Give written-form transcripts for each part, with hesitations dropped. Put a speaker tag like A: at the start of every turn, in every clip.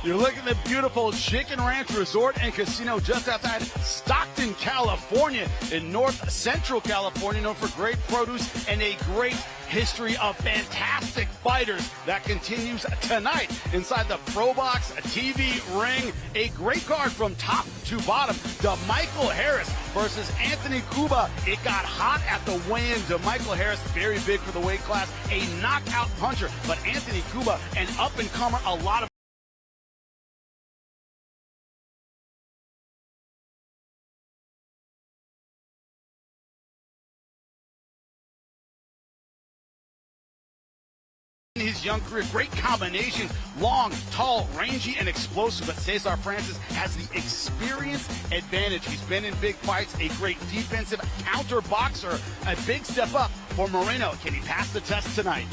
A: You're looking at the beautiful Chicken Ranch Resort and Casino just outside Stockton, California, in north central California, known for great produce and a great history of fantastic fighters that continues tonight inside the ProBox TV ring. A great card from top to bottom. DeMichael Harris versus Anthony Cuba. It got hot at the weigh-in. DeMichael Harris, very big for the weight class, a knockout puncher. But Anthony Cuba, an up-and-comer, a lot of his young career, great combination, long, tall, rangy, and explosive, but Cesar Francis has the experience advantage. He's been in big fights, a great defensive counter boxer, a big step up for Moreno. Can he pass the test tonight?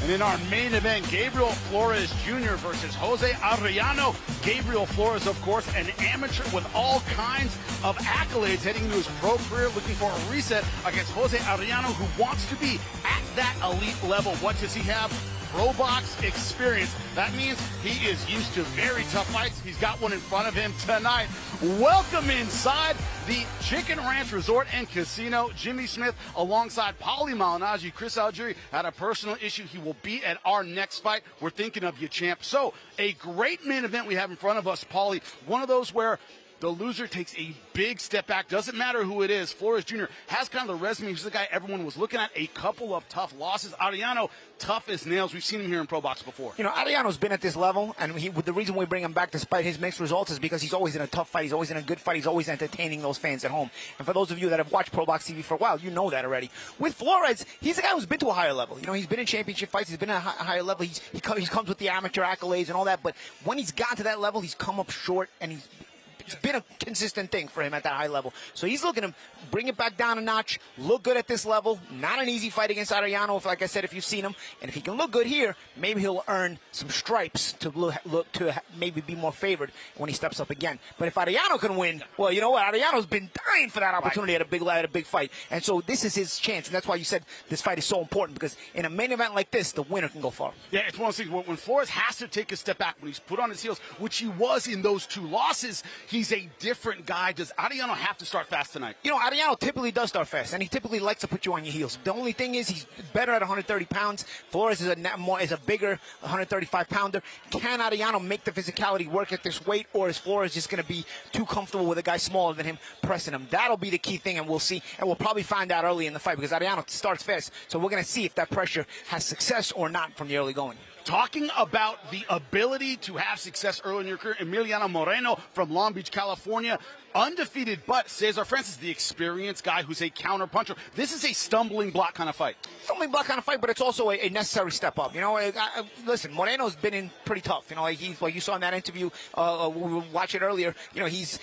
A: And in our main event, Gabriel Flores Jr. versus Jose Arellano. Gabriel Flores, of course, an amateur with all kinds of accolades heading into his pro career, looking for a reset against Jose Arellano, who wants to be at that elite level. What does he have? Pro box experience. That means he is used to very tough fights. He's got one in front of him tonight. Welcome inside the Chicken Ranch Resort and Casino. Jimmy Smith alongside Paulie Malignaggi. Chris Algieri had a personal issue. He will be at our next fight. We're thinking of you, champ. So a great main event we have in front of us, Paulie. One of those where the loser takes a big step back. Doesn't matter who it is. Flores Jr. has kind of the resume. He's the guy everyone was looking at. A couple of tough losses. Arellano, tough as nails. We've seen him here in ProBox before.
B: You know, Arellano's been at this level, and the reason we bring him back despite his mixed results is because he's always in a tough fight. He's always in a good fight. He's always entertaining those fans at home. And for those of you that have watched ProBox TV for a while, you know that already. With Flores, he's a guy who's been to a higher level. You know, he's been in championship fights. He's been at a higher level. He comes with the amateur accolades and all that. But when he's gotten to that level, he's come up short, and it's been a consistent thing for him at that high level. So he's looking to bring it back down a notch, look good at this level. Not an easy fight against Arellano, like I said, if you've seen him. And if he can look good here, maybe he'll earn some stripes to look to maybe be more favored when he steps up again. But if Arellano can win, well, you know what? Arellano's been dying for that opportunity at a big fight. And so this is his chance. And that's why you said this fight is so important, because in a main event like this, the winner can go far.
A: Yeah, it's one of those things when Flores has to take a step back, when he's put on his heels, which he was in those two losses, he's a different guy. Does Arellano have to start fast tonight?
B: You know, Arellano typically does start fast, and he typically likes to put you on your heels. The only thing is he's better at 130 pounds. Flores is a bigger 135-pounder. Can Arellano make the physicality work at this weight, or is Flores just going to be too comfortable with a guy smaller than him pressing him? That'll be the key thing, and we'll see. And we'll probably find out early in the fight, because Arellano starts fast. So we're going to see if that pressure has success or not from the early going.
A: Talking about the ability to have success early in your career, Emiliano Moreno from Long Beach, California, undefeated, but Cesar Francis, the experienced guy who's a counter puncher. This is a stumbling block kind of fight.
B: Stumbling block kind of fight, but it's also a necessary step up. You know, listen, Moreno's been in pretty tough. You know, like you saw in that interview, we watched it earlier. You know, he's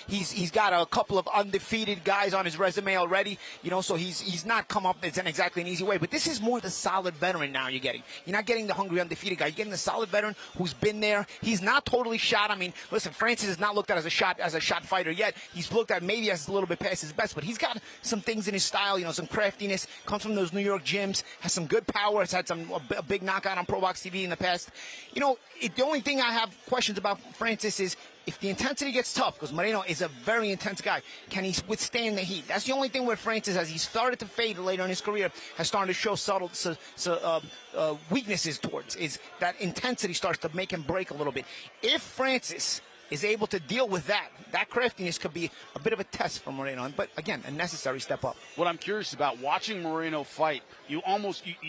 B: got a couple of undefeated guys on his resume already. You know, so he's not come up in exactly an easy way. But this is more the solid veteran now you're getting. You're not getting the hungry undefeated guy. You're getting the solid veteran who's been there. He's not totally shot. I mean, listen, Francis is not looked at as a shot fighter yet. He's looked at maybe as a little bit past his best, but he's got some things in his style, you know, some craftiness, comes from those New York gyms, has some good power, has had a big knockout on ProBox TV in the past. You know, the only thing I have questions about Francis is if the intensity gets tough, because Moreno is a very intense guy, can he withstand the heat? That's the only thing with Francis, as he started to fade later in his career, has started to show subtle weaknesses towards, is that intensity starts to make him break a little bit. If Francis is able to deal with that craftiness could be a bit of a test for Moreno, but again, a necessary step up.
A: What I'm curious about, watching Moreno fight, you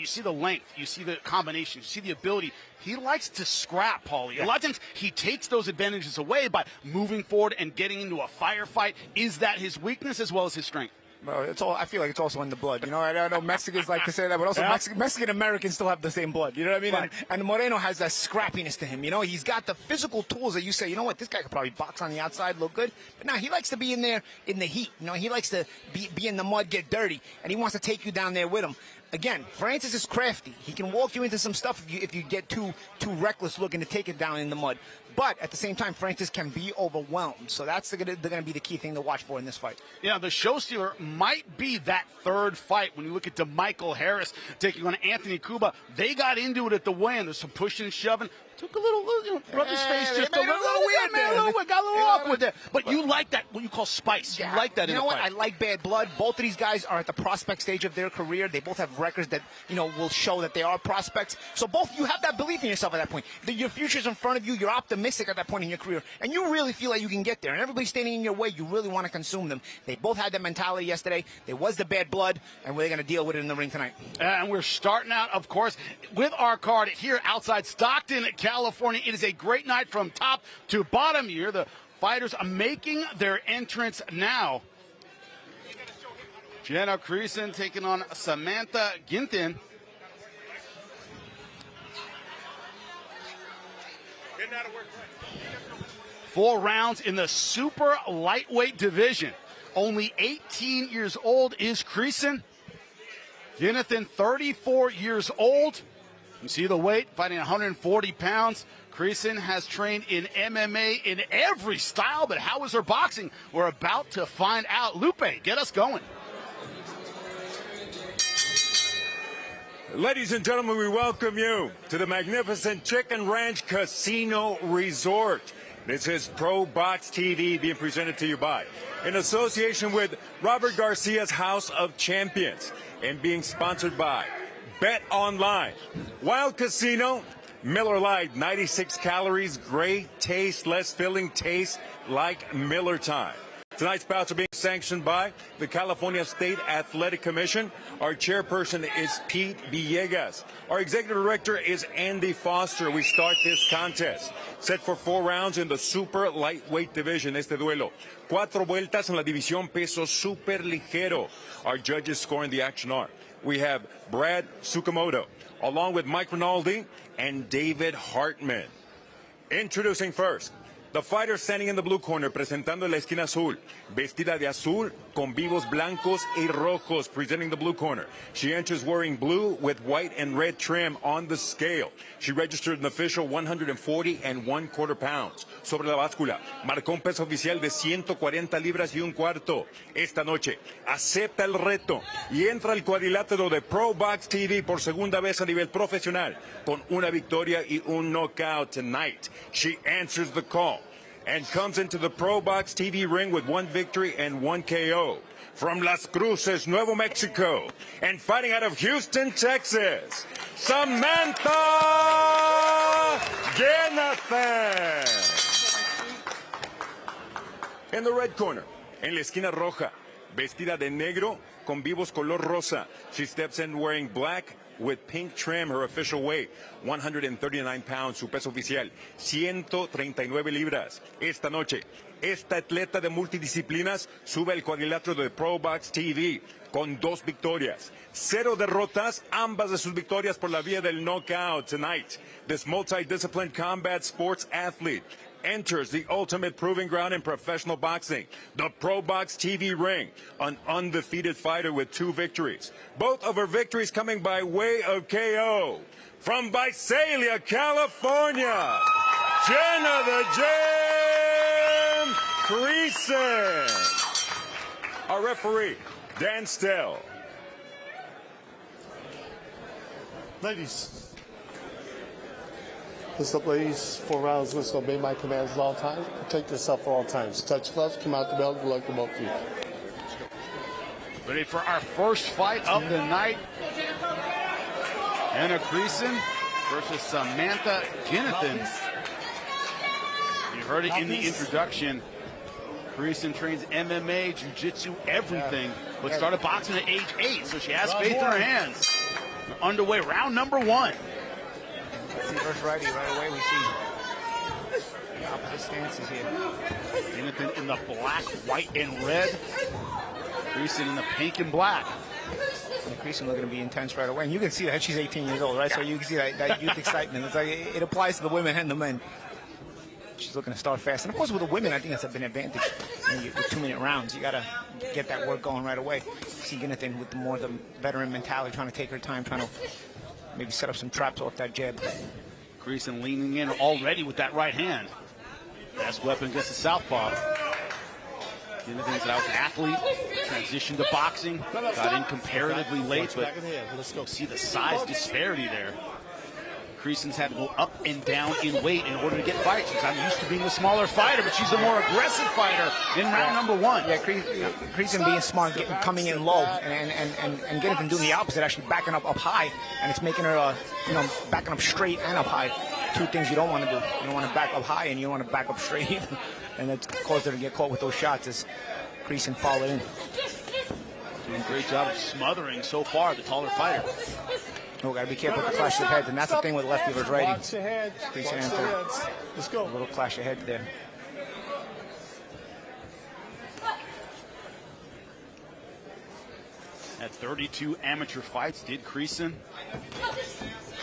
A: see the length, you see the combination, you see the ability. He likes to scrap, Paulie. Yeah. A lot of times he takes those advantages away by moving forward and getting into a firefight. Is that his weakness as well as his strength?
B: Well, I feel like it's also in the blood. You know, I know Mexicans like to say that, but also Mexican Americans still have the same blood. You know what I mean? Right. And Moreno has that scrappiness to him. You know, he's got the physical tools that you say, you know what, this guy could probably box on the outside, look good. But now he likes to be in there in the heat. You know, he likes to be in the mud, get dirty, and he wants to take you down there with him. Again, Francis is crafty. He can walk you into some stuff if you get too reckless looking to take it down in the mud. But at the same time, Francis can be overwhelmed. So that's going to be the key thing to watch for in this fight.
A: Yeah, the show stealer might be that third fight. When you look at DeMichael Harris taking on Anthony Cuba, they got into it at the weigh-in. There's some pushing and shoving. Took a little, rubbed his face just a little weird there. Got a little awkward there. But you like that, what you call spice. You like that in a fight.
B: You know what? I like bad blood. Both of these guys are at the prospect stage of their career. They both have records that, will show that they are prospects. So both, you have that belief in yourself at that point. Your future's in front of you. You're optimistic at that point in your career. And you really feel like you can get there. And everybody's standing in your way. You really want to consume them. They both had that mentality yesterday. There was the bad blood, and we're going to deal with it in the ring tonight.
A: And we're starting out, of course, with our card here outside Stockton, California. It is a great night from top to bottom here. The fighters are making their entrance now. Jenna Creason taking on Samantha Gintin. Four rounds in the super lightweight division. Only 18 years old is Creason. Gintin, 34 years old. You see the weight, fighting 140 pounds. Creason has trained in MMA in every style, but how is her boxing? We're about to find out. Lupe, get us going.
C: Ladies and gentlemen, we welcome you to the magnificent Chicken Ranch Casino Resort. This is ProBox TV being presented to you by, in association with Robert Garcia's House of Champions, and being sponsored by Bet Online, Wild Casino, Miller Lite, 96 calories, great taste, less filling, taste like Miller time. Tonight's bouts are being sanctioned by the California State Athletic Commission. Our chairperson is Pete Villegas. Our executive director is Andy Foster. We start this contest. Set for 4 rounds in the super lightweight division. Este duelo. 4 vueltas en la división peso super ligero. Our judges scoring the action are. We have Brad Tsukamoto, along with Mike Rinaldi and David Hartman. Introducing first, the fighter standing in the blue corner, presentando la esquina azul, vestida de azul con vivos blancos y rojos, presenting the blue corner. She enters wearing blue with white and red trim on the scale. She registered an official 140 1/4 pounds. Sobre la báscula, marcó un peso oficial de 140 libras y un cuarto. Esta noche, acepta el reto y entra al cuadrilátero de ProBox TV por segunda vez a nivel profesional, con una victoria y un knockout tonight. She answers the call and comes into the ProBox TV ring with 1 victory and 1 KO. From Las Cruces, Nuevo Mexico, and fighting out of Houston, Texas, Samantha Gintin. In the red corner, en la esquina roja, vestida de negro con vivos color rosa. She steps in wearing black with pink trim, her official weight, 139 pounds, su peso oficial, 139 libras. Esta noche, esta atleta de multidisciplinas sube al cuadrilátero de ProBox TV con 2 victorias, 0 derrotas, ambas de sus victorias por la vía del knockout tonight. This multidisciplined combat sports athlete enters the ultimate proving ground in professional boxing, the ProBox TV ring, an undefeated fighter with 2 victories. Both of her victories coming by way of KO. From Visalia, California, Jenna the Jam Creason. Our referee, Dan Stell.
D: Ladies. Listen up, ladies. 4 rounds. Listen, obey my commands at all times. Protect yourself at all times. Touch gloves, come out the belt. Good luck to both of you.
A: Ready for our first fight of the night. Jenna Creason versus Samantha Gintin. You heard it in the introduction. Creason trains MMA, jiu-jitsu, everything, but started boxing at age 8, so she has faith in her hands. We're underway, round number 1.
B: First righty right away, we see the opposite stances here.
A: Gintin in the black, white, and red. Creason in the pink and black.
B: And Creason looking to be intense right away. And you can see that she's 18 years old, right? So you can see that youth excitement. It's like it applies to the women and the men. She's looking to start fast. And, of course, with the women, I think that's an advantage. With 2-minute rounds, you got to get that work going right away. See Gintin with more of the veteran mentality, trying to take her time, trying to maybe set up some traps off that jab.
A: Creason leaning in already with that right hand. Best weapon against the southpaw. Kenneth I was an athlete, transitioned to boxing, got in comparatively late, but let's go see the size disparity there. Creason's had to go up and down in weight in order to get fights. She's not used to being a smaller fighter, but she's a more aggressive fighter in round number one.
B: Yeah, Creason being smart, coming in low, and getting from doing the opposite, actually backing up high, and it's making her, backing up straight and up high. Two things you don't want to do. You don't want to back up high, and you don't want to back up straight either. And that's caused her to get caught with those shots as Creason followed in.
A: Doing a great job of smothering so far the taller fighter.
B: Oh, got to be careful with the clash of heads, and that's the thing with lefty versus righty.
D: Watch your head.
B: Creason
D: Watch your heads. Let's go.
B: A little clash of heads there.
A: At 32 amateur fights, did Creason.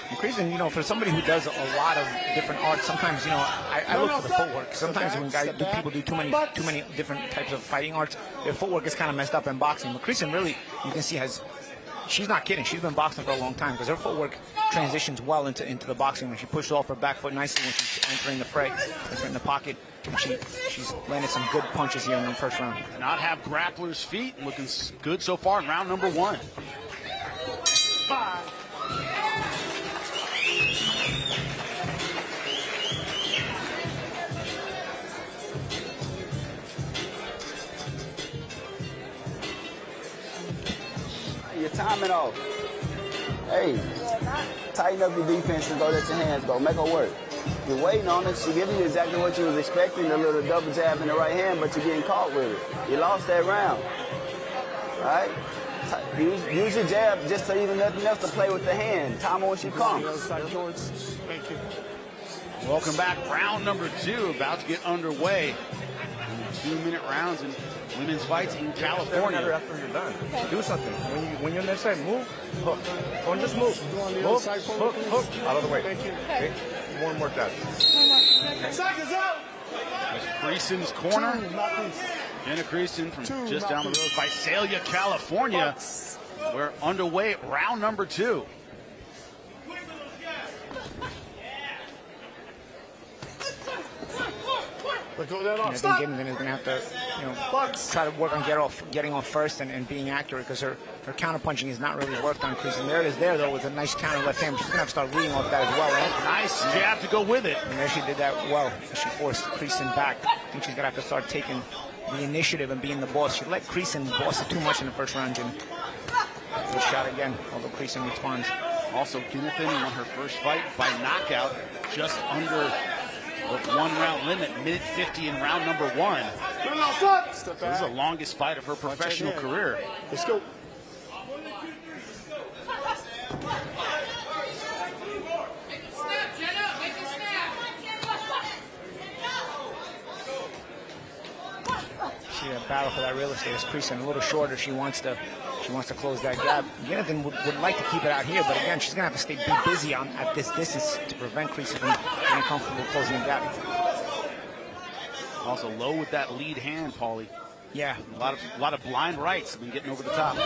B: And Creason, for somebody who does a lot of different arts, sometimes, I look for the footwork. Sometimes when people do too many different types of fighting arts, their footwork is kind of messed up in boxing. But Creason really, you can see, she's not kidding. She's been boxing for a long time because her footwork transitions well into the boxing. When she pushes off her back foot nicely when she's entering the fray, entering the pocket, and she's landed some good punches here in the first round.
A: Not have grappler's feet, looking good so far in round number one.
E: Your timing off. Hey, tighten up your defense and don't let your hands go. Make her work. You're waiting on it. She giving you exactly what you was expecting, a little double jab in the right hand, but you're getting caught with it. You lost that round. All right? Use your jab just to even nothing else to play with the hand. Time her when she comes.
D: Thank you.
A: Welcome back. Round number two about to get underway. 2-minute rounds in women's fights in California.
F: After you're done, do something. When you're on that side, move, hook. Don't just move. Move, hook, out of the way.
D: Thank you.
F: Okay? One more tap.
D: Seconds out.
A: Creason's corner. Jenna Creason from just down the road, Visalia, California. We're underway, round number two.
D: Look at that off.
B: I
D: Stop.
B: think Gibbons is going to have to, try to work on getting off first and being accurate because her counterpunching is not really worked on Creason. There it is there, though, with a nice counter left hand. She's going to have to start reading off that as well, right?
A: Nice jab to go with it.
B: And there she did that well. She forced Creason back. I think she's going to have to start taking the initiative and being the boss. She let Creason boss it too much in the first round, Jim. Good shot again, although Creason responds.
A: Also, Kenneth won her first fight by knockout just under the 1 round limit, minute 50 in round number one. So this is the longest fight of her professional career.
D: Let's go.
B: See that battle for that real estate is Creason a little shorter. She wants to close that gap. Jonathan would like to keep it out here, but again, she's gonna have to be busy at this distance to prevent Creason from getting comfortable closing the gap.
A: Also low with that lead hand, Paulie.
B: Yeah,
A: A lot of blind rights have been getting over the top.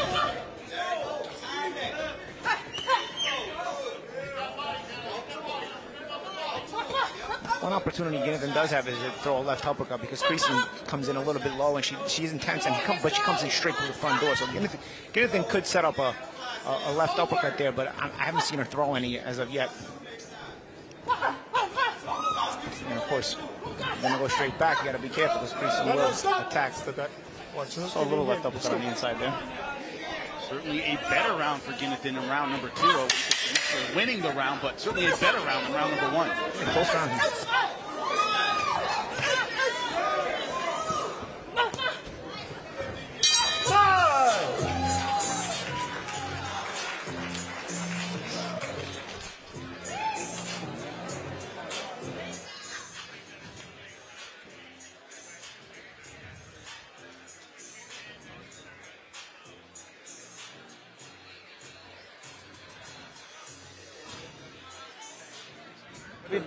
B: One opportunity Jonathan does have is to throw a left uppercut because Creason comes in a little bit low and she's intense but she comes in straight through the front door. So Jonathan could set up a left uppercut there, but I haven't seen her throw any as of yet. And of course, you're gonna go straight back. You gotta be careful because Creason will attack. So a little left uppercut on the inside there.
A: Certainly a better round for Jonathan in round number two. Winning the round, but certainly a better round in round number one.
B: Close round here.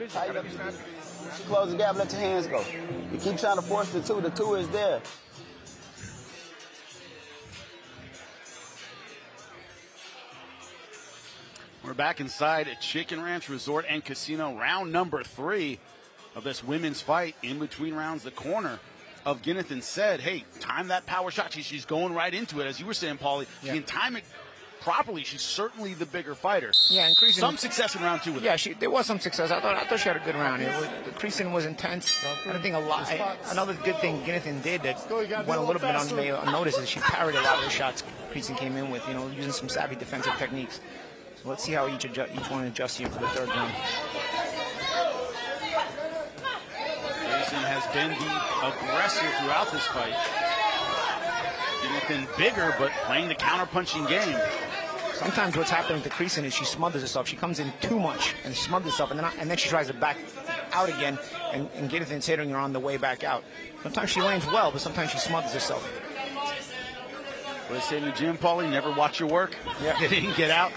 E: Tighten up. She close the gap, let your hands go. You keep trying to force the two is there.
A: We're back inside at Chicken Ranch Resort and Casino, round number three. of this women's fight. In between rounds, the corner of Ginathan said, hey, time that power shot. She's going right into it. As you were saying, Paulie, she can time it properly. She's certainly the bigger fighter.
B: Yeah, and Creason,
A: some success in round 2 with her.
B: Yeah, there was some success. I thought she had a good round. Creason was intense. I think another good thing Ginathan did that went a little bit unnoticed is she parried a lot of the shots Creason came in with, using some savvy defensive techniques. So let's see how each one adjusts here for the third round.
A: Creason has been the aggressor throughout this fight. Ginathan bigger, but playing the counter-punching game.
B: Sometimes what's happening to Creason is she smothers herself. She comes in too much and smothers herself, and then she tries to back out again, and Ginathan's hitting her on the way back out. Sometimes she lands well, but sometimes she smothers herself.
A: What they say in the gym, Paulie, never watch your work.
B: Yeah.
A: Get in, get out.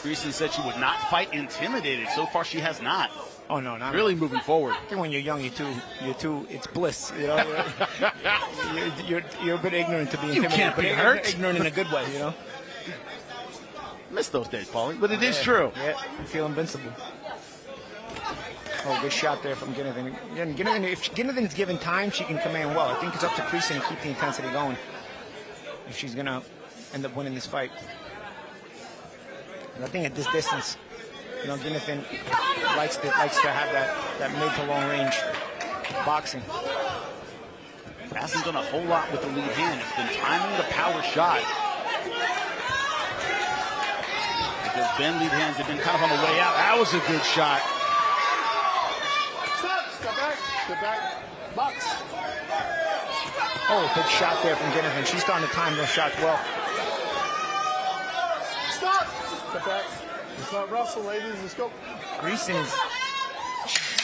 A: Creason said she would not fight intimidated. So far, she has not.
B: Oh no, not
A: really moving forward.
B: I think when you're young, you're too. It's bliss. You're a bit ignorant to be intimidated.
A: You can't be hurt.
B: Ignorant in a good way,
A: Miss those days, Paulie, but it is true.
B: Yeah, you feel invincible. Oh, good shot there from Ginathan. If Ginathan's given time, she can command well. I think it's up to Creason to keep the intensity going if she's gonna end up winning this fight. And I think at this distance, Ginathan likes to have that mid to long range boxing.
A: Hasn't done a whole lot with the lead hand. It's been timing the power shot. Because Ben lead hands have been kind of on the way out. That was a good shot.
D: Step back, box.
B: Oh, big shot there from Ginathan. She's starting to time those shots well.
D: Stop. Step back. It's not Russell, ladies. Let's go.
B: Creason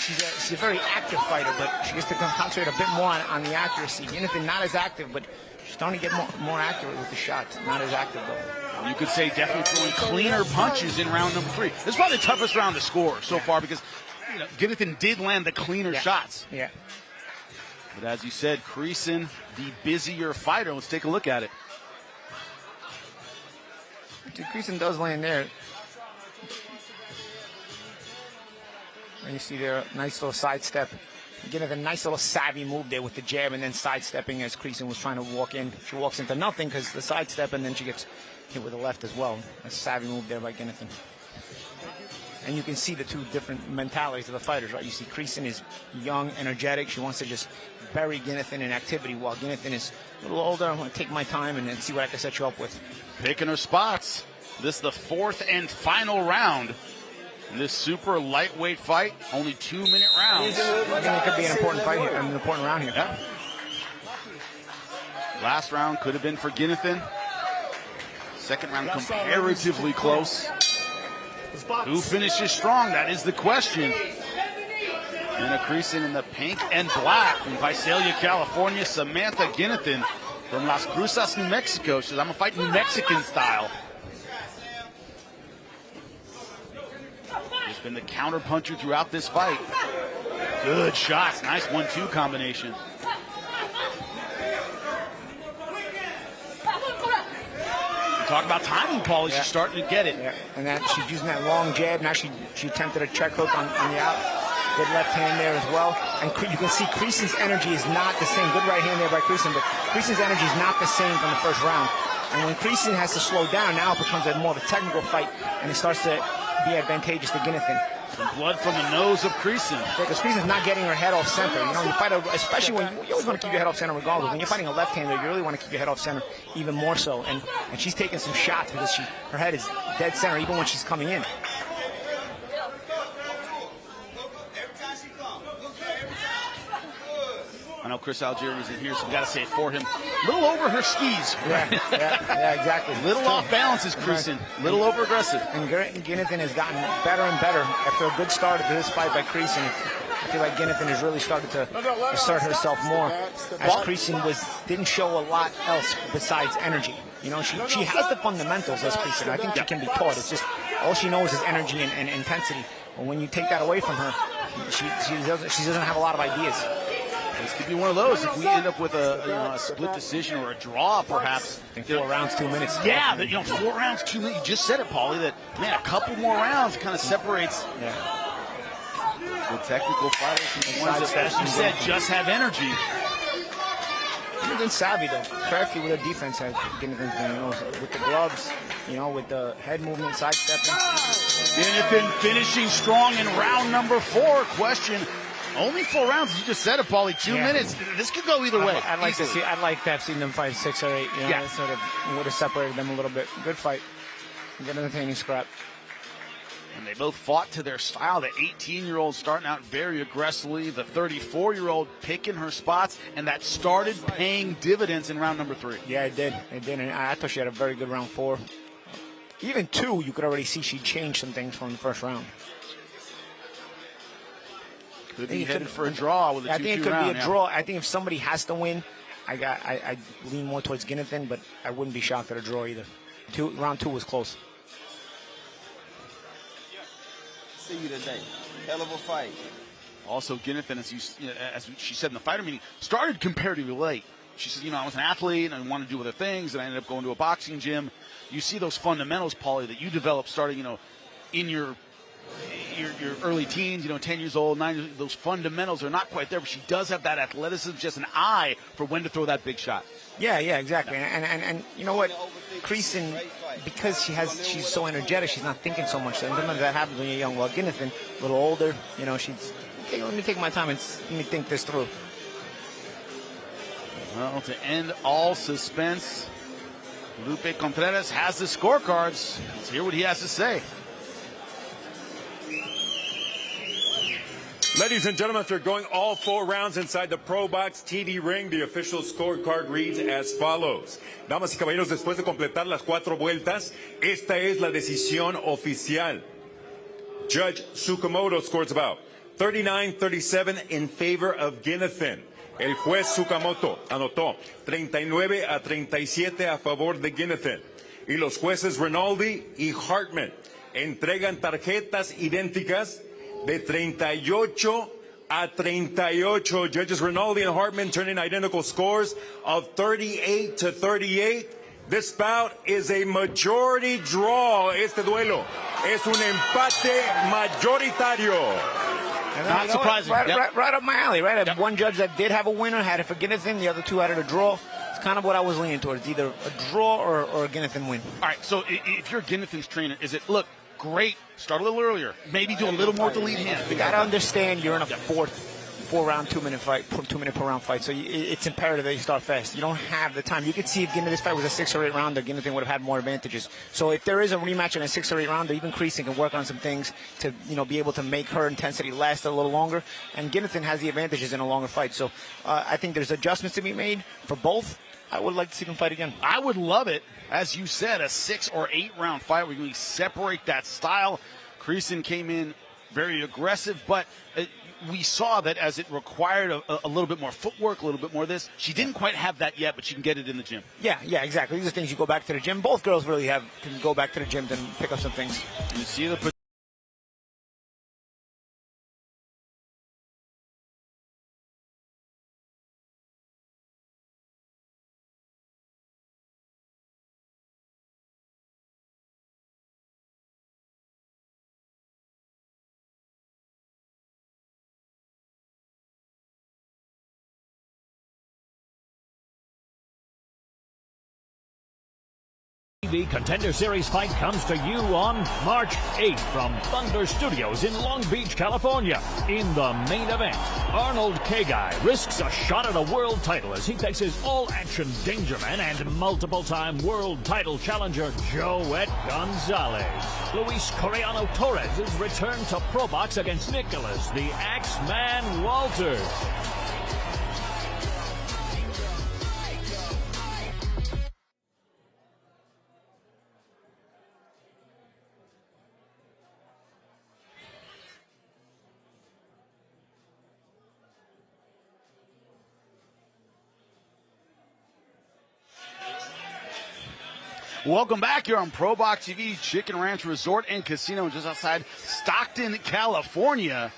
B: she's a very active fighter, but she has to concentrate a bit more on the accuracy. Ginathan not as active, but she's starting to get more accurate with the shots. Not as active though.
A: You could say definitely throwing cleaner punches in round number 3. This is probably the toughest round to score so far because Ginathan did land the cleaner shots.
B: Yeah.
A: But as you said, Creason, the busier fighter. Let's take a look at it.
B: Creason does land there. And you see there, nice little sidestep. Again, a nice little savvy move there with the jab and then sidestepping as Creason was trying to walk in. She walks into nothing because the sidestep, and then she gets hit with the left as well. A savvy move there by Ginathan. And you can see the two different mentalities of the fighters, right? You see Creason is young, energetic. She wants to just bury Ginathan in activity, while Ginathan is a little older. I want to take my time and then see what I can set you up with.
A: Picking her spots. This is the 4th and final round in this super lightweight fight. Only 2-minute rounds.
B: I think it could be an important fight here, an important round here.
A: Yeah. Last round could have been for Ginathan. Second round comparatively close. Who finishes strong? That is the question. And a Creason in the pink and black from Visalia, California. Samantha Ginathan from Las Cruces, New Mexico. She says, I'm going to fight New Mexican style. She's been the counter puncher throughout this fight. Good shots. Nice 1-2 combination. Talk about timing, Paulie. She's starting to get it.
B: Yeah. And that she's using that long jab. Now she attempted a check hook on the out. Good left hand there as well. And you can see Creason's energy is not the same. Good right hand there by Creason, but Creason's energy is not the same from the first round. And when Creason has to slow down, now it becomes more of a technical fight, and it starts to be advantageous to Ginathan.
A: Some blood from the nose of Creason.
B: Because Creason's not getting her head off center. You fight, especially when you always want to keep your head off center regardless. When you're fighting a left-hander, you really want to keep your head off center even more so. And she's taking some shots because her head is dead center even when she's coming in.
A: I know Chris Algieri isn't here, so we got to say it for him. A little over her skis.
B: Yeah, exactly.
A: Little off balance is Creason. Little over aggressive.
B: And Ginathan has gotten better and better after a good start to this fight by Creason. I feel like Ginathan has really started to assert herself more, as Creason didn't show a lot else besides energy. She has the fundamentals as Creason. I think she can be taught. It's just all she knows is energy and intensity. But when you take that away from her, she doesn't have a lot of ideas.
A: This could be one of those if we end up with a split decision or a draw, perhaps.
B: I think 4 rounds, 2 minutes.
A: Yeah, 4 rounds, 2 minutes. You just said it, Paulie, that, man, a couple more rounds kind of separates the technical fighters from the ones that, as you said, just have energy.
B: Ginnifan's savvy, though. Crafty with her defense, Ginnifan's been, with the gloves, with the head movement, sidestepping.
A: Ginnifan finishing strong in round number 4. Question. Only 4 rounds. You just said it, Paulie. 2 minutes. This could go either way.
B: I'd like to have seen them fight 6 or 8. That sort of would have separated them a little bit. Good fight. Good entertaining scrap.
A: And they both fought to their style. The 18-year-old starting out very aggressively. The 34-year-old picking her spots. And that started paying dividends in round number 3.
B: Yeah, it did. It did. And I thought she had a very good round 4. Even 2, you could already see she changed some things from the first round.
A: Could be headed for a draw with a 2-2 round.
B: I think it could be a draw. I think if somebody has to win, I lean more towards Ginnifan, but I wouldn't be shocked at a draw either. Round 2 was close.
E: See you today. Hell of a fight.
A: Also, Ginnifan, as she said in the fighter meeting, started comparatively late. She said, I was an athlete and I wanted to do other things, and I ended up going to a boxing gym. You see those fundamentals, Paulie, that you developed starting, in your early teens, 10 years old, 9 years old. Those fundamentals are not quite there, but she does have that athleticism, just an eye for when to throw that big shot.
B: Yeah, exactly. And you know what? Creasing, because she's so energetic, she's not thinking so much. And sometimes that happens when you're young. Well, Ginnifan, a little older, she's, okay, let me take my time and let me think this through.
A: Well, to end all suspense, Lupe Contreras has the scorecards. Let's hear what he has to say.
C: Ladies and gentlemen, after going all 4 rounds inside the ProBox TV ring, the official scorecard reads as follows. Damas y caballeros, después de completar las 4 vueltas, esta es la decisión oficial. Judge Tsukamoto scores about 39-37 in favor of Ginnifan. El juez Tsukamoto anotó 39-37 a favor de Ginnifan. Y los jueces Rinaldi y Hartman entregan tarjetas idénticas de 38-38. Judges Rinaldi and Hartman turning identical scores of 38-38. This bout is a majority draw. Este duelo es un empate mayoritario.
A: Not surprising.
B: Right up my alley, right? I have one judge that did have a winner, had it for Ginnifan. The other 2 had it a draw. It's kind of what I was leaning towards, either a draw or a Ginnifan win.
A: All right, so if you're Ginnifan's trainer, is it, look, great, start a little earlier, maybe do a little more with the lead hand?
B: You got to understand you're in a 4-round, 2-minute fight, 2-minute per round fight, so it's imperative that you start fast. You don't have the time. You could see if this fight was a 6 or 8 rounder, Ginnifan would have had more advantages. So if there is a rematch in a 6 or 8 rounder, even Creasing can work on some things to be able to make her intensity last a little longer. And Ginnifan has the advantages in a longer fight. So I think there's adjustments to be made for both. I would like to see them fight again.
A: I would love it. As you said, a 6 or 8 round fight where we separate that style. Creasing came in very aggressive, but we saw that as it required a little bit more footwork, a little bit more of this. She didn't quite have that yet, but she can get it in the gym.
B: Yeah, exactly. These are things you go back to the gym. Both girls really can go back to the gym and pick up some things.
A: You see the
G: The Contender Series fight comes to you on March 8th from Thunder Studios in Long Beach, California. In the main event, Arnold Kagay risks a shot at a world title as he faces all-action Dangerman and multiple-time world title challenger Joet Gonzalez. Luis Correano Torres' return to ProBox against Nicholas the Axeman Walters.
A: Welcome back here on ProBox TV, Chicken Ranch Resort and Casino just outside Stockton, California.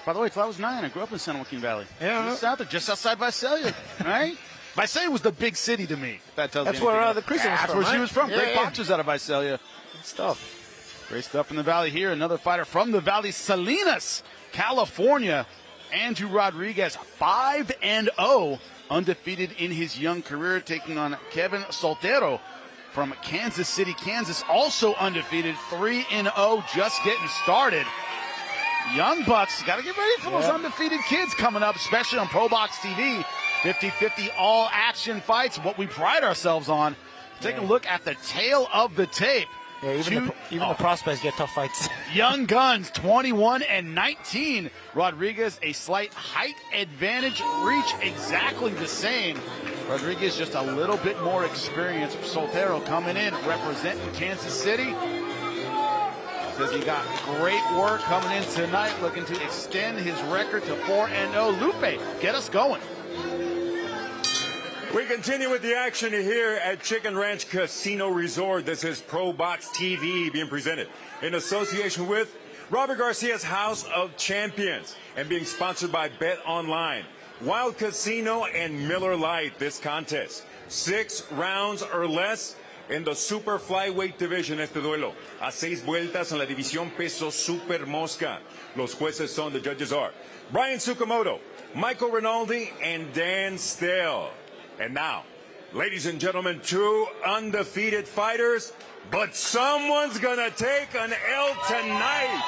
A: By the way, till I was 9, I grew up in San Joaquin Valley.
B: Yeah.
A: Just outside Visalia, right? Visalia was the big city to me. That tells
B: That's
A: you
B: where
A: anything.
B: the Christian was
A: That's
B: from,
A: where she
B: right?
A: was from.
B: Yeah,
A: Great
B: yeah.
A: boxers out of Visalia.
B: Good stuff.
A: Great stuff in the Valley here. Another fighter from the Valley, Salinas, California. Andrew Rodriguez, 5-0, undefeated in his young career, taking on Kevin Soltero from Kansas City, Kansas, also undefeated, 3-0, just getting started. Young Bucks, got to get ready for those undefeated kids coming up, especially on ProBox TV. 50-50 all-action fights, what we pride ourselves on. Take a look at the tail of the tape.
B: Yeah, even the prospects get tough fights.
A: Young guns, 21-19. Rodriguez, a slight height advantage. Reach exactly the same. Rodriguez just a little bit more experience. Soltero coming in, representing Kansas City. Says he got great work coming in tonight, looking to extend his record to 4-0. Lupe, get us going.
C: We continue with the action here at Chicken Ranch Casino Resort. This is ProBox TV being presented in association with Robert Garcia's House of Champions and being sponsored by Bet Online, Wild Casino, and Miller Lite. This contest, 6 rounds or less in the super flyweight division. Este duelo a 6 vueltas en la división peso super mosca. Los jueces son, the judges are Brian Tsukamoto, Michael Rinaldi, and Dan Stell. And now, ladies and gentlemen, 2 undefeated fighters, but someone's gonna take an L tonight.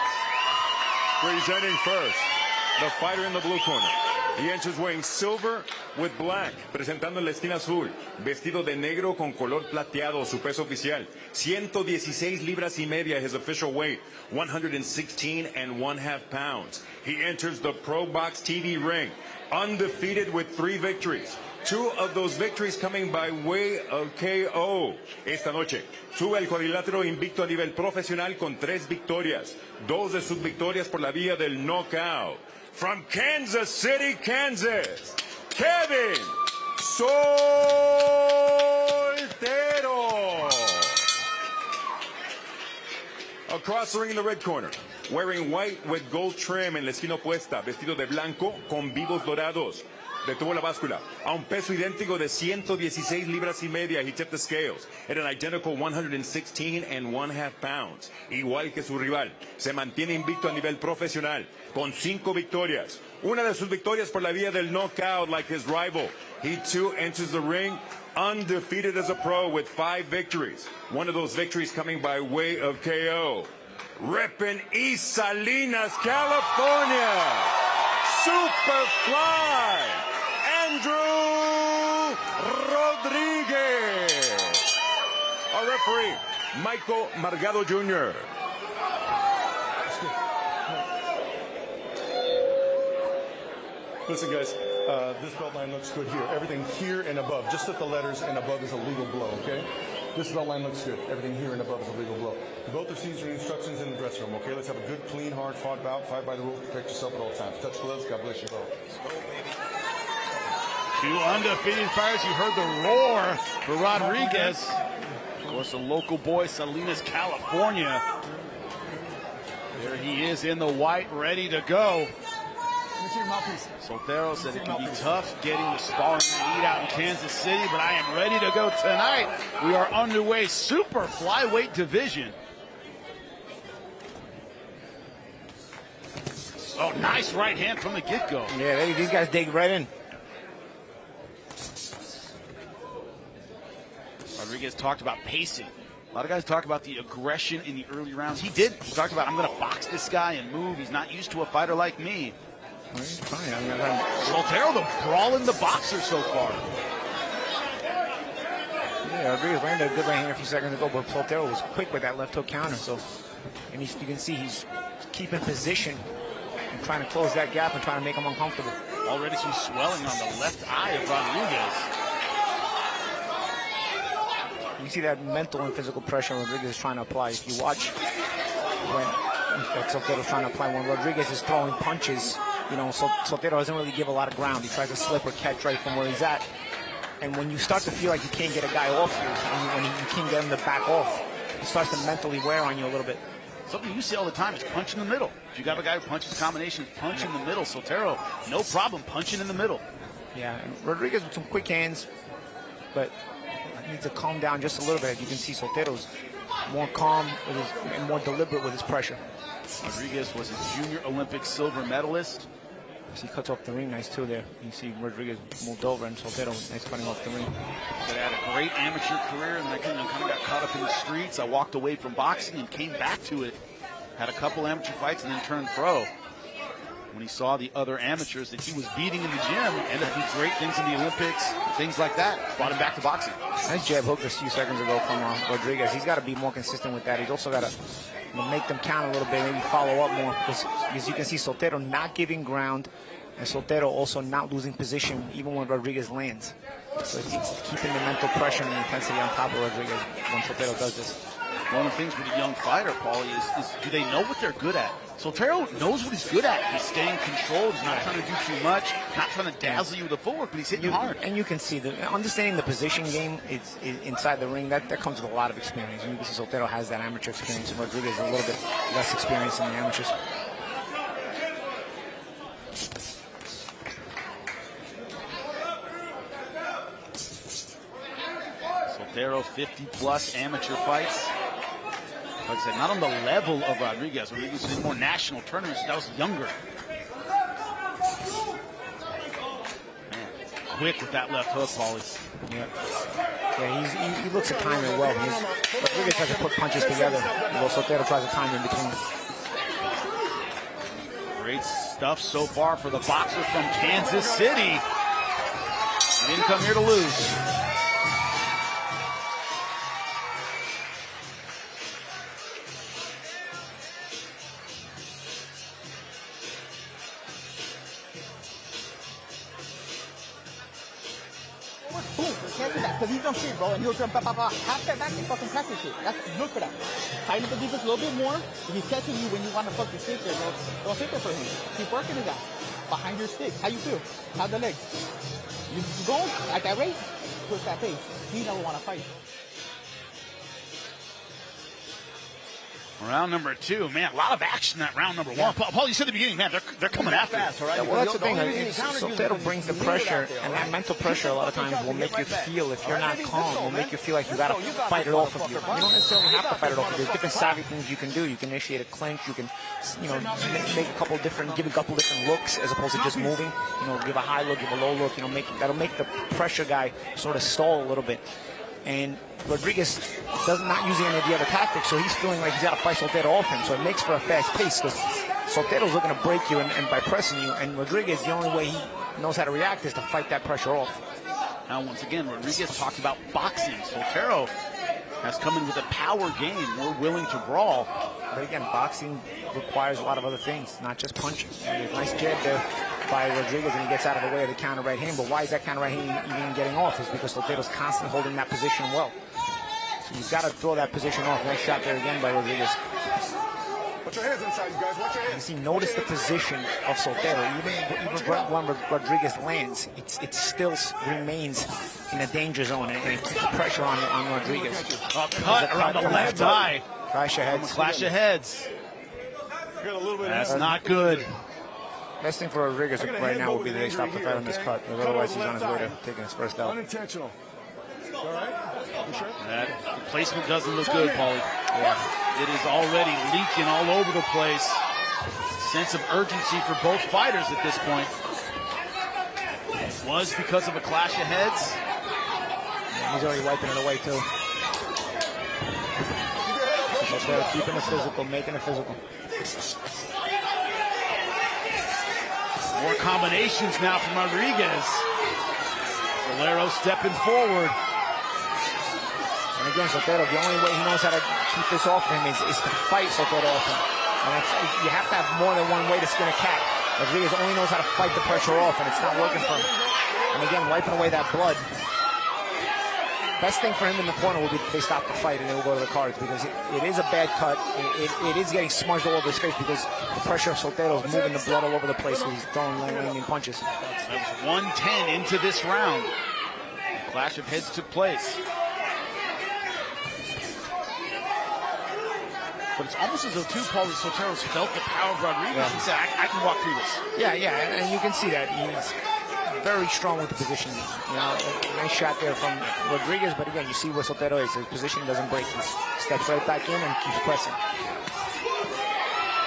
C: Presenting first, the fighter in the blue corner. He enters wearing silver with black, presentando en la esquina azul, vestido de negro con color plateado, su peso oficial, 116 libras y media, his official weight, 116.5 pounds. He enters the ProBox TV ring, undefeated with 3 victories. 2 of those victories coming by way of KO. Esta noche sube al cuadrilátero invicto a nivel profesional con 3 victorias. 2 de sus victorias por la vía del knockout. From Kansas City, Kansas, Kevin Soltero. Across the ring in the red corner, wearing white with gold trim en la esquina opuesta, vestido de blanco con vivos dorados. Detuvo la báscula a un peso idéntico de 116 libras y media. He tipped the scales at an identical 116.5 pounds. Igual que su rival, se mantiene invicto a nivel profesional con 5 victorias. Una de sus victorias por la vía del knockout, like his rival. He too enters the ring undefeated as a pro with 5 victories. One of those victories coming by way of KO. Ripping East Salinas, California. Superfly, Andrew Rodriguez. Our referee, Michael Margado Jr.
F: Listen, guys, this belt line looks good here. Everything here and above, just that the letters and above is a legal blow, okay? This belt line looks good. Everything here and above is a legal blow. Both received your instructions in the dressing room, okay? Let's have a good, clean, hard-fought bout. Fight by the rules. Protect yourself at all times. Touch gloves. God bless you both.
A: 2 undefeated fighters. You heard the roar for Rodriguez. Of course, a local boy, Salinas, California. There he is in the white, ready to go. Soltero said it can be tough getting the sparring and eat out in Kansas City, but I am ready to go tonight. We are underway, super flyweight division. Oh, nice right hand from the get-go.
B: Yeah, these guys dig right in.
A: Rodriguez talked about pacing. A lot of guys talk about the aggression in the early rounds. He did. He talked about, I'm going to box this guy and move. He's not used to a fighter like me.
B: He's fine.
A: Soltero, the brawling the boxer so far.
B: Yeah, Rodriguez landed a good right hand a few seconds ago, but Soltero was quick with that left hook counter. So, and you can see he's keeping position and trying to close that gap and trying to make him uncomfortable.
A: Already some swelling on the left eye of Rodriguez.
B: You see that mental and physical pressure Rodriguez is trying to apply. If you watch when Soltero's trying to apply, when Rodriguez is throwing punches, you know, Soltero doesn't really give a lot of ground. He tries to slip or catch right from where he's at. And when you start to feel like you can't get a guy off you, when you can't get him to back off, he starts to mentally wear on you a little bit.
A: something you see all the time is punch in the middle. If you got a guy who punches combinations, punch in the middle. Sotero, no problem punching in the middle.
B: Yeah, and Rodriguez with some quick hands, but needs to calm down just a little bit. You can see Sotero's more calm and more deliberate with his pressure.
A: Rodriguez was a junior Olympic silver medalist.
B: He cuts off the ring nice too there. You see Rodriguez moved over and Sotero nice cutting off the ring.
A: But had a great amateur career and I kind of got caught up in the streets. I walked away from boxing and came back to it. Had a couple amateur fights and then turned pro. When he saw the other amateurs that he was beating in the gym, ended up doing great things in the Olympics, things like that, brought him back to boxing.
B: Nice jab hook a few seconds ago from Rodriguez. He's got to be more consistent with that. He's also got to make them count a little bit, maybe follow up more. Because you can see Sotero not giving ground, and Sotero also not losing position even when Rodriguez lands. So it's keeping the mental pressure and the intensity on top of Rodriguez when Sotero does this.
A: One of the things with a young fighter, Paulie, is do they know what they're good at? Sotero knows what he's good at. He's staying controlled. He's not trying to do too much, not trying to dazzle you with the footwork, but he's hitting hard.
B: And you can see understanding the position game is inside the ring. That comes with a lot of experience. And you can see Sotero has that amateur experience, and Rodriguez a little bit less experience than the amateurs.
A: Sotero, 50-plus amateur fights. Like I said, not on the level of Rodriguez. Rodriguez is in more national tournaments. That was younger. Man, quick with that left hook, Paulie.
B: Yeah, he looks to time it well. Rodriguez tries to put punches together. Well, Sotero tries to time in between.
A: Great stuff so far for the boxer from Kansas City. He didn't come here to lose.
H: Boom, can't do that, because he's on shit, bro, and he'll jump, half step back and fucking press his shit. Look for that. Tighten up the defense a little bit more. If he's catching you when you want to fucking sit there, bro, don't sit there for him. Keep working his ass. Behind your stick. How you feel? How the legs? You go at that rate, push that pace. He never want to fight.
A: Round number 2, man, a lot of action in that round number 1. Paul, you said at the beginning, man, they're coming after you.
B: Right? Well, that's the thing. Sotero brings the pressure, and that mental pressure a lot of times will make you feel, if you're not calm, will make you feel like you got to fight it off of you. You don't necessarily have to fight it off. There's different savvy things you can do. You can initiate a clinch. You can, give a couple different looks as opposed to just moving. Give a high look, give a low look. That'll make the pressure guy sort of stall a little bit. And Rodriguez not using any of the other tactics, so he's feeling like he's got to fight Sotero off him. So it makes for a fast pace because Sotero's looking to break you and by pressing you, and Rodriguez, the only way he knows how to react is to fight that pressure off.
A: Now, once again, Rodriguez talked about boxing. Sotero has come in with a power game. We're willing to brawl.
B: But again, boxing requires a lot of other things, not just punching. And a nice jab there by Rodriguez, and he gets out of the way of the counter right hand. But why is that counter right hand even getting off? Is because Sotero's constantly holding that position well. So you've got to throw that position off. Nice shot there again by Rodriguez.
F: Put your hands inside, you guys. Watch your hands.
B: You see, notice the position of Sotero. Even when Rodriguez lands, it still remains in a danger zone, and it keeps the pressure on Rodriguez.
A: Cut around the left eye.
B: Clash of heads.
A: Clash of heads. That's not good.
B: Best thing for Rodriguez right now would be that they stop the fight on this cut, because otherwise he's on his way to taking his first L.
F: Unintentional. All right? You sure?
A: That placement doesn't look good, Paulie. Yeah. It is already leaking all over the place. Sense of urgency for both fighters at this point. It was because of a clash of heads.
B: He's already wiping it away, too. So keeping it physical, making it physical.
A: More combinations now from Rodriguez. Valero stepping forward.
B: And again, Sotero, the only way he knows how to keep this off him is to fight Sotero off him. And you have to have more than one way to skin a cat. Rodriguez only knows how to fight the pressure off, and it's not working for him. And again, wiping away that blood. Best thing for him in the corner would be they stop the fight and they will go to the cards, because it is a bad cut. It is getting smudged all over his face because the pressure of Sotero is moving the blood all over the place because he's throwing landing punches.
A: That was 110 into this round. A clash of heads took place. But it's almost as though, too, Paulie Sotero's felt the power of Rodriguez and said, I can walk through this.
B: Yeah, and you can see that he's very strong with the positioning. You know, a nice shot there from Rodriguez, but again, you see where Sotero is. His position doesn't break. He steps right back in and keeps pressing.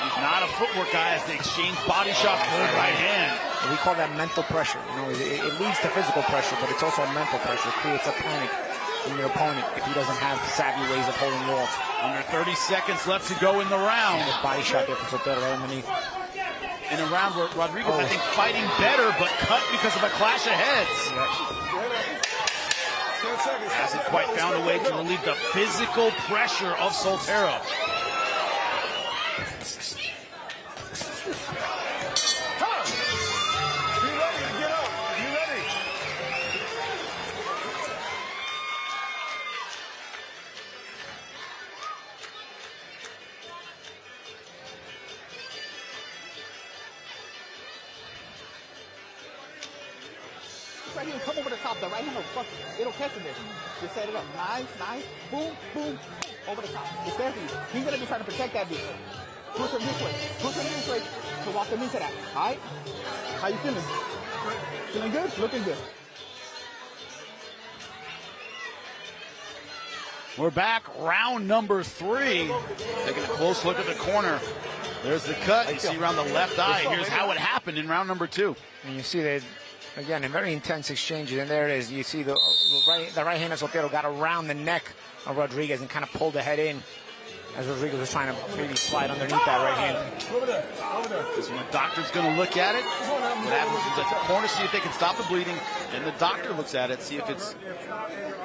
A: He's not a footwork guy as they exchange body shots with the right hand.
B: We call that mental pressure. You know, it leads to physical pressure, but it's also a mental pressure. It creates a panic in your opponent if he doesn't have savvy ways of holding you off.
A: Under 30 seconds left to go in the round.
B: And a body shot there from Sotero right underneath.
A: In a round where Rodriguez, I think, fighting better, but cut because of a clash of heads. Hasn't quite found a way to relieve the physical pressure of Soltero.
H: Right here, come over the top. The right hand will fuck, it'll catch him there. Just set it up. Nice, boom, boom, over the top. It's there for you. He's gonna be trying to protect that dude. Push him this way to walk him into that. All right? How you feeling? Feeling good? Looking good.
A: We're back, round number 3. Taking a close look at the corner. There's the cut. You see around the left eye. Here's how it happened in round number 2.
B: And you see that, again, a very intense exchanges. And there it is. You see the right hand of Sotero got around the neck of Rodriguez and kind of pulled the head in as Rodriguez was trying to maybe slide underneath that right hand.
A: Over there. This one, the doctor's going to look at it. What happens is at the corner, see if they can stop the bleeding. And the doctor looks at it, see if it's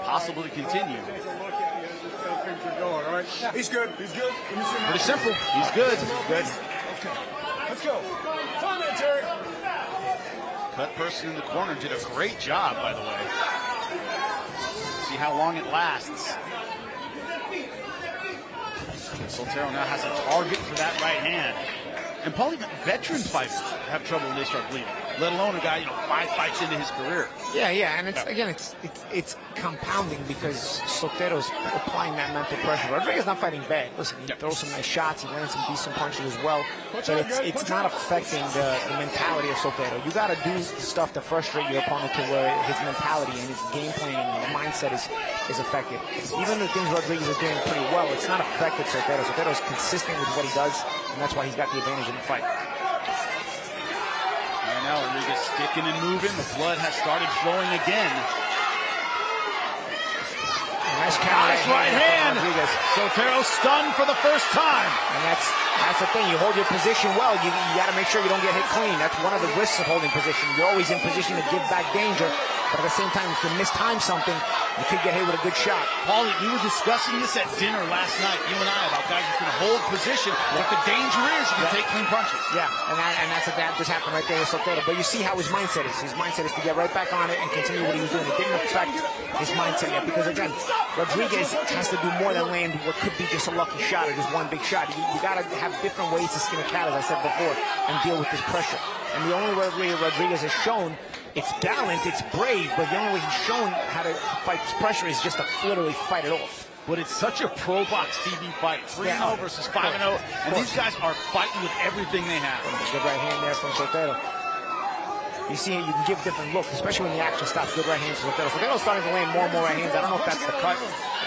A: possible to continue.
C: He's good.
A: Pretty simple. He's good.
C: Okay. Let's go. Come on, Terry.
A: Cut person in the corner did a great job, by the way. See how long it lasts. Soltero now has a target for that right hand. And probably veteran fighters have trouble when they start bleeding, let alone a guy, 5 fights into his career.
B: Yeah, and it's compounding because Sotero's applying that mental pressure. Rodriguez not fighting bad. Listen, he throws some nice shots, he lands some decent punches as well, but it's not affecting the mentality of Sotero. You got to do stuff to frustrate your opponent to where his mentality and his game planning and the mindset is affected. Even the things Rodriguez is doing pretty well, it's not affected Sotero. Sotero's consistent with what he does, and that's why he's got the advantage in the fight.
A: Right now, Rodriguez sticking and moving. The blood has started flowing again.
B: Nice counter
A: right hand. Sotero stunned for the first time.
B: And that's the thing. You hold your position well. You got to make sure you don't get hit clean. That's one of the risks of holding position. You're always in position to give back danger, but at the same time, if you mistime something, you could get hit with a good shot.
A: Paulie, we were discussing this at dinner last night, you and I, about guys who can hold position, but the danger is you can take clean punches.
B: Yeah, and that's what just happened right there with Sotero. But you see how his mindset is. His mindset is to get right back on it and continue what he was doing. It didn't affect his mindset yet because, again, Rodriguez has to do more than land what could be just a lucky shot or just one big shot. You got to have different ways to skin a cat, as I said before, and deal with this pressure. And the only way Rodriguez has shown it's gallant, it's brave, but the only way he's shown how to fight this pressure is just to literally fight it off.
A: But it's such a ProBox TV fight. 3-0 versus 5-0. And these guys are fighting with everything they have.
B: Good right hand there from Sotero. You see, you can give different looks, especially when the action stops. Good right hands from Sotero. Sotero's starting to land more and more right hands. I don't know if that's the cut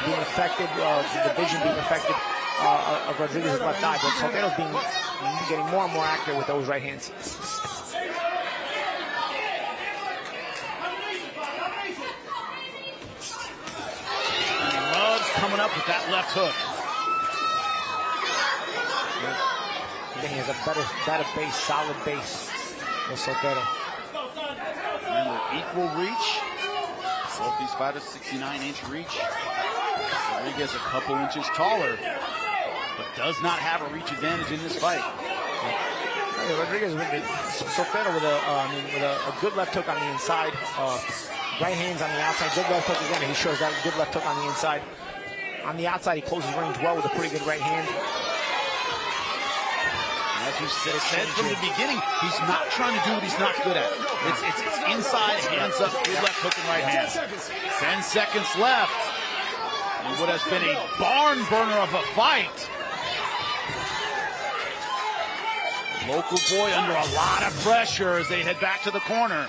B: being affected, the vision being affected of Rodriguez's left eye, but Sotero's getting more and more accurate with those right hands.
A: Coming up with that left hook.
B: He has a better base, solid base than Sotero.
A: Remember, equal reach. Both these fighters 69-inch reach. Rodriguez a couple inches taller, but does not have a reach advantage in this fight.
B: Rodriguez Sotero with a good left hook on the inside. Right hands on the outside. Good left hook again. He shows that good left hook on the inside. On the outside, he closes range well with a pretty good right hand.
A: As you said from the beginning, he's not trying to do what he's not good at. It's inside, hands up, good left hook and right hand. 10 seconds left. And what has been a barn burner of a fight. Local boy under a lot of pressure as they head back to the corner.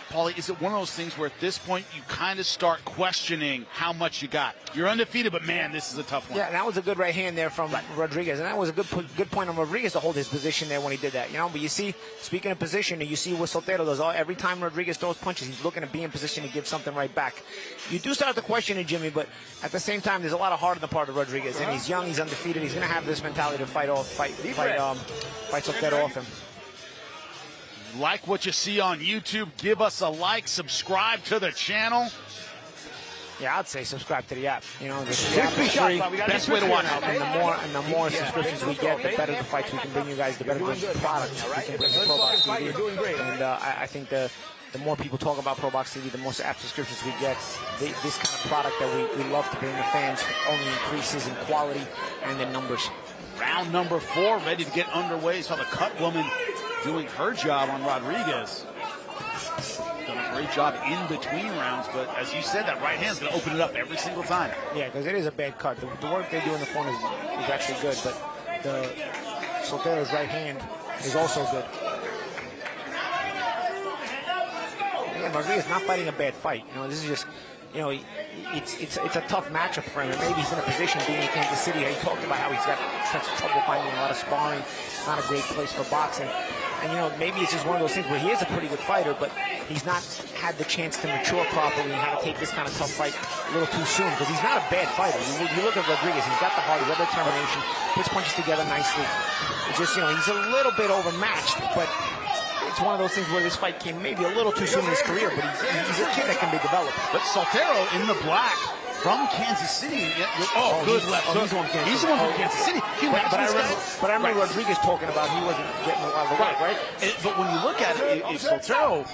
A: Paulie, is it one of those things where at this point you kind of start questioning how much you got? You're undefeated, but man, this is a tough one.
B: Yeah, that was a good right hand there from Rodriguez, and that was a good point on Rodriguez to hold his position there when he did that. You know, but you see, speaking of position, you see what Soltero does. Every time Rodriguez throws punches, he's looking to be in position to give something right back. You do start to question it, Jimmy, but at the same time, there's a lot of heart on the part of Rodriguez, and he's young, he's undefeated. He's going to have this mentality to fight Soltero off him.
A: Like what you see on YouTube, give us a like, subscribe to the channel.
B: Yeah, I'd say subscribe to the app. You know, the
A: app is free. Best way to watch it.
B: And the more subscriptions we get, the better the fights we can bring you guys, the better the products we can bring to ProBox TV. And I think the more people talk about ProBox TV, the more app subscriptions we get. This kind of product that we love to bring the fans only increases in quality and in numbers.
A: Round number 4, ready to get underway. Saw the cut woman doing her job on Rodriguez. Done a great job in between rounds, but as you said, that right hand's going to open it up every single time.
B: Yeah, because it is a bad cut. The work they do in the corner is actually good, but the Soltero's right hand is also good. Again, Rodriguez not fighting a bad fight. You know, this is just, you know, it's a tough matchup for him. And maybe he's in a position being in Kansas City. He talked about how he's got trouble finding a lot of sparring. It's not a great place for boxing. And, you know, maybe it's just one of those things where he is a pretty good fighter, but he's not had the chance to mature properly and how to take this kind of tough fight a little too soon, because he's not a bad fighter. You look at Rodriguez, he's got the heart, he's got the determination, puts punches together nicely. It's just, you know, he's a little bit overmatched, but it's one of those things where this fight came maybe a little too soon in his career, but he's a kid that can be developed.
A: But Soltero in the black from Kansas City. Good left hook. He's the one from Kansas City.
B: But I remember Rodriguez talking about he wasn't getting a lot of the work, right?
A: But when you look at it, if Soltero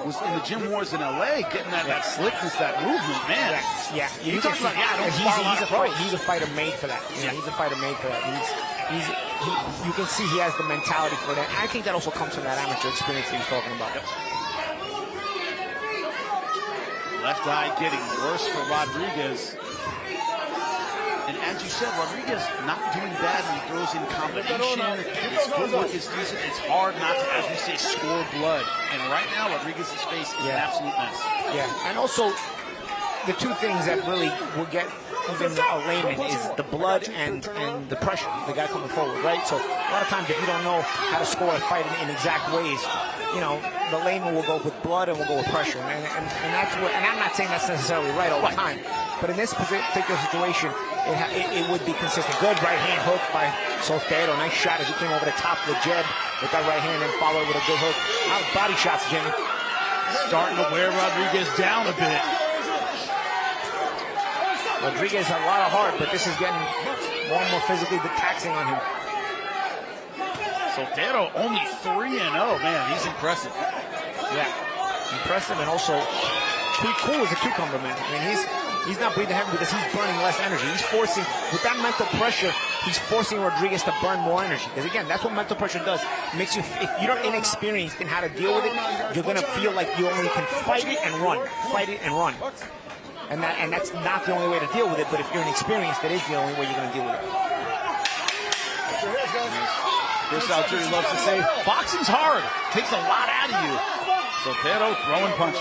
A: was in the gym wars in LA, getting that slickness, that movement, man.
B: Yeah.
A: You talk about,
B: he's a fighter made for that. You know, he's a fighter made for that. You can see he has the mentality for that. I think that also comes from that amateur experience that he's talking about.
A: Left eye getting worse for Rodriguez. And as you said, Rodriguez not doing bad when he throws in combination. His footwork is decent. It's hard not to, as we say, score blood. And right now, Rodriguez's face is an absolute mess.
B: Yeah, and also the two things that really will get even a layman is the blood and the pressure, the guy coming forward, right? So a lot of times if you don't know how to score a fight in exact ways, you know, the layman will go with blood and will go with pressure. And that's what, and I'm not saying that's necessarily right all the time, but in this particular situation, it would be consistent. Good right hand hook by Soltero. Nice shot as he came over the top of the jab with that right hand and followed with a good hook. Out body shots, Jimmy.
A: Starting to wear Rodriguez down a bit.
B: Rodriguez has a lot of heart, but this is getting more and more physically taxing on him.
A: Soltero only 3-0. Man, he's impressive.
B: Yeah, impressive, and also pretty cool as a cucumber, man. I mean, he's not breathing heavy because he's burning less energy. He's forcing, with that mental pressure, he's forcing Rodriguez to burn more energy. Because again, that's what mental pressure does. It makes you, if you're inexperienced in how to deal with it, you're gonna feel like you only can fight it and run, fight it and run. And that's not the only way to deal with it, but if you're inexperienced, that is the only way you're going to deal with it.
A: Chris Algieri loves to say, boxing's hard. Takes a lot out of you. Soltero throwing punches.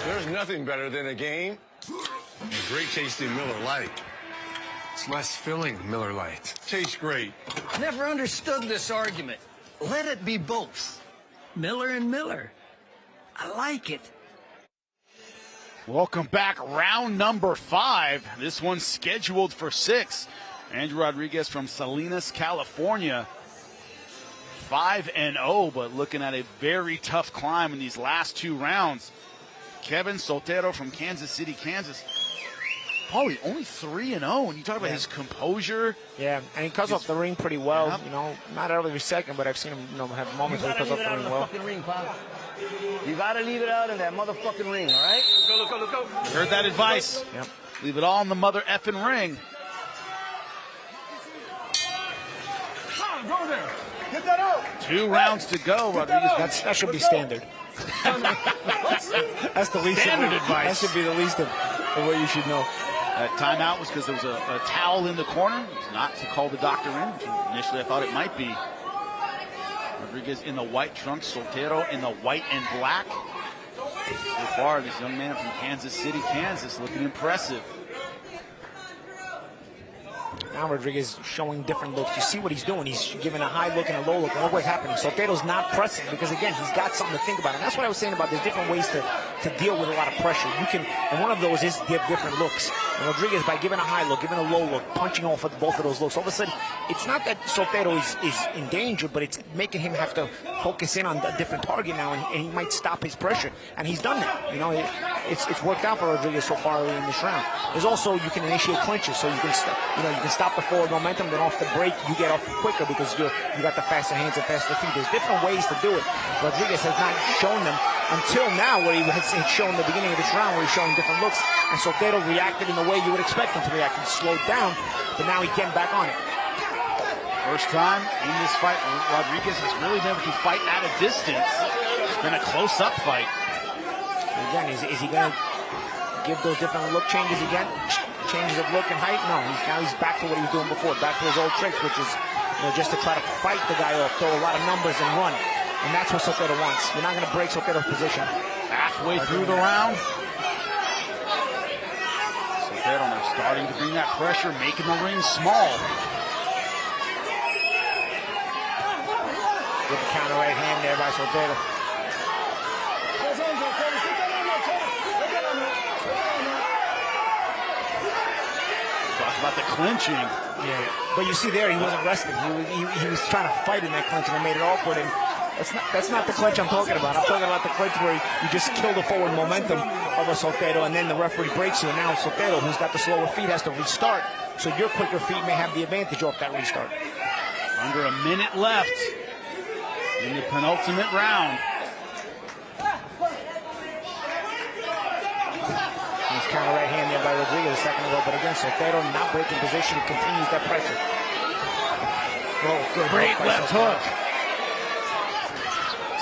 I: There's nothing better than a game. A great tasting Miller Lite. It's less filling Miller Lite. Tastes great.
J: Never understood this argument. Let it be both. Miller and Miller. I like it.
A: Welcome back. Round number 5. This one's scheduled for 6. Andrew Rodriguez from Salinas, California. 5-0, but looking at a very tough climb in these last 2 rounds. Kevin Soltero from Kansas City, Kansas. Paulie, only 3-0. When you talk about his composure.
B: Yeah, and he cuts off the ring pretty well. You know, not every second, but I've seen him, you know, have moments where he cuts off the ring well.
E: You gotta leave it out in that motherfucking ring, all right?
A: Let's go. You heard that advice.
B: Yep.
A: Leave it all in the mother effing ring.
F: Go there. Get that out.
A: 2 rounds to go, Rodriguez.
B: That should be standard. That's the least
A: Standard
B: of
A: advice.
B: That should be the least of what you should know.
A: That timeout was because there was a towel in the corner. It's not to call the doctor in, which initially I thought it might be. Rodriguez in the white trunks, Soltero in the white and black. So far, this young man from Kansas City, Kansas, looking impressive.
B: Now Rodriguez showing different looks. You see what he's doing. He's giving a high look and a low look. And look what's happening. Soltero's not pressing because, again, he's got something to think about. And that's what I was saying about there's different ways to deal with a lot of pressure. You can, and one of those is give different looks. And Rodriguez, by giving a high look, giving a low look, punching off of both of those looks, all of a sudden, it's not that Soltero is in danger, but it's making him have to focus in on a different target now, and he might stop his pressure. And he's done that. You know, it's worked out for Rodriguez so far in this round. There's also, you can initiate clinches, so you can stop the forward momentum, then off the break, you get off quicker because you got the faster hands and faster feet. There's different ways to do it. Rodriguez has not shown them until now, where he has shown the beginning of this round, where he's showing different looks, and Soltero reacted in the way you would expect him to react. He slowed down, but now he's getting back on it.
A: First time in this fight, Rodriguez has really been able to fight at a distance. It's been a close-up fight.
B: Again, is he going to give those different look changes again? Changes of look and height? No, now he's back to what he was doing before, back to his old tricks, which is just to try to fight the guy off, throw a lot of numbers and run. And that's what Soltero wants. You're not going to break Soltero's position.
A: Halfway through the round. Soltero now starting to bring that pressure, making the ring small.
B: Good counter right hand there by Soltero.
A: Talk about the clinching.
B: Yeah, but you see there, he wasn't resting. He was trying to fight in that clinch, and it made it awkward. And that's not the clinch I'm talking about. I'm talking about the clinch where you just kill the forward momentum of a Soltero, and then the referee breaks you. And now Soltero, who's got the slower feet, has to restart. So your quicker feet may have the advantage off that restart.
A: Under a minute left in the penultimate round.
B: Nice counter right hand there by Rodriguez a second ago, but again, Soltero not breaking position, continues that pressure. Oh, good.
A: Great left hook.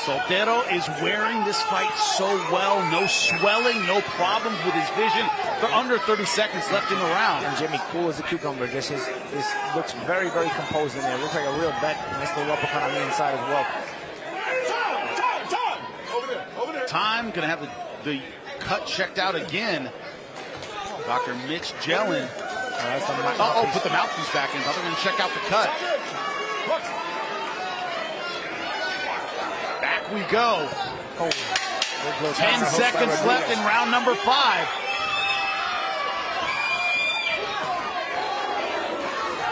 A: Soltero is wearing this fight so well. No swelling, no problems with his vision. For under 30 seconds left in the round.
B: And Jimmy, cool as a cucumber. Just this looks very, very composed in there. Looks like a real vet. Nice little uppercut on the inside as well.
A: Time, gonna have the cut checked out again. Dr. Mitch Jellin. Put the mouthpiece back in. They're gonna check out the cut. Back we go. 10 seconds left in round number 5.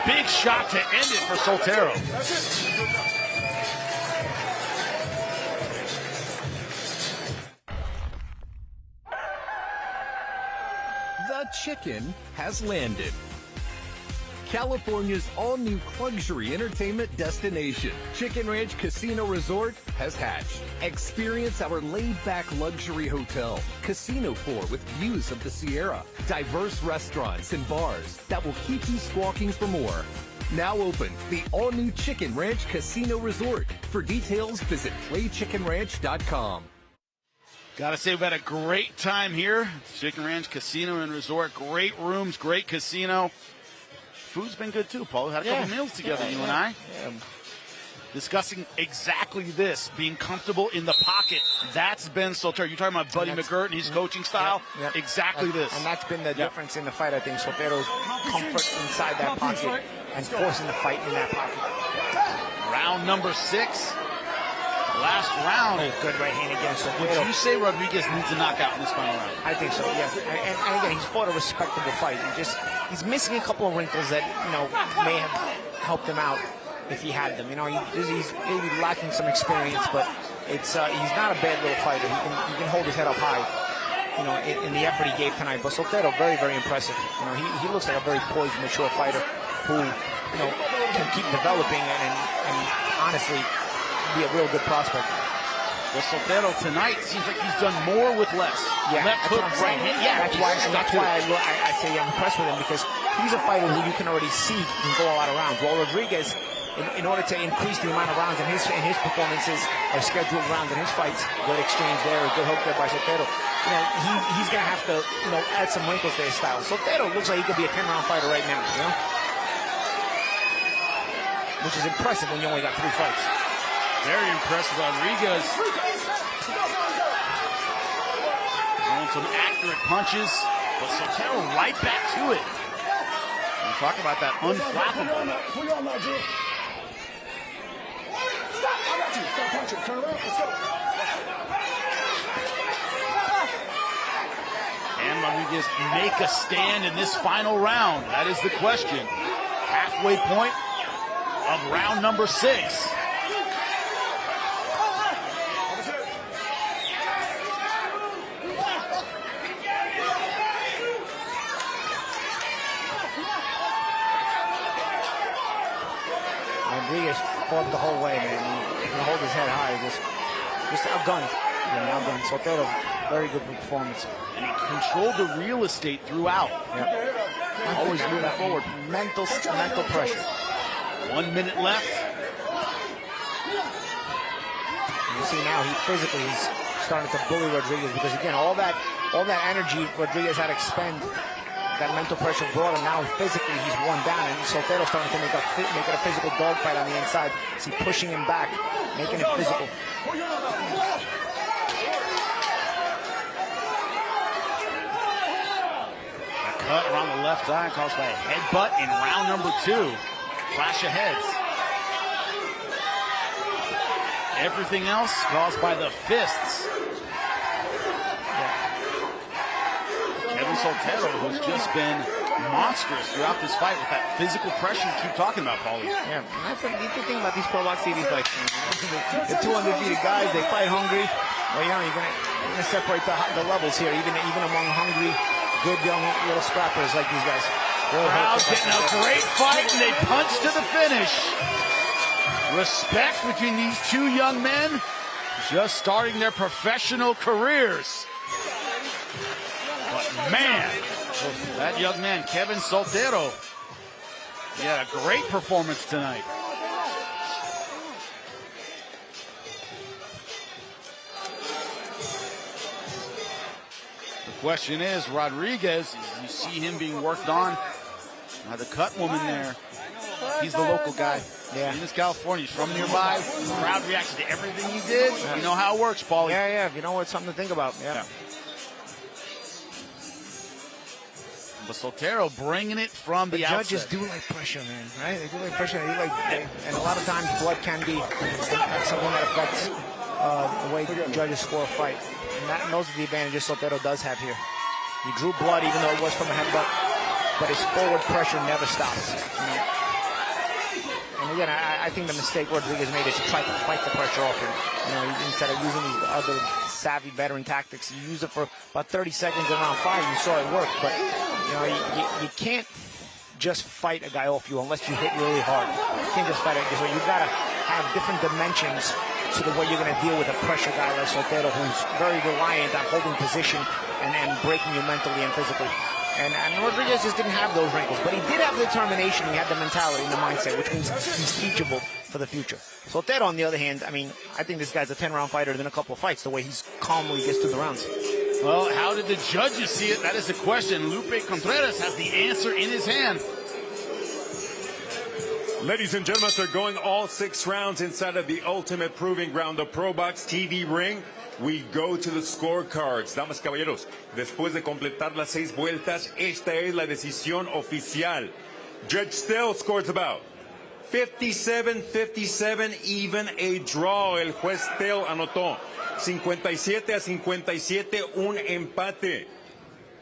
A: Big shot to end it for Soltero.
K: The chicken has landed. California's all-new luxury entertainment destination, Chicken Ranch Casino Resort, has hatched. Experience our laid-back luxury hotel, casino floor with views of the Sierra, diverse restaurants and bars that will keep you squawking for more. Now open, the all-new Chicken Ranch Casino Resort. For details, visit playchickenranch.com.
A: Gotta say, we've had a great time here. Chicken Ranch Casino and Resort. Great rooms, great casino. Food's been good too, Paul. We had a couple meals together, you and I.
B: Yeah.
A: Discussing exactly this, being comfortable in the pocket. That's been Soltero. You're talking about Buddy McGirt and his coaching style?
B: Yep.
A: Exactly this.
B: And that's been the difference in the fight, I think. Soltero's comfort inside that pocket and forcing the fight in that pocket.
A: Round number 6. Last round.
B: Oh, good right hand again.
A: Would you say Rodriguez needs a knockout in this final round?
B: I think so, yeah. And again, he's fought a respectable fight. He's missing a couple of wrinkles that, may have helped him out if he had them. He's maybe lacking some experience, but he's not a bad little fighter. He can hold his head up high, in the effort he gave tonight. But Soltero, very, very impressive. He looks like a very poised, mature fighter who, can keep developing and honestly be a real good prospect.
A: Well, Soltero tonight seems like he's done more with less.
B: Yeah,
A: left hook, right hand. Yeah,
B: that's why I say I'm impressed with him, because he's a fighter who you can already see can go a lot of rounds. While Rodriguez, in order to increase the amount of rounds in his performances or scheduled rounds in his fights. Good exchange there, a good hook there by Sotero. You know, he's going to have to, you know, add some wrinkles to his style. Sotero looks like he could be a 10-round fighter right now, you know? Which is impressive when you only got 3 fights.
A: Very impressive. Rodriguez throwing some accurate punches, but Sotero right back to it. And talk about that unflappable.
F: Stop! I got you. Stop punching. Turn around. Let's go.
A: And Rodriguez make a stand in this final round? That is the question. Halfway point of round number 6.
B: Rodriguez fought the whole way, man. He can hold his head high. Just outgunned. Yeah, outgunned. Sotero, very good performance.
A: And he controlled the real estate throughout.
B: Yeah.
A: Always moving forward.
B: Mental pressure.
A: 1 minute left.
B: You see now he physically is starting to bully Rodriguez because again all that energy Rodriguez had to expend, that mental pressure brought him. Now physically he's worn down, and Sotero's starting to make it a physical dogfight on the inside. See, pushing him back, making it physical.
A: A cut around the left eye caused by a headbutt in round number 2. Clash of heads. Everything else caused by the fists. Kevin Sotero, who's just been monstrous throughout this fight with that physical pressure you keep talking about, Paulie.
B: Yeah, that's the good thing about these ProBox TV fights. The 2 undefeated guys, they fight hungry. Well, you know, you're gonna separate the levels here, even among hungry, good young little scrappers like these guys.
A: Crowd getting a great fight, and they punch to the finish. Respect between these 2 young men just starting their professional careers. But man, that young man, Kevin Sotero, he had a great performance tonight. The question is, Rodriguez, you see him being worked on. Now the cut woman there, he's the local guy.
B: Yeah.
A: He's California. He's from nearby. The crowd reacted to everything he did. You know how it works, Paulie.
B: Yeah. You know what? Something to think about. Yeah.
A: But Sotero bringing it from the outset.
B: Judges do like pressure, man. Right? They do like pressure. And a lot of times blood can be something that affects the way judges score a fight. And those are the advantages Sotero does have here. He drew blood even though it was from a headbutt, but his forward pressure never stops. You know? And again, I think the mistake Rodriguez made is to try to fight the pressure off him. You know, instead of using these other savvy veteran tactics, he used it for about 30 seconds in round 5. You saw it work, but you know, you can't just fight a guy off you unless you hit really hard. You can't just fight it. So you gotta have different dimensions to the way you're going to deal with a pressure guy like Sotero, who's very reliant on holding position and breaking you mentally and physically. And Rodriguez just didn't have those wrinkles, but he did have the determination, he had the mentality and the mindset, which means he's teachable for the future. Sotero, on the other hand, I mean, I think this guy's a 10-round fighter in a couple of fights, the way he's calmly gets through the rounds.
A: Well, how did the judges see it? That is the question. Lupe Contreras has the answer in his hand.
C: Ladies and gentlemen, they're going all 6 rounds inside of the ultimate proving ground, the ProBox TV ring. We go to the scorecards. Damas, caballeros, después de completar las 6 vueltas, esta es la decisión oficial. Judge Still scores about 57-57, even a draw. El juez Still anotó 57-57, un empate.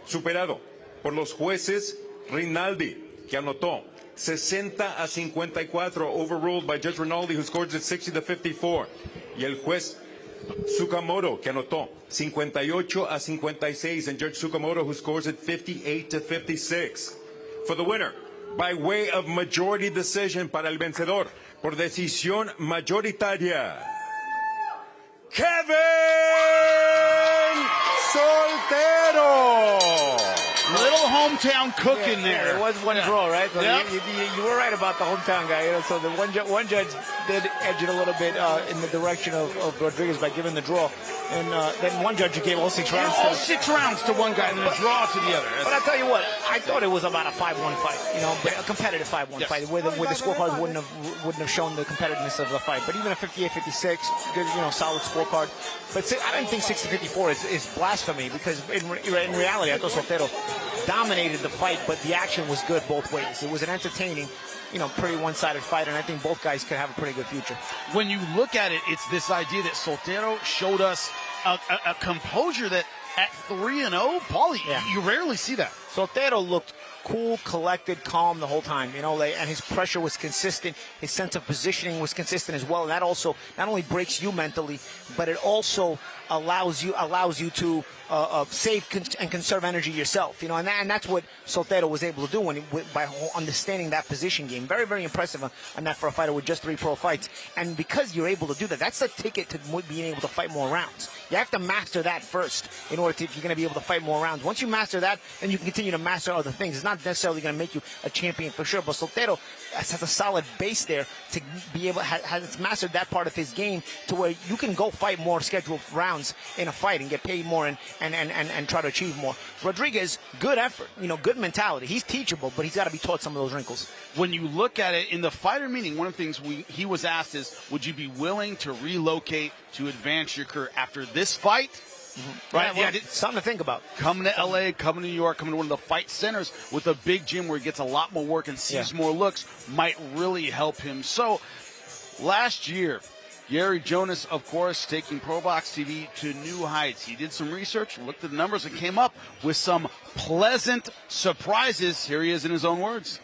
C: Superado por los jueces Rinaldi, que anotó 60-54, overruled by Judge Rinaldi, who scores it 60-54. Y el juez Tsukamoto, que anotó 58-56, and Judge Tsukamoto, who scores it 58-56. For the winner, by way of majority decision, para el vencedor, por decisión mayoritaria, Kevin Sotero.
A: Little hometown cooking there.
B: There was one draw, right? So
A: Yep.
B: you were right about the hometown guy. You know, so the one judge did edge it a little bit in the direction of Rodriguez by giving the draw, and then one judge gave all 6 rounds.
A: All 6 rounds to one guy and then a draw to the other.
B: But I'll tell you what, I thought it was about a 5-1 fight. You know, a competitive 5-1 fight where the scorecards wouldn't have shown the competitiveness of the fight. But even a 58-56, good, you know, solid scorecard. But I didn't think 60-54 is blasphemy, because in reality, I thought Soltero dominated the fight, but the action was good both ways. It was an entertaining, you know, pretty one-sided fight, and I think both guys could have a pretty good future.
A: When you look at it, it's this idea that Soltero showed us a composure that at 3-0, Paulie, you rarely see that.
B: Soltero looked cool, collected, calm the whole time, you know, and his pressure was consistent. His sense of positioning was consistent as well, and that also not only breaks you mentally, but it also allows you to save and conserve energy yourself, you know, and that's what Soltero was able to do by understanding that position game. Very, very impressive on that for a fighter with just 3 pro fights. And because you're able to do that, that's the ticket to being able to fight more rounds. You have to master that first in order to, if you're going to be able to fight more rounds. Once you master that, then you can continue to master other things. It's not necessarily going to make you a champion for sure, but Soltero has a solid base there to be able, has mastered that part of his game to where you can go fight more scheduled rounds in a fight and get paid more and try to achieve more. Rodriguez, good effort, you know, good mentality. He's teachable, but he's got to be taught some of those wrinkles.
A: When you look at it in the fighter meeting, one of the things he was asked is, would you be willing to relocate to advance your career after this fight?
B: Mm-hmm. Right, yeah, something to think about.
A: Coming to LA, coming to New York, coming to one of the fight centers with a big gym where he gets a lot more work and sees more looks might really help him. So last year, Gary Jonas, of course, taking ProBox TV to new heights. He did some research, looked at the numbers, and came up with some pleasant surprises. Here he is in his own words.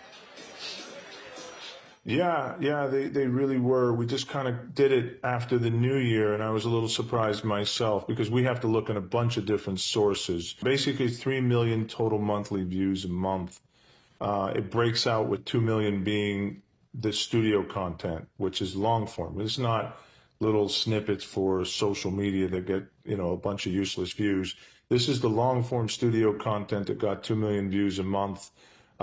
L: Yeah, they really were. We just kind of did it after the new year, and I was a little surprised myself because we have to look at a bunch of different sources. Basically, 3 million total monthly views a month. It breaks out with 2 million being the studio content, which is long form. It's not little snippets for social media that get, you know, a bunch of useless views. This is the long form studio content that got 2 million views a month.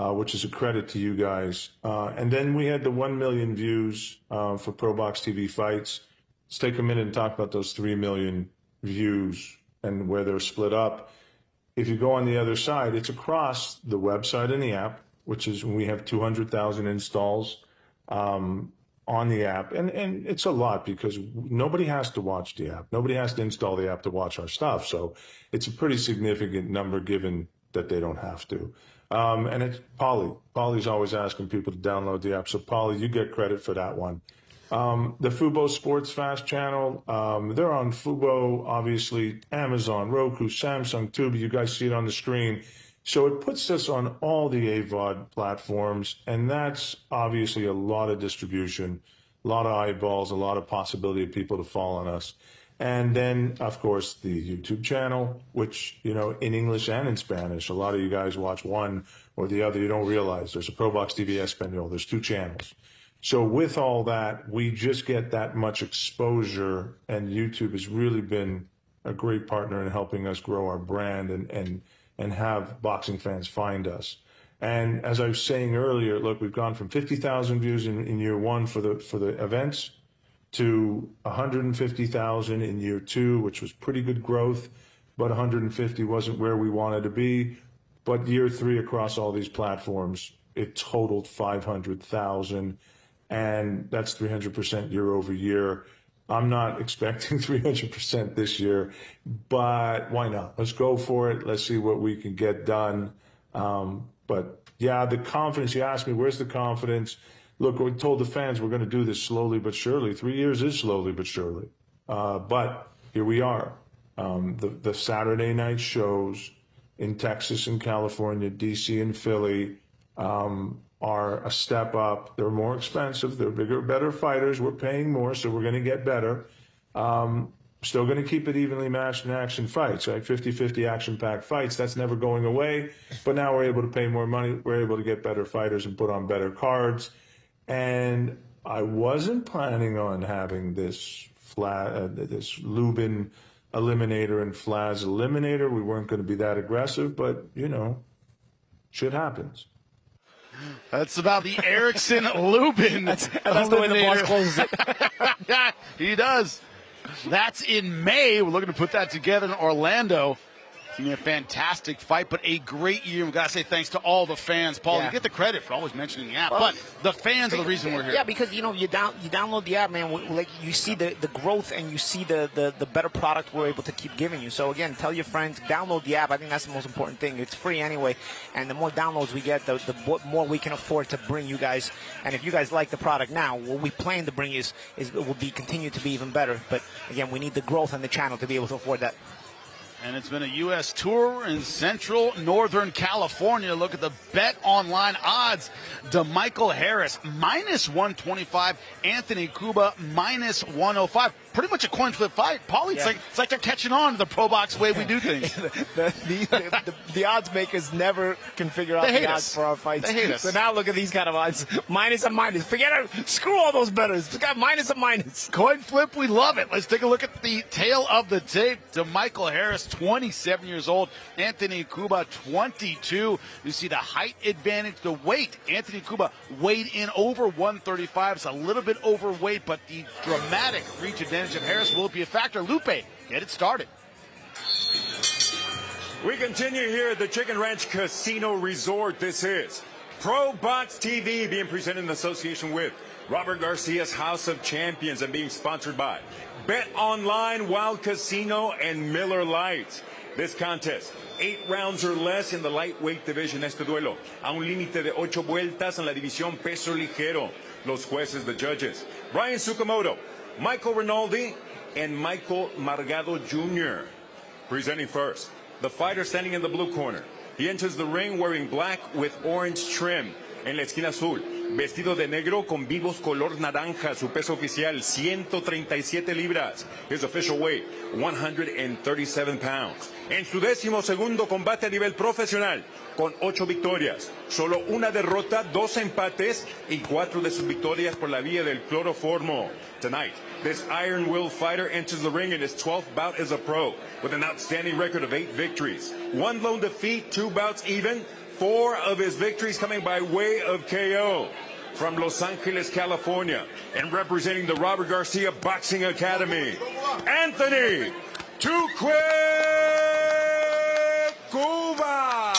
L: Which is a credit to you guys. And then we had the 1 million views for ProBox TV fights. Let's take a minute and talk about those 3 million views and where they're split up. If you go on the other side, it's across the website and the app, which is when we have 200,000 installs on the app. And it's a lot because nobody has to watch the app. Nobody has to install the app to watch our stuff. So it's a pretty significant number given that they don't have to. And it's Paulie. Paulie's always asking people to download the app. So, Paulie, you get credit for that one. The Fubo Sports Fast channel, they're on Fubo, obviously, Amazon, Roku, Samsung, Tubi. You guys see it on the screen. So it puts us on all the AVOD platforms, and that's obviously a lot of distribution, a lot of eyeballs, a lot of possibility of people to fall on us. And then, of course, the YouTube channel, which, you know, in English and in Spanish, a lot of you guys watch one or the other. You don't realize there's a ProBox TV Espanol. There's 2 channels. So with all that, we just get that much exposure, and YouTube has really been a great partner in helping us grow our brand and have boxing fans find us. And as I was saying earlier, look, we've gone from 50,000 views in year 1 for the events to 150,000 in year 2, which was pretty good growth, but 150 wasn't where we wanted to be. But year 3 across all these platforms, it totaled 500,000, and that's 300% year over year. I'm not expecting 300% this year, but why not? Let's go for it. Let's see what we can get done. But yeah, the confidence, you asked me, where's the confidence? Look, we told the fans we're going to do this slowly but surely. 3 years is slowly but surely. But here we are. The Saturday night shows in Texas and California, D.C. and Philly are a step up. They're more expensive. They're bigger, better fighters. We're paying more, so we're going to get better. Still going to keep it evenly matched in action fights, right? 50-50 action-packed fights. That's never going away. But now we're able to pay more money. We're able to get better fighters and put on better cards. And I wasn't planning on having this this Lubin eliminator and Flaz eliminator. We weren't going to be that aggressive, but, you know, Shit happens.
A: That's about the Erickson Lubin.
B: That's the way the boss closes it.
A: Yeah, he does. That's in May. We're looking to put that together in Orlando. It's going to be a fantastic fight, but a great year. We've got to say thanks to all the fans. Paul, you get the credit for always mentioning the app, but the fans are the reason we're here.
B: Yeah, because, you download the app, man. Like, you see the growth and you see the better product we're able to keep giving you. So, again, tell your friends, download the app. I think that's the most important thing. It's free anyway, and the more downloads we get, the more we can afford to bring you guys. And if you guys like the product now, what we plan to bring is will be continue to be even better. But, again, we need the growth on the channel to be able to afford that.
A: And it's been a U.S. tour in Central Northern California. Look at the Bet Online odds. DeMichael Harris, -125. Anthony Cuba, -105. Pretty much a coin flip fight. Paulie, it's like they're catching on to the ProBox way we do things.
B: the odds makers never can figure out the odds for our fights.
A: They hate us.
B: So now look at these kind of odds. Minus and minus. Forget it. Screw all those bettors. We got minus and minus.
A: Coin flip, we love it. Let's take a look at the tail of the tape. DeMichael Harris, 27 years old. Anthony Cuba, 22. You see the height advantage, the weight. Anthony Cuba weighed in over 135. It's a little bit overweight, but the dramatic reach advantage of Harris will be a factor. Lupe, get it started.
C: We continue here at the Chicken Ranch Casino Resort. This is ProBox TV, being presented in association with Robert Garcia's House of Champions and being sponsored by Bet Online, Wild Casino, and Miller Lite. This contest, 8 rounds or less in the lightweight division. Este duelo a un límite de 8 vueltas en la división peso ligero. Los jueces, the judges, Brian Tsukamoto, Michael Rinaldi, and Michael Margado Jr. Presenting first, the fighter standing in the blue corner. He enters the ring wearing black with orange trim. En la esquina azul, vestido de negro con vivos color naranja. Su peso oficial, 137 libras. His official weight, 137 pounds. En su 12º combate a nivel profesional, con 8 victorias, solo una derrota, 2 empates y 4 de sus victorias por la vía del cloroformo. Tonight, this Iron Will fighter enters the ring in his 12th bout as a pro, with an outstanding record of 8 victories, 1 lone defeat, 2 bouts even, 4 of his victories coming by way of KO. From Los Angeles, California, and representing the Robert Garcia Boxing Academy, Anthony Tuque Cuba.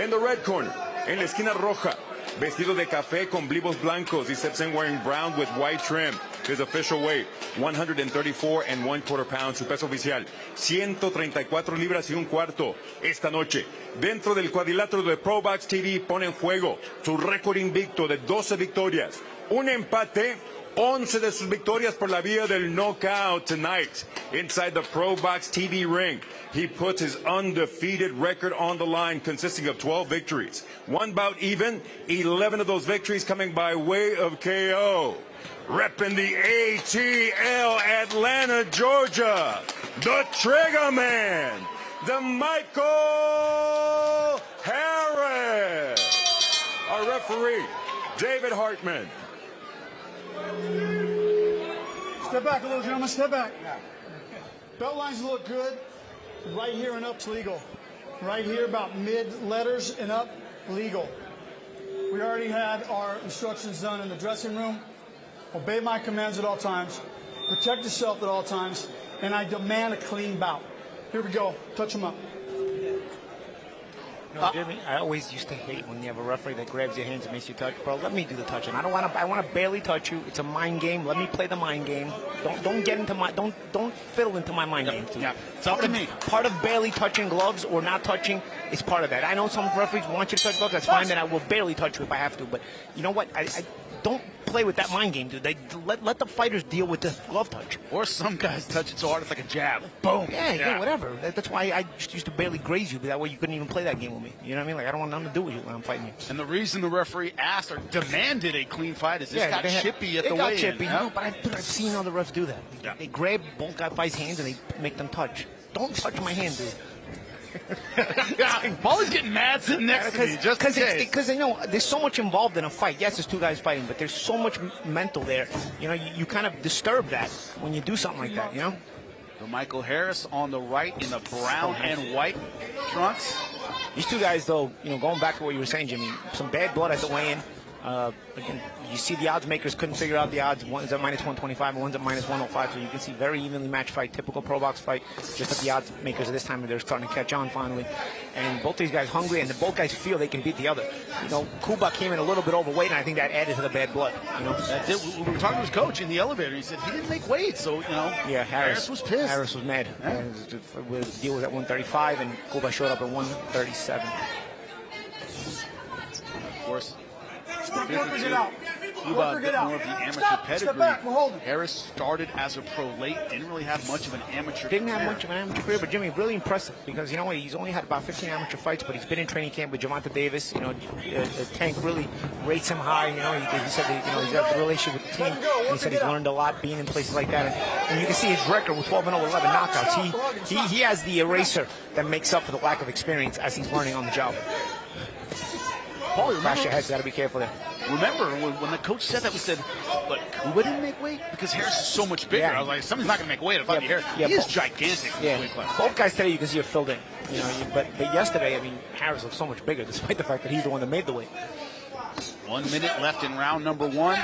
C: In the red corner, en la esquina roja, vestido de café con blivos blancos. He steps in wearing brown with white trim. His official weight, 134 1/4 pounds. Su peso oficial, 134 libras y un cuarto. Esta noche, dentro del cuadrilátero de ProBox TV, pone en juego su récord invicto de 12 victorias, un empate, 11 de sus victorias por la vía del knockout. Tonight, inside the ProBox TV ring, he puts his undefeated record on the line, consisting of 12 victories, 1 bout even, 11 of those victories coming by way of KO. Repping the ATL, Atlanta, Georgia, the Trigger Man, DeMichael Harris. Our referee, David Hartman.
M: Step back a little, gentlemen. Step back. Belt lines look good. Right here and up's legal. Right here, about mid letters and up, legal. We already had our instructions done in the dressing room. Obey my commands at all times. Protect yourself at all times. And I demand a clean bout. Here we go. Touch them up.
B: No, Jimmy, I always used to hate when you have a referee that grabs your hands and makes you touch. Bro, let me do the touching. I want to barely touch you. It's a mind game. Let me play the mind game. Don't get into my don't fiddle into my mind game.
A: Yeah, it's up to me.
B: Part of barely touching gloves or not touching is part of that. I know some referees want you to touch gloves. That's fine. Then I will barely touch you if I have to. But you know what? I don't play with that mind game, dude. They let the fighters deal with the glove touch.
A: Or some guys touch it so hard it's like a jab. Boom.
B: Yeah, whatever. That's why I just used to barely graze you, but that way you couldn't even play that game with me. You know what I mean? Like, I don't want nothing to do with you when I'm fighting you.
A: And the reason the referee asked or demanded a clean fight is this got chippy at the weigh-in.
B: It got chippy, but I've seen other refs do that. They grab both guys' hands and they make them touch. Don't touch my hand, dude.
A: Paulie's getting mad sitting next to me just
B: because you know there's so much involved in a fight. Yes, there's 2 guys fighting, but there's so much mental there. You know, you kind of disturb that when you do something like that. You know.
A: So Michael Harris on the right in the brown and white trunks.
B: These two guys, though, going back to what you were saying, Jimmy, some bad blood at the weigh-in. Again, you see the odds makers couldn't figure out the odds. One's at minus 125 and one's at minus 105. So you can see very evenly matched fight, typical pro box fight. Just that the odds makers at this time, they're starting to catch on finally. And both these guys hungry, and both guys feel they can beat the other. Cuba came in a little bit overweight, and I think that added to the bad blood.
A: We were talking to his coach in the elevator, and he said he didn't make weight. So,
B: yeah,
A: Harris was pissed.
B: Harris was mad.
A: Yeah.
B: The deal was at 135, and Cuba showed up at 137.
A: Of course.
M: Work it out.
A: Cuba a bit more of the amateur pedigree.
M: Step back. We're holding.
A: Harris started as a pro late, didn't really have much of an amateur
B: Didn't
A: career.
B: have much of an amateur career, but Jimmy, really impressive because, he's only had about 15 amateur fights, but he's been in training camp with Gervonta Davis. Tank really rates him high. He said that, he's got a relationship with the team, and he said he's learned a lot being in places like that. And you can see his record with 12-0, 11 knockouts. He has the eraser that makes up for the lack of experience as he's learning on the job.
A: Paul,
B: Crash your heads, got to be careful there.
A: Remember when the coach said that, we said, but Cuba didn't make weight because Harris is so much bigger.
B: Yeah.
A: I was like, somebody's not going to make weight if I be Harris.
B: Yeah,
A: he is gigantic.
B: Yeah,
A: Weight class.
B: both guys today you can see are filled in. But yesterday, Harris looked so much bigger, despite the fact that he's the one that made the weight.
A: 1 minute left in round number one.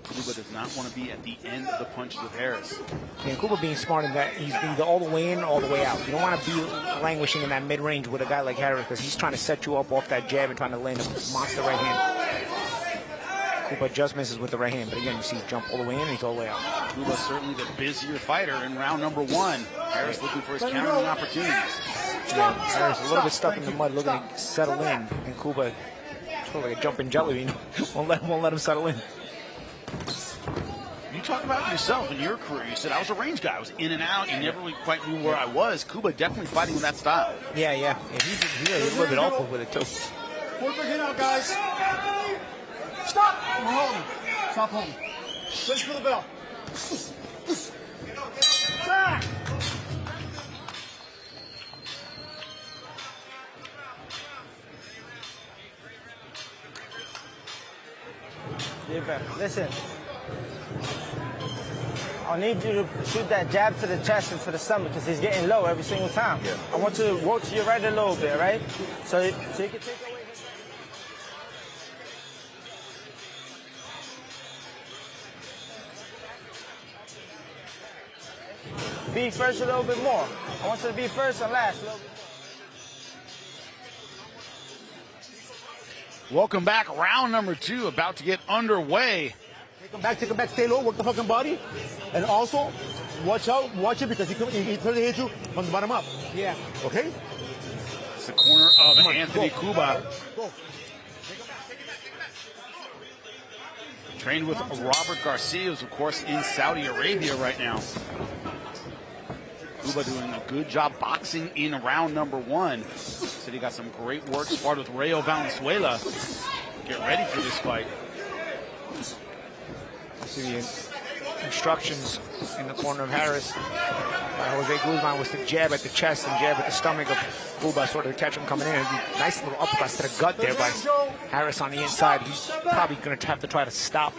A: Cuba does not want to be at the end of the punches with Harris.
B: And Cuba being smart in that he's either all the way in or all the way out. You don't want to be languishing in that mid-range with a guy like Harris because he's trying to set you up off that jab and trying to land a monster right hand. Cuba just misses with the right hand, but again, you see him jump all the way in and he's all the way out.
A: Cuba certainly the busier fighter in round number one. Harris looking for his countering opportunities.
B: Yeah, Harris a little bit stuck in the mud, looking to settle in, and Cuba sort of like a jumping jelly bean, won't let him settle in.
A: You talk about it yourself in your career. You said I was a range guy. I was in and out. You never really quite knew where I was. Cuba definitely fighting with that style.
B: Yeah, he's a little bit awkward with it too.
M: Work it out, guys. Stop. We're holding. Stop holding. Ready for the bell. Back.
N: Listen, I need you to shoot that jab to the chest and to the stomach because he's getting low every single time. Yeah. I want you to work to your right a little bit, right? So you can take away his... Be first a little bit more. I want you to be first and last a little bit.
A: Welcome back. Round number two about to get underway.
H: Take him back, stay low, work the fucking body. And also, watch it because he tries to hit you from the bottom up.
N: Yeah.
H: Okay?
A: It's the corner of Anthony Cuba.
H: Go.
A: Trained with Robert Garcia, who's of course in Saudi Arabia right now. Cuba doing a good job boxing in round number one. Said he got some great work, sparred with Rayo Valenzuela. Get ready for this fight.
B: See the instructions in the corner of Harris by Jose Guzman was to jab at the chest and jab at the stomach of Cuba, sort of catch him coming in. Nice little uppercut to the gut there by Harris on the inside. He's probably going to have to try to stop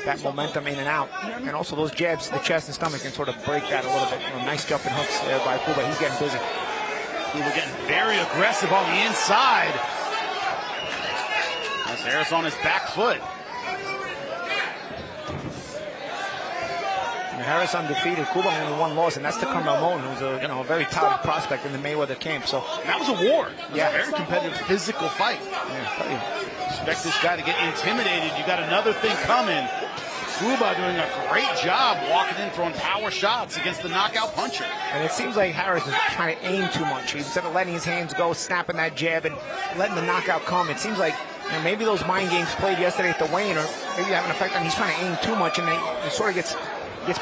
B: that momentum in and out. And also those jabs to the chest and stomach can sort of break that a little bit. Nice jumping hooks there by Cuba. He's getting busy.
A: Cuba getting very aggressive on the inside. That's Harris on his back foot.
B: Harris undefeated, Cuba only one loss, and that's to Carmel Moen, who's a very touted prospect in the Mayweather camp. So
A: that was a war. It was
B: a
A: very competitive, physical fight.
B: Yeah,
A: expect this guy to get intimidated. You got another thing coming. Cuba doing a great job walking in, throwing power shots against the knockout puncher.
B: And it seems like Harris is trying to aim too much. Instead of letting his hands go, snapping that jab, and letting the knockout come, it seems like maybe those mind games played yesterday at the weigh-in or maybe have an effect on. He's trying to aim too much, and he sort of gets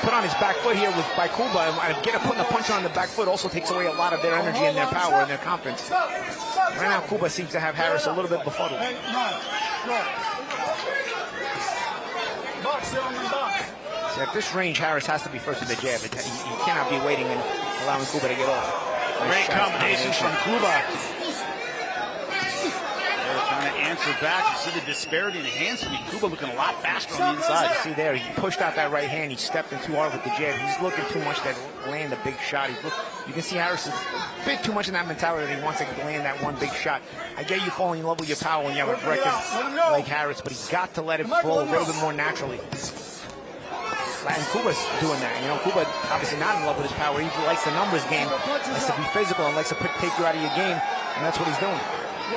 B: put on his back foot here by Cuba. And putting the puncher on the back foot also takes away a lot of their energy and their power and their confidence. Right now, Cuba seems to have Harris a little bit befuddled. See, at this range, Harris has to be first with the jab. He cannot be waiting and allowing Cuba to get off.
A: Great combinations from Cuba. They're trying to parents are back. You see the disparity in the hand speed. Cuba looking a lot faster on the inside.
B: See there, he pushed out that right hand. He stepped in too hard with the jab. He's looking too much to land a big shot. You can see Harris is a bit too much in that mentality that he wants to land that one big shot. I get you falling in love with your power when you have a record like Harris, but he's got to let it flow a little bit more naturally. And Cuba's doing that. You know, Cuba obviously not in love with his power. He likes the numbers game, likes to be physical, and likes to take you out of your game, and that's what he's doing.
A: You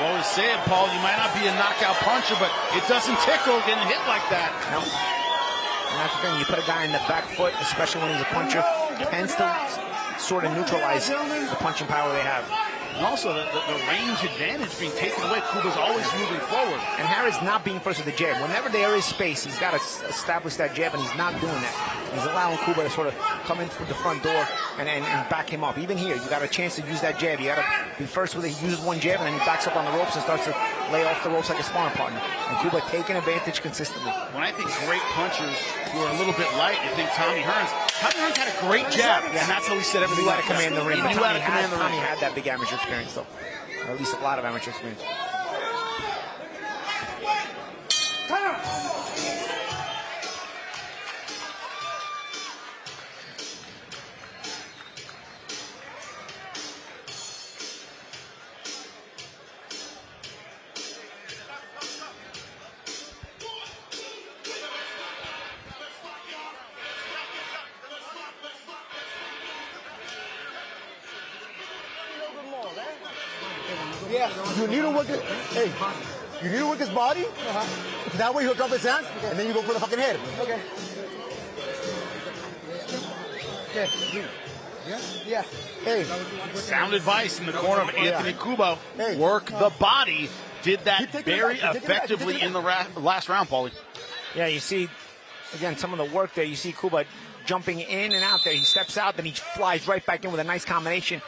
A: always say it, Paul, you might not be a knockout puncher, but it doesn't tickle getting hit like that.
B: No. And that's the thing, you put a guy in the back foot, especially when he's a puncher, tends to sort of neutralize the punching power they have.
A: And also the range advantage being taken away. Cuba's always moving forward.
B: And Harris not being first with the jab. Whenever there is space, he's got to establish that jab, and he's not doing that. He's allowing Cuba to sort of come in through the front door and back him up. Even here, you got a chance to use that jab. You got to be first with it. He uses one jab, and then he backs up on the ropes and starts to lay off the ropes like a sparring partner. And Cuba taking advantage consistently.
A: When I think great punchers who are a little bit light, I think Tommy Hearns. Tommy Hearns had a great jab, and that's how he set everything up.
B: He had to command the ring.
A: Tommy
B: had that big amateur experience, though. Or at least a lot of amateur experience.
O: Yeah, you need to work it. Hey, you need to work his body. That way you hook up his hands, and then you go for the fucking head. Okay. Yeah. Hey.
A: Sound advice in the corner of Anthony Cuba. Hey. Work the body. Did that very effectively in the last round, Paulie.
B: Yeah, you see, again, some of the work there. You see Cuba jumping in and out there. He steps out, then he flies right back in with a nice combination.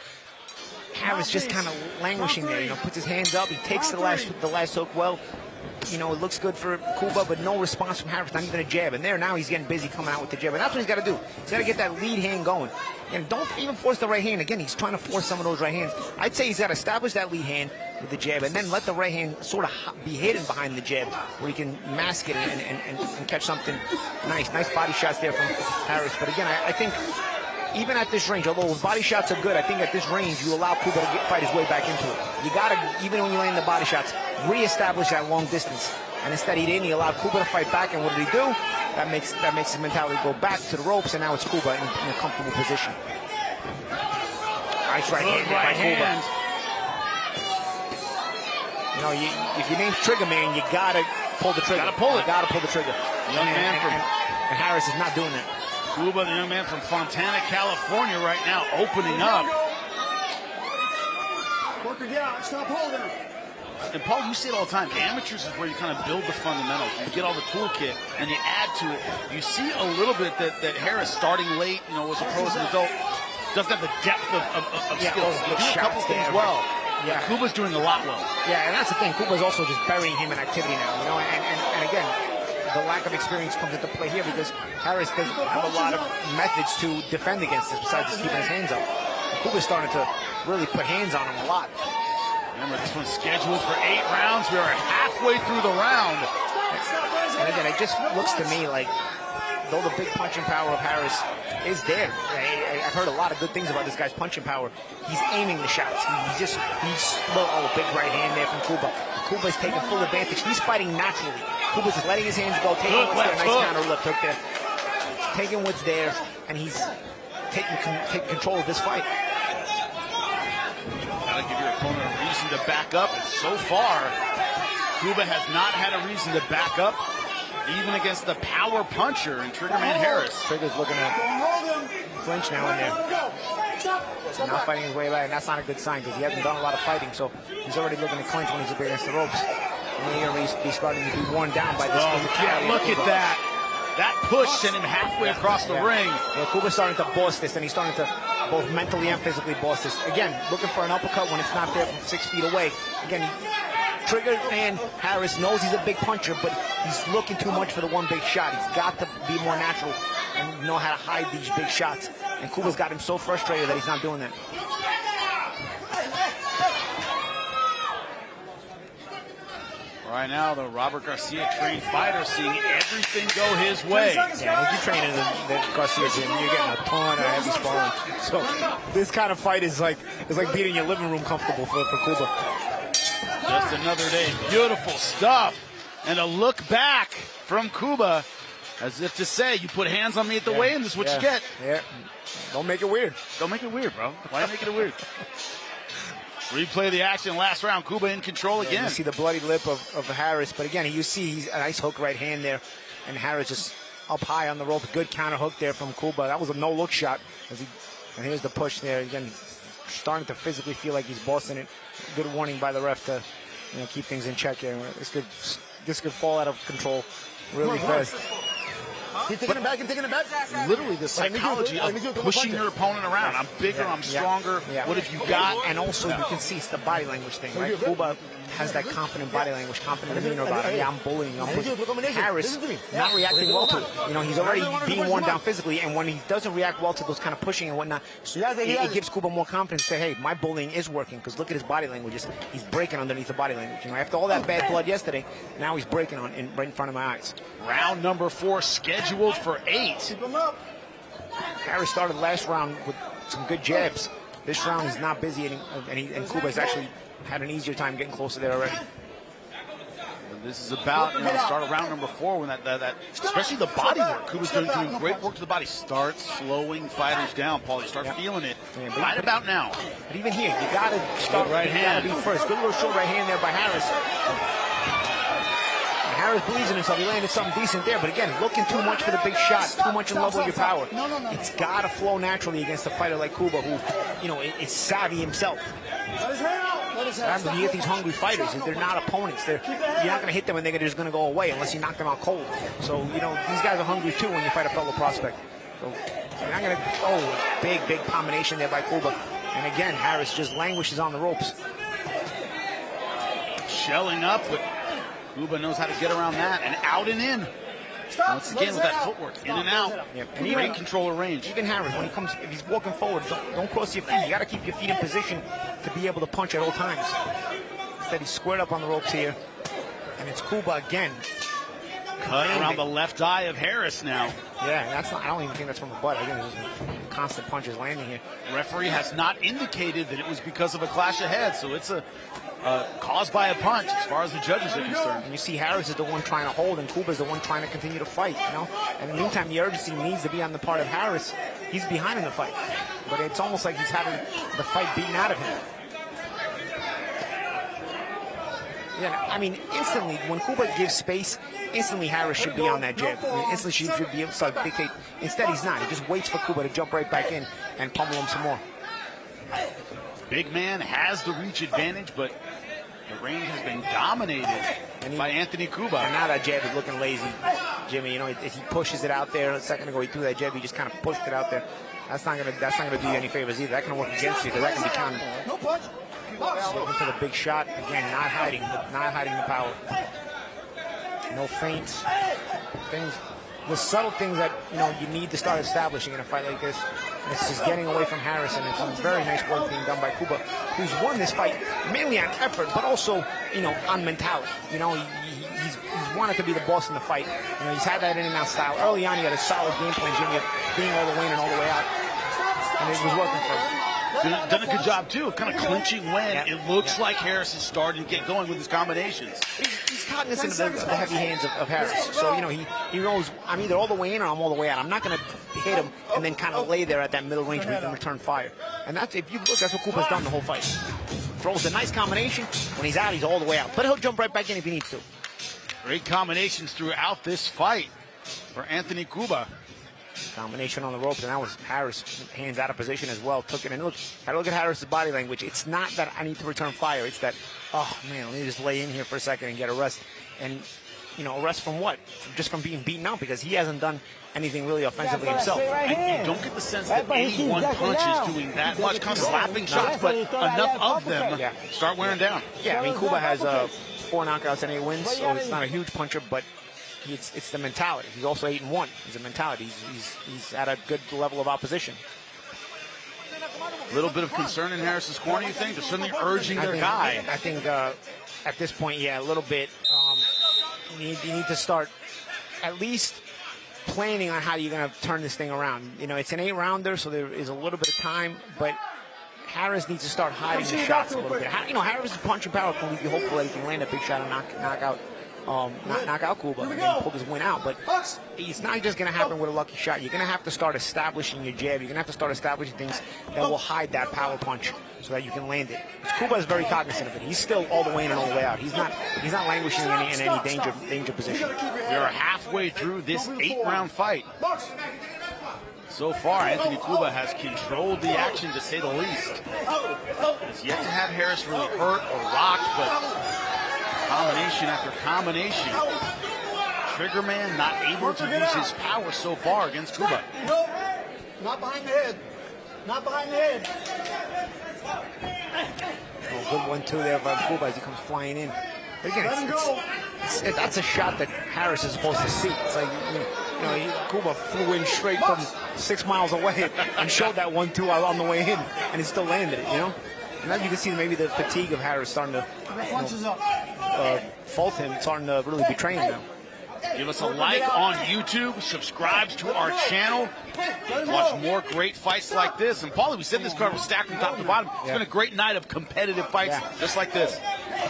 B: Harris just kind of languishing there, you know, puts his hands up. He takes the last hook well. You know, it looks good for Cuba, but no response from Harris, not even a jab. And there now he's getting busy coming out with the jab. And that's what he's got to do. He's got to get that lead hand going. And don't even force the right hand. Again, he's trying to force some of those right hands. I'd say he's got to establish that lead hand with the jab and then let the right hand sort of be hidden behind the jab where he can mask it and catch something nice. Nice body shots there from Harris. But again, I think even at this range, although his body shots are good, I think at this range you allow Cuba to fight his way back into it. You got to, even when you land the body shots, reestablish that long distance. And instead he didn't. He allowed Cuba to fight back, and what did he do? That makes his mentality go back to the ropes, and now it's Cuba in a comfortable position. Nice right hand by Cuba. You know, if your name's Trigger Man, you gotta pull the trigger.
A: Gotta pull it.
B: You gotta pull the trigger. And Harris is not doing that.
A: Cuba, the young man from Fontana, California, right now, opening up.
M: Work it out. Stop holding him.
A: And Paul, you say it all the time. Amateurs is where you kind of build the fundamentals. You get all the toolkit and you add to it. You see a little bit that Harris, starting late, you know, as a pro, as an adult, doesn't have the depth of skills. He do a couple things well. Yeah. Cuba's doing a lot well.
B: Yeah, and that's the thing. Cuba's also just burying him in activity now. You know, and again, the lack of experience comes into play here because Harris doesn't have a lot of methods to defend against this besides just keeping his hands up. And Cuba's starting to really put hands on him a lot.
A: Remember, this one's scheduled for 8 rounds. We are halfway through the round.
B: And again, it just looks to me like, though the big punching power of Harris is there, I've heard a lot of good things about this guy's punching power. He's aiming the shots. He's a big right hand there from Cuba. Cuba's taking full advantage. He's fighting naturally. Cuba's just letting his hands go, taking what's there. Nice counter left hook there. Taking what's there, and he's taking control of this fight.
A: Gotta give your opponent a reason to back up, and so far, Cuba has not had a reason to back up, even against the power puncher and Triggerman Harris.
B: Trigger's looking at flinch now in there. So now fighting his way back, and that's not a good sign because he hasn't done a lot of fighting, so he's already looking to clinch when he's up against the ropes. And he's going to be starting to be worn down by this physicality.
A: Yeah, look at that. That push sent him halfway across the ring.
B: Yeah, Cuba's starting to boss this, and he's starting to both mentally and physically boss this. Again, looking for an uppercut when it's not there from 6 feet away. Again, Trigger and Harris knows he's a big puncher, but he's looking too much for the one big shot. He's got to be more natural and know how to hide these big shots. And Cuba's got him so frustrated that he's not doing that.
A: Right now, the Robert Garcia-trained fighter seeing everything go his way.
B: Yeah, if you're training the Garcia gym, you're getting a ton of heavy sparring. So this kind of fight is like being in your living room comfortable for Cuba.
A: Just another day. Beautiful stuff. And a look back from Cuba, as if to say, you put hands on me at the weigh-in, this is what you get.
B: Yeah. Don't make it weird.
A: Don't make it weird, bro. Why are you making it weird? Replay the action last round. Cuba in control again.
B: You see the bloody lip of Harris, but again, you see he's a nice hook right hand there, and Harris just up high on the rope. Good counter hook there from Cuba. That was a no-look shot. And here's the push there. Again, starting to physically feel like he's bossing it. Good warning by the ref to keep things in check here. This could fall out of control really fast.
O: Keep taking it back and taking it back.
A: Literally the psychology of pushing your opponent around. I'm bigger, I'm stronger. What have you got?
B: And also you can see it's the body language thing, right? Cuba has that confident body language, confident demeanor about it. Yeah, I'm bullying, I'm pushing. Harris not reacting well to it. He's already being worn down physically, and when he doesn't react well to those kind of pushing and whatnot, it gives Cuba more confidence to say, hey, my bullying is working, because look at his body language. He's breaking underneath the body language. After all that bad blood yesterday, now he's breaking right in front of my eyes.
A: Round number 4 scheduled for 8.
B: Harris started last round with some good jabs. This round he's not busy, and Cuba's actually had an easier time getting closer there already.
A: This is about, start of round number 4 when that especially the body work. Cuba's doing great work to the body. Start slowing fighters down, Paul. You start feeling it right about now.
B: But even here, you got to start
A: right hand.
B: Be first. Good little short right hand there by Harris. Harris believes in himself. He landed something decent there, but again, looking too much for the big shot, too much in love with your power. It's got to flow naturally against a fighter like Cuba, who, is savvy himself. When you get these hungry fighters, they're not opponents. You're not going to hit them and they're just going to go away unless you knock them out cold. So, these guys are hungry too when you fight a fellow prospect. So, you're not going to, big combination there by Cuba. And again, Harris just languishes on the ropes.
A: Shelling up, but Cuba knows how to get around that, and out and in. Once again with that footwork, in and out. Great control of range.
B: Even Harris, if he's walking forward, don't cross your feet. You got to keep your feet in position to be able to punch at all times. Instead, he's squared up on the ropes here, and it's Cuba again.
A: Cut around the left eye of Harris now.
B: Yeah, I don't even think that's from the butt. I think it's just constant punches landing here.
A: Referee has not indicated that it was because of a clash of heads, so it's caused by a punch as far as the judges are concerned.
B: And you see Harris is the one trying to hold, and Cuba is the one trying to continue to fight, And in the meantime, the urgency needs to be on the part of Harris. He's behind in the fight, but it's almost like he's having the fight beaten out of him. Yeah, instantly, when Cuba gives space, instantly Harris should be on that jab. Instantly she should be able to dictate. Instead, he's not. He just waits for Cuba to jump right back in and pummel him some more.
A: Big man has the reach advantage, but the range has been dominated by Anthony Cuba.
B: And now that jab is looking lazy, Jimmy. If he pushes it out there, a second ago he threw that jab, he just kind of pushed it out there. That's not gonna do you any favors either. That can work against you, because that can be counted.
O: No punch.
B: Looking for the big shot again, not hiding the power. No feints, the subtle things that you need to start establishing in a fight like this. And it's just getting away from Harris, and it's some very nice work being done by Cuba, who's won this fight mainly on effort, but also on mentality. He's wanted to be the boss in the fight. He's had that in and out style. Early on, he had a solid game plan, Jimmy, of being all the way in and all the way out, and it was working for him.
A: Done a good job too, kind of clinching when it looks like Harris is starting to get going with his combinations.
B: He's cognizant of the heavy hands of Harris, so he knows I'm either all the way in or I'm all the way out. I'm not going to hit him and then kind of lay there at that middle range where he can return fire. And if you look, that's what Cuba's done the whole fight. Throws a nice combination. When he's out, he's all the way out, but he'll jump right back in if he needs to.
A: Great combinations throughout this fight for Anthony Cuba.
B: Combination on the ropes, and that was Harris, hands out of position as well. Took it, and look at Harris's body language. It's not that I need to return fire. It's that, oh man, let me just lay in here for a second and get a rest. And a rest from what? Just from being beaten out, because he hasn't done anything really offensively himself.
A: And you don't get the sense that any one punch is doing that much, kind of slapping shots, but enough of them start wearing down.
B: Yeah, Cuba has 4 knockouts and 8 wins, so it's not a huge puncher, but it's the mentality. He's also 8-1. He's a mentality. He's at a good level of opposition.
A: A little bit of concern in Harris's corner, you think? They're certainly urging their guy.
B: I think at this point, yeah, a little bit. You need to start at least planning on how you're going to turn this thing around. You know, it's an 8-rounder, so there is a little bit of time, but Harris needs to start hiding the shots a little bit. You know, Harris' punch and power can leave you hopeful that he can land a big shot and knock out Cuba and then pull this win out. But it's not just going to happen with a lucky shot. You're going to have to start establishing your jab. You're going to have to start establishing things that will hide that power punch so that you can land it. Cuba is very cognizant of it. He's still all the way in and all the way out. He's not languishing in any danger position.
A: We are halfway through this 8-round fight. So far, Anthony Cuba has controlled the action, to say the least. He's yet to have Harris really hurt or rocked, but combination after combination. Triggerman not able to use his power so far against Cuba.
M: Not behind the head. Not behind the head.
B: Oh, good 1-2 there by Cuba as he comes flying in. But again, that's a shot that Harris is supposed to see. It's like, Cuba flew in straight from 6 miles away and showed that 1-2 on the way in, and he still landed it, you know? And then you can see maybe the fatigue of Harris starting to fault him, starting to really betray him now.
A: Give us a like on YouTube, subscribe to our channel, watch more great fights like this. And Paulie, we said this card was stacked from top to bottom. It's been a great night of competitive fights just like this.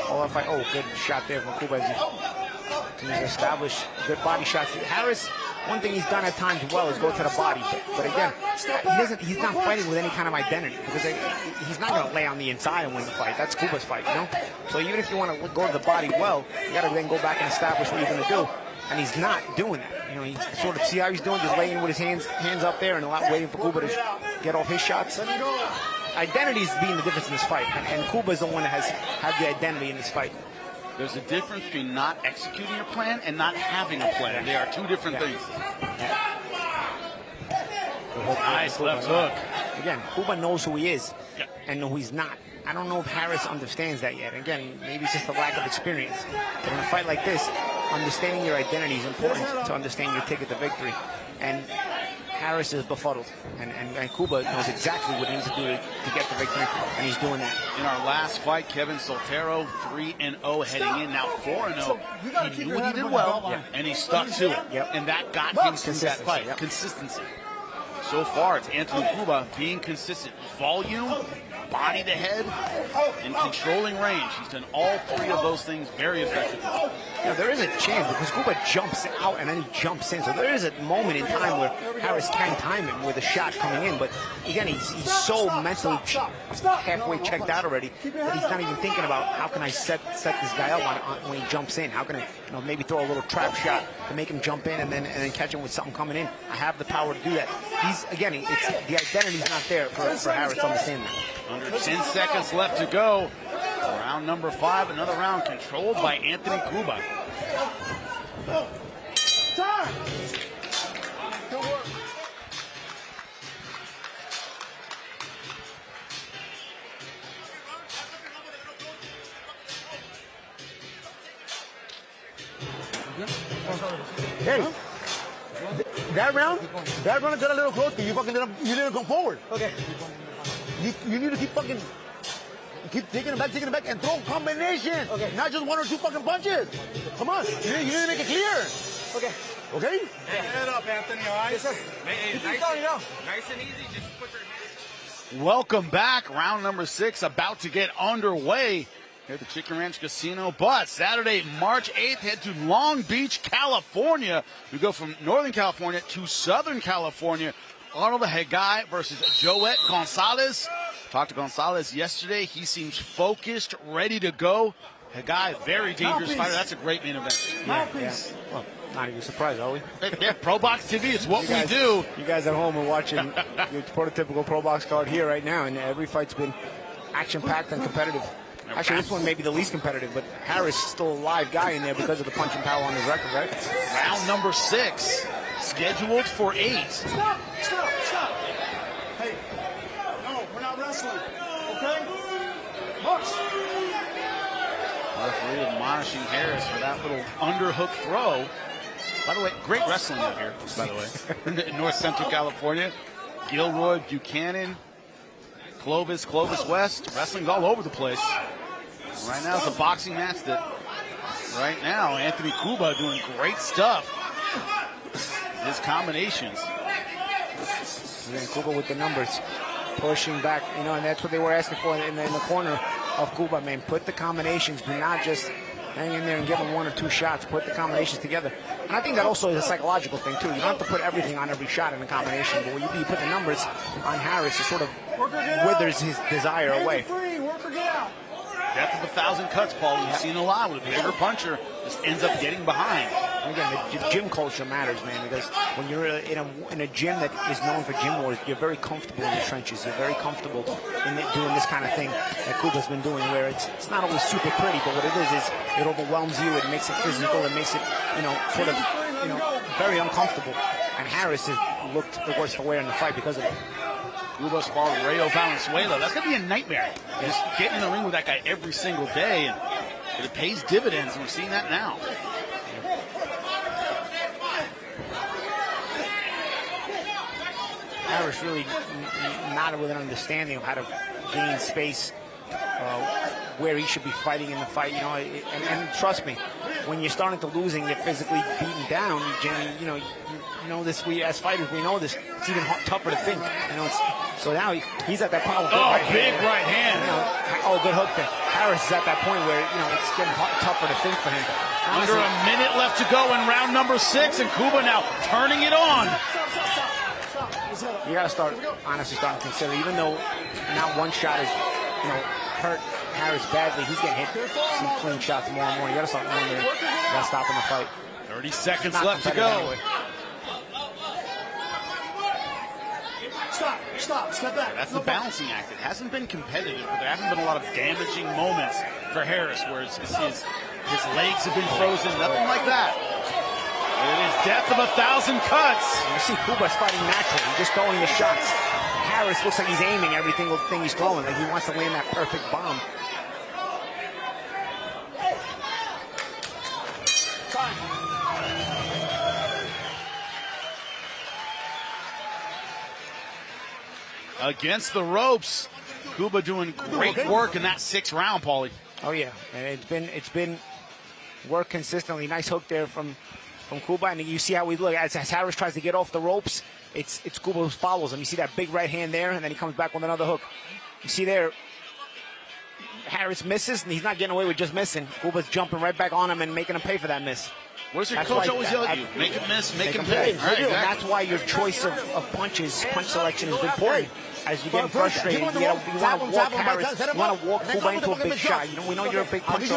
B: Oh, good shot there from Cuba as he establish good body shots. Harris, one thing he's done at times well is go to the body, but again, he's not fighting with any kind of identity, because he's not going to lay on the inside and win the fight. That's Cuba's fight, you know? So even if you want to go to the body well, you got to then go back and establish what you're going to do. And he's not doing that. You know, he sort of, see how he's doing, just laying with his hands up there and waiting for Cuba to get off his shots. Identity is being the difference in this fight, and Cuba is the one that has the identity in this fight.
A: There's a difference between not executing your plan and not having a plan. They are two different things. Nice left hook.
B: Again, Cuba knows who he is and who he's not. I don't know if Harris understands that yet. Again, maybe it's just a lack of experience. But in a fight like this, understanding your identity is important to understand your ticket to victory. And Harris is befuddled, and Cuba knows exactly what he needs to do to get the victory, and he's doing that.
A: In our last fight, Kevin Soltero, 3-0 heading in, now 4-0. He knew what he did well, and he stuck to it. And that got him through that fight. Consistency. So far, it's Anthony Cuba being consistent. Volume, body to head, and controlling range. He's done all three of those things very effectively.
B: Now, there is a chance because Cuba jumps out and then he jumps in. So there is a moment in time where Harris can time him with a shot coming in. But again, he's so mentally halfway checked out already that he's not even thinking about how can I set this guy up when he jumps in. How can I maybe throw a little trap shot to make him jump in and then catch him with something coming in. I have the power to do that. It's the identity's not there for Harris to understand that.
A: Under 10 seconds left to go. Round number 5, another round controlled by Anthony Cuba.
M: Time! Good work.
O: Hey, that round got a little close because you didn't come forward.
H: Okay.
O: You need to keep taking it back, and throw combination. Okay. Not just 1 or 2 fucking punches. Come on. You need to make it clear.
H: Okay.
O: Okay?
M: Head up, Anthony, all right?
H: Yes, sir.
J: Nice and easy. Just put your hands.
A: Welcome back. Round number 6 about to get underway here at the Chicken Ranch Casino. But Saturday, March 8th, head to Long Beach, California. We go from Northern California to Southern California. Arnold Hegai versus Joet Gonzalez. Talked to Gonzalez yesterday. He seems focused, ready to go. Hegai, very dangerous fighter. That's a great main event.
B: Yeah. Well, not even surprised, are we?
A: Yeah, ProBox TV, it's what we do.
B: You guys at home are watching your prototypical ProBox card here right now, and every fight's been action-packed and competitive. Actually, this one may be the least competitive, but Harris is still a live guy in there because of the punch and power on his record, right?
A: Round number 6, scheduled for 8.
M: Stop! Hey, no, we're not wrestling, okay? Box.
A: Referee admonishing Harris for that little underhook throw. By the way, great wrestling out here, by the way, in North Central California. Gilroy, Buchanan, Clovis West. Wrestling's all over the place. Right now it's a boxing match that right now. Anthony Cuba doing great stuff. His combinations.
B: And Cuba with the numbers, pushing back, you know, and that's what they were asking for in the corner of Cuba, man. Put the combinations, do not just hang in there and give him 1 or 2 shots. Put the combinations together. And I think that also is a psychological thing, too. You don't have to put everything on every shot in the combination, but when you put the numbers on Harris, it sort of withers his desire away.
A: Death of 1,000 cuts, Paul. We've seen a lot with a bigger puncher just ends up getting behind.
B: And again, the gym culture matters, man, because when you're in a gym that is known for gym wars, you're very comfortable in the trenches. You're very comfortable in doing this kind of thing that Cuba's been doing, where it's not always super pretty, but what it is it overwhelms you. It makes it physical. It makes it, sort of, very uncomfortable. And Harris has looked the worse for wear in the fight because of it.
A: Cuba's father, Rayo Valenzuela. That's going to be a nightmare. Just getting in the ring with that guy every single day, and it pays dividends, and we're seeing that now.
B: Harris really not with an understanding of how to gain space, where he should be fighting in the fight. And trust me, when you're starting to lose and get physically beaten down, you know this. We as fighters, we know this. It's even tougher to think. So now he's at that point.
A: Big right hand.
B: Good hook there. Harris is at that point where it's getting tougher to think for him.
A: Honestly, under a minute left to go in round number 6, and Cuba now turning it on.
B: You got to start honestly starting to consider, even though not one shot is hurt Harris badly, he's getting hit some clean shots more and more. You got to start wondering about stopping the fight.
A: 30 seconds left to go.
B: Anyway.
M: Step back.
A: That's the balancing act. It hasn't been competitive, but there haven't been a lot of damaging moments for Harris, where his legs have been frozen. Nothing like that. It is death of 1,000 cuts.
B: You see Cuba's fighting naturally, just throwing the shots. Harris looks like he's aiming every single thing he's throwing, like he wants to land that perfect bomb.
A: Against the ropes, Cuba doing great work in that 6th round, Paulie.
B: Oh yeah, and it's been work consistently. Nice hook there from Cuba, and you see how we look as Harris tries to get off the ropes. It's Cuba who follows him. You see that big right hand there, and then he comes back with another hook. You see there, Harris misses, and he's not getting away with just missing. Cuba's jumping right back on him and making him pay for that miss.
A: What does your coach always yell at you? Make him miss, make him pay. Right, exactly.
B: That's why your choice of punch selection is important. As you're getting frustrated, you want to walk Harris, you want to walk Cuba into a big shot. We know you're a big puncher.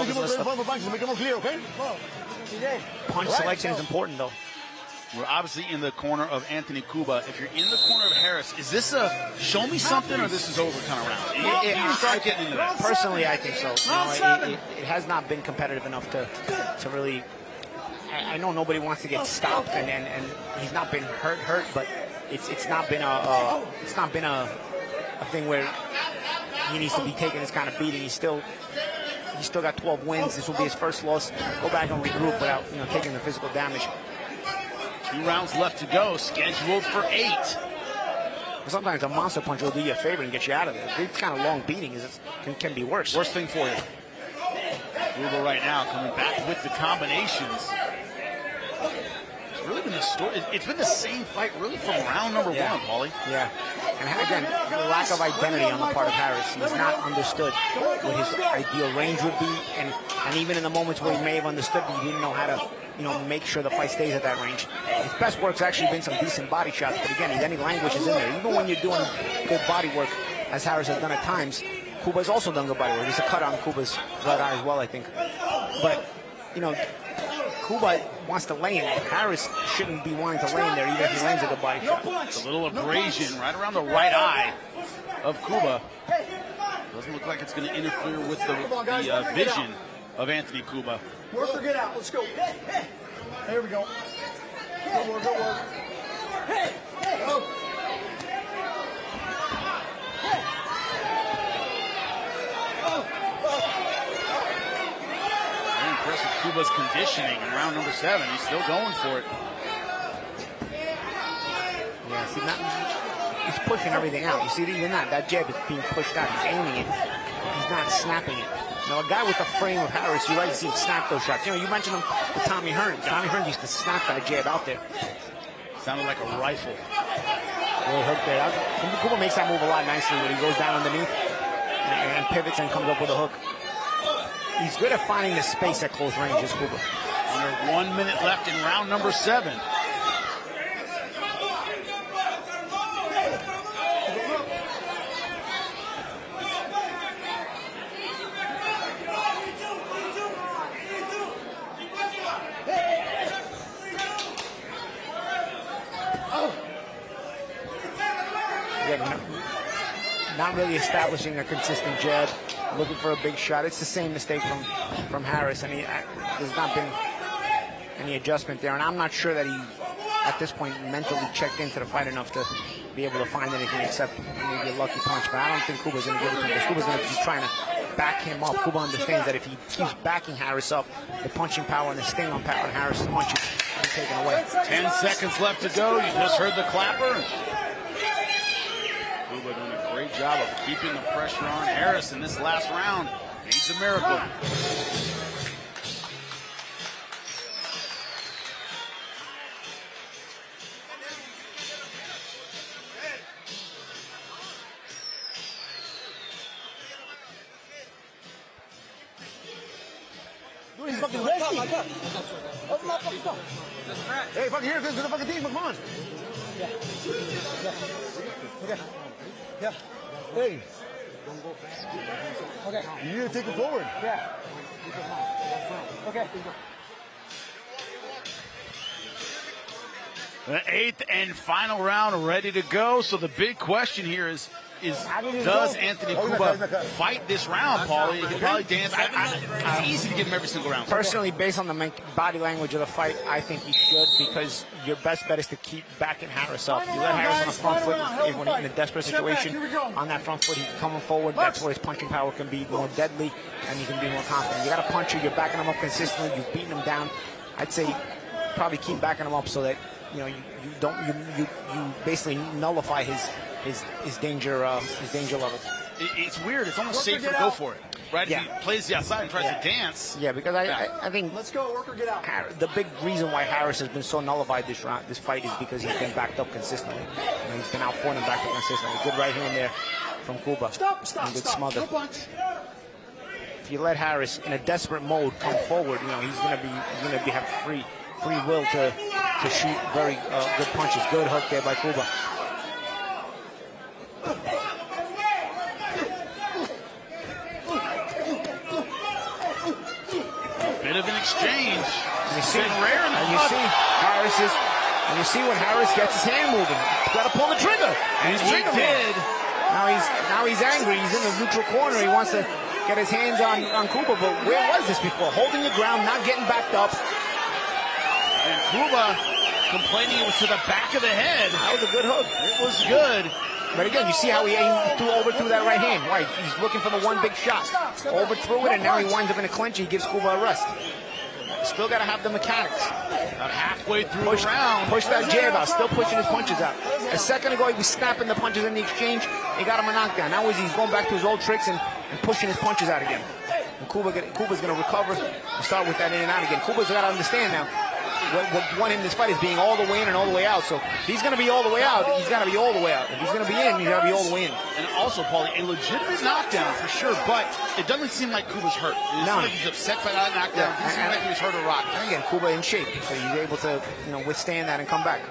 B: Punch selection is important, though.
A: We're obviously in the corner of Anthony Cuba. If you're in the corner of Harris, is this a show me something or this is over kind of round? You start getting into that.
B: Personally, I think so. It has not been competitive enough to really. I know nobody wants to get stopped, and he's not been hurt, but it's not been a thing where he needs to be taking this kind of beating. He's still got 12 wins. This will be his first loss. Go back and regroup without taking the physical damage.
A: 2 rounds left to go, scheduled for 8.
B: Sometimes a monster punch will do you a favor and get you out of there. These kind of long beatings can be worse.
A: Worst thing for you. Cuba right now coming back with the combinations. It's really been the story. It's been the same fight really from round number 1, Paulie.
B: Yeah. And again, the lack of identity on the part of Harris. He's not understood what his ideal range would be, and even in the moments where he may have understood, he didn't know how to make sure the fight stays at that range. His best work's actually been some decent body shots, but again, any language is in there. Even when you're doing good body work, as Harris has done at times, Cuba's also done good body work. There's a cut on Cuba's right eye as well, I think. But, Cuba wants to lay in there. Harris shouldn't be wanting to lay in there even if he lands a good body shot.
A: A little abrasion right around the right eye of Cuba. Doesn't look like it's going to interfere with the vision of Anthony Cuba.
M: Work or get out. Let's go. There we go. Good work, good work. Go.
A: Very impressive Cuba's conditioning in round number 7. He's still going for it.
B: Yeah, see, he's pushing everything out. You see, even that jab is being pushed out. He's aiming it. He's not snapping it. You know, a guy with the frame of Harris, you like to see him snap those shots. You know, you mentioned him with Tommy Hearns. Tommy Hearns used to snap that jab out there.
A: Sounded like a rifle.
B: Really hook there. Cooper makes that move a lot nicely when he goes down underneath and pivots and comes up with a hook. He's good at finding the space at close range, is Cooper.
A: Under 1 minute left in round number 7.
B: Not really establishing a consistent jab, looking for a big shot. It's the same mistake from Harris, and there's not been any adjustment there. And I'm not sure that he, at this point, mentally checked into the fight enough to be able to find anything except maybe a lucky punch. But I don't think Cuba's going to give it to him, because Cuba's going to be trying to back him up. Cuba understands that if he keeps backing Harris up, the punching power and the sting on power and Harris' punches will be taken away.
A: 10 seconds left to go. You just heard the clapper. Cuba doing a great job of keeping the pressure on Harris in this last round. Needs a miracle.
O: Dude, he's fucking resting. Open up, fucking stuff. Hey, fucking here, this is the fucking team, come on. Yeah. Okay. Yeah. Hey. Okay. You need to take it forward. Yeah. Okay.
A: The 8th and final round ready to go. So the big question here is does Anthony Cuba fight this round, Paulie? He can probably dance. It's easy to give him every single round.
B: Personally, based on the body language of the fight, I think he should, because your best bet is to keep backing Harris up. You let Harris on the front foot when he's in a desperate situation. On that front foot, he's coming forward. That's where his punching power can be more deadly, and he can be more confident. You got a puncher. You're backing him up consistently. You've beaten him down. I'd say probably keep backing him up so that you basically nullify his danger level.
A: It's weird. It's almost safer to go for it, right?
B: Yeah.
A: If he plays the outside and tries to dance.
B: Yeah, because I think
M: let's go, work or get out.
B: The big reason why Harris has been so nullified this fight is because he's been backed up consistently. He's been outfought and backed up consistently. Good right hand there from Cuba.
M: Stop.
B: And good smother.
M: No punch.
B: If you let Harris in a desperate mode come forward, he's gonna have free will to shoot very good punches. Good hook there by Cuba.
A: Bit of an exchange.
B: You see when Harris gets his hand moving. He's got to pull the trigger.
A: And he did.
B: Now he's angry. He's in the neutral corner. He wants to get his hands on Cuba. But where was this before? Holding the ground, not getting backed up.
A: And Cuba complaining it was to the back of the head.
B: That was a good hook.
A: It was good.
B: But again, you see how he overthrew that right hand. Right, he's looking for the one big shot. Overthrew it, and now he winds up in a clinch. He gives Cuba a rest. Still got to have the mechanics.
A: About halfway through the round.
B: Push that jab out. Still pushing his punches out. A second ago, he was snapping the punches in the exchange. He got him a knockdown. Now he's going back to his old tricks and pushing his punches out again. And Cuba's going to recover and start with that in and out again. Cuba's got to understand now. What won him this fight is being all the way in and all the way out. So if he's going to be all the way out, he's got to be all the way out. If he's going to be in, he's got to be all the way in.
A: And also, Paulie, a legitimate knockdown for sure, but it doesn't seem like Cuba's hurt. It seems like he's upset by that knockdown. It doesn't seem like he was hurt or rocked.
B: And again, Cuba in shape, so he's able to withstand that and come back.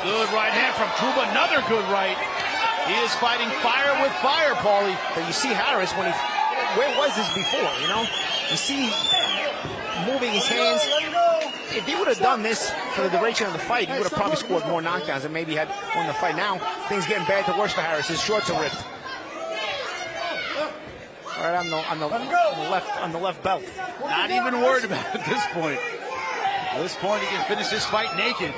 A: Good right hand from Cuba. Another good right. He is fighting fire with fire, Paulie.
B: But you see Harris when where was this before, You see moving his hands. If he would have done this for the duration of the fight, he would have probably scored more knockdowns and maybe had won the fight. Now, things getting bad to worse for Harris. His shorts are ripped. Right on the left belt.
A: Not even worried about it at this point. At this point, he can finish this fight naked.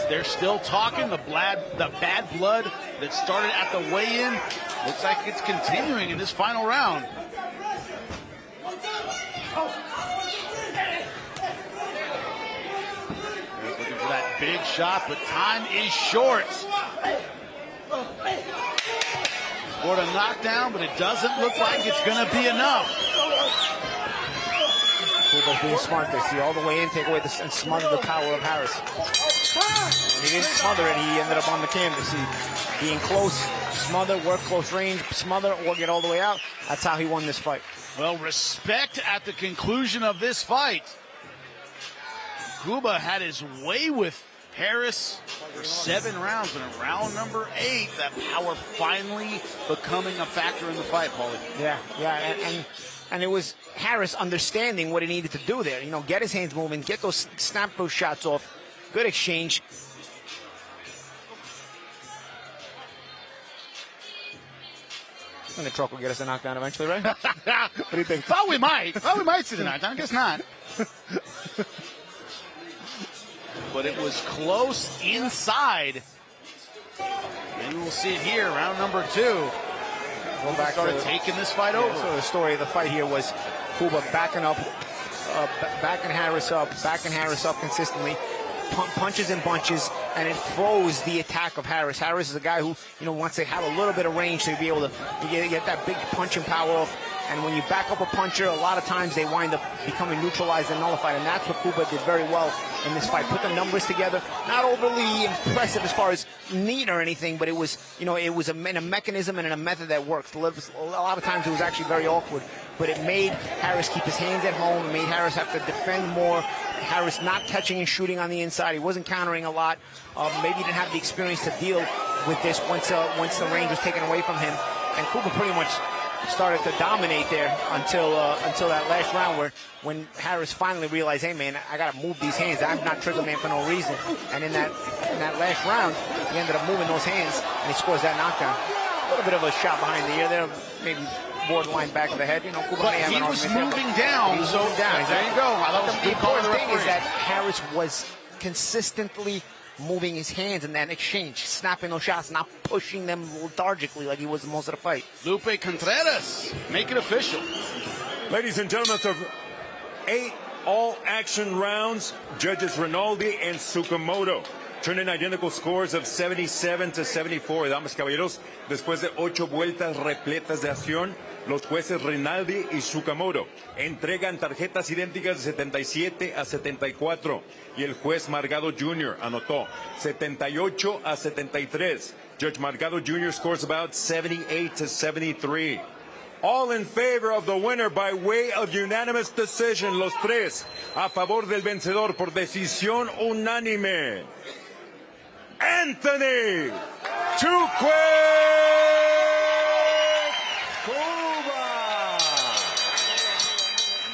A: They're still talking. The bad blood that started at the weigh-in looks like it's continuing in this final round. Looking for that big shot, but time is short. Scored a knockdown, but it doesn't look like it's going to be enough.
B: Kuba's being smart there. See, all the way in, take away and smother the power of Harris. When he didn't smother it, he ended up on the canvas. See, being close, smother, work close range, smother, or get all the way out. That's how he won this fight.
A: Well, respect at the conclusion of this fight. Kuba had his way with Harris for 7 rounds, but in round number 8, that power finally becoming a factor in the fight, Paulie.
B: Yeah, and it was Harris understanding what he needed to do there. You know, get his hands moving, snap those shots off. Good exchange. And the truck will get us a knockdown eventually, right? What do you think?
A: Thought we might see the knockdown. I guess not. But it was close inside. Maybe we'll see it here, round number 2.
B: Go back
A: started taking this fight over.
B: So the story of the fight here was Kuba backing Harris up consistently. Punches and bunches, and it froze the attack of Harris. Harris is a guy who, you know, wants to have a little bit of range to be able to get that big punching power off. And when you back up a puncher, a lot of times they wind up becoming neutralized and nullified. And that's what Kuba did very well in this fight. Put the numbers together. Not overly impressive as far as neat or anything, but it was, you know, it was a mechanism and a method that worked. A lot of times it was actually very awkward, but it made Harris keep his hands at home. It made Harris have to defend more. Harris not catching and shooting on the inside. He wasn't countering a lot. Maybe he didn't have the experience to deal with this once the range was taken away from him. And Kuba pretty much started to dominate there until that last round, when Harris finally realized, hey man, I gotta move these hands. I'm not trigger man for no reason. And in that last round, he ended up moving those hands and he scores that knockdown. A little bit of a shot behind the ear there, maybe borderline back of the head. You know, Kuba
A: but he was moving down.
B: He was moving down.
A: There you go. I love
B: the important thing is that Harris was consistently moving his hands in that exchange, snapping those shots, not pushing them lethargically like he was most of the fight.
A: Lupe Contreras, make it official.
C: Ladies and gentlemen, of 8 all-action rounds, judges Rinaldi and Tsukamoto turn in identical scores of 77-74. Damas y caballeros, después de 8 vueltas repletas de acción, los jueces Rinaldi y Tsukamoto entregan tarjetas idénticas de 77-74 y el juez Margado Jr. anotó 78-73. Judge Margado Jr. scores about 78-73. All in favor of the winner by way of unanimous decision. Los tres a favor del vencedor por decisión unánime. Anthony Tuque Kuba.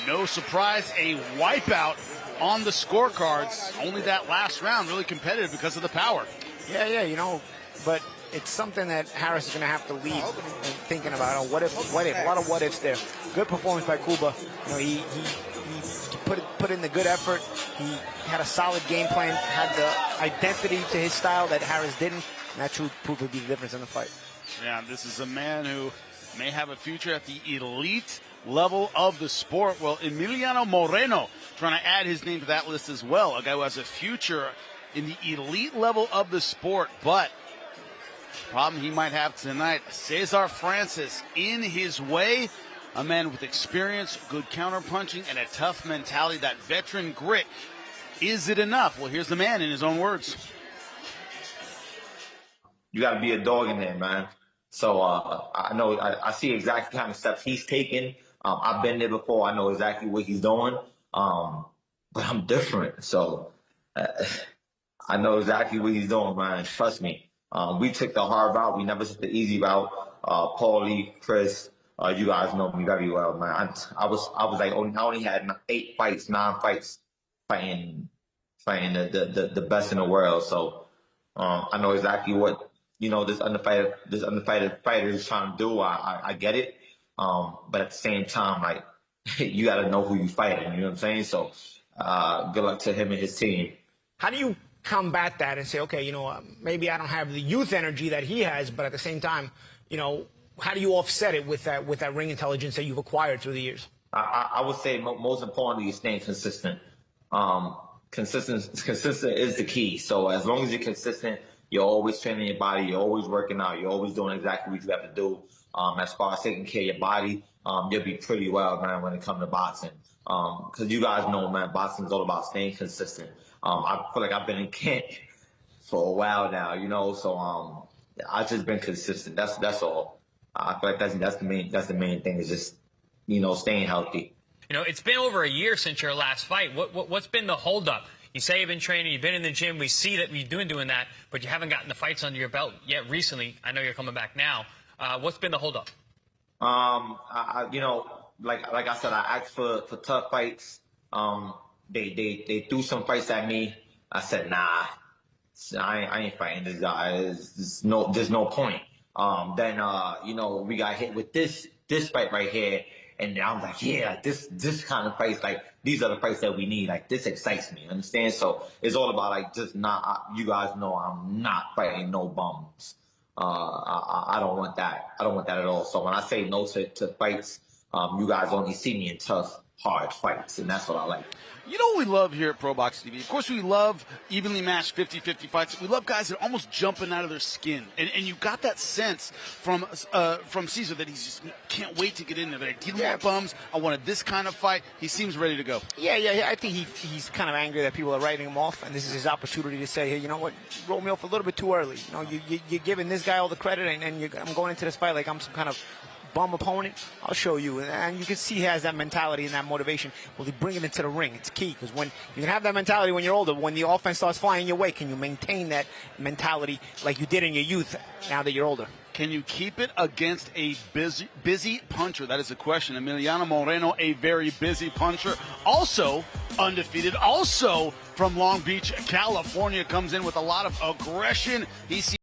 A: No surprise, a wipeout on the scorecards. Only that last round really competitive because of the power.
B: Yeah, you know, but it's something that Harris is going to have to leave thinking about. Oh, what if? A lot of what ifs there. Good performance by Kuba. You know, he put in the good effort. He had a solid game plan, had the identity to his style that Harris didn't, and that proved to be the difference in the fight.
A: Yeah, this is a man who may have a future at the elite level of the sport. Well, Emiliano Moreno trying to add his name to that list as well. A guy who has a future in the elite level of the sport, but problem he might have tonight, Cesar Francis in his way. A man with experience, good counterpunching, and a tough mentality, that veteran grit. Is it enough? Well, here's the man in his own words.
P: You got to be a dog in there, man. So I know, I see exactly the kind of steps he's taking. I've been there before. I know exactly what he's doing. But I'm different. So I know exactly what he's doing, man. Trust me. We took the hard route. We never took the easy route. Paulie, Chris, you guys know me very well, man. I was like, I only had 9 fights fighting the best in the world. So I know exactly what, you know, this undefeated fighter is trying to do. I get it. But at the same time, like, you got to know who you fighting. You know what I'm saying? So good luck to him and his team.
B: How do you combat that and say, okay, you know, maybe I don't have the youth energy that he has, but at the same time, you know, how do you offset it with that ring intelligence that you've acquired through the years?
P: I would say most importantly is staying consistent. Consistent is the key. So as long as you're consistent, you're always training your body, you're always working out, you're always doing exactly what you have to do. As far as taking care of your body, you'll be pretty well, man, when it comes to boxing. Because you guys know, man, boxing is all about staying consistent. I feel like I've been in camp for a while now, you know, so I've just been consistent. That's all. I feel like that's the main thing is just, you know, staying healthy.
Q: You know, it's been over a year since your last fight. What's been the holdup? You say you've been training, you've been in the gym. We see that you've been doing that, but you haven't gotten the fights under your belt yet recently. I know you're coming back now. What's been the holdup?
P: You know, like I said, I asked for tough fights. They threw some fights at me. I said, nah, I ain't fighting this guy. There's no point. Then you know, we got hit with this fight right here. And I was like, yeah, this kind of fights, like, these are the fights that we need. Like, this excites me, understand? So it's all about, like, just not, you guys know I'm not fighting no bums. I don't want that. I don't want that at all. So when I say no to fights, you guys only see me in tough, hard fights, and that's what I like.
A: You know what we love here at ProBox TV? Of course, we love evenly matched 50-50 fights. We love guys that are almost jumping out of their skin. And you got that sense from Cesar that he's just can't wait to get in there. Like, he didn't want bums. I wanted this kind of fight. He seems ready to go.
B: Yeah. I think he's kind of angry that people are writing him off, and this is his opportunity to say, hey, you know what, you wrote me off a little bit too early. You know, you're giving this guy all the credit, and I'm going into this fight like I'm some kind of bum opponent. I'll show you. And you can see he has that mentality and that motivation. Will he bring it into the ring? It's key, because when you can have that mentality when you're older, when the offense starts flying your way, can you maintain that mentality like you did in your youth now that you're older?
A: Can you keep it against a busy puncher? That is the question. Emiliano Moreno, a very busy puncher. Also undefeated. Also from Long Beach, California, comes in with a lot of aggression. He sees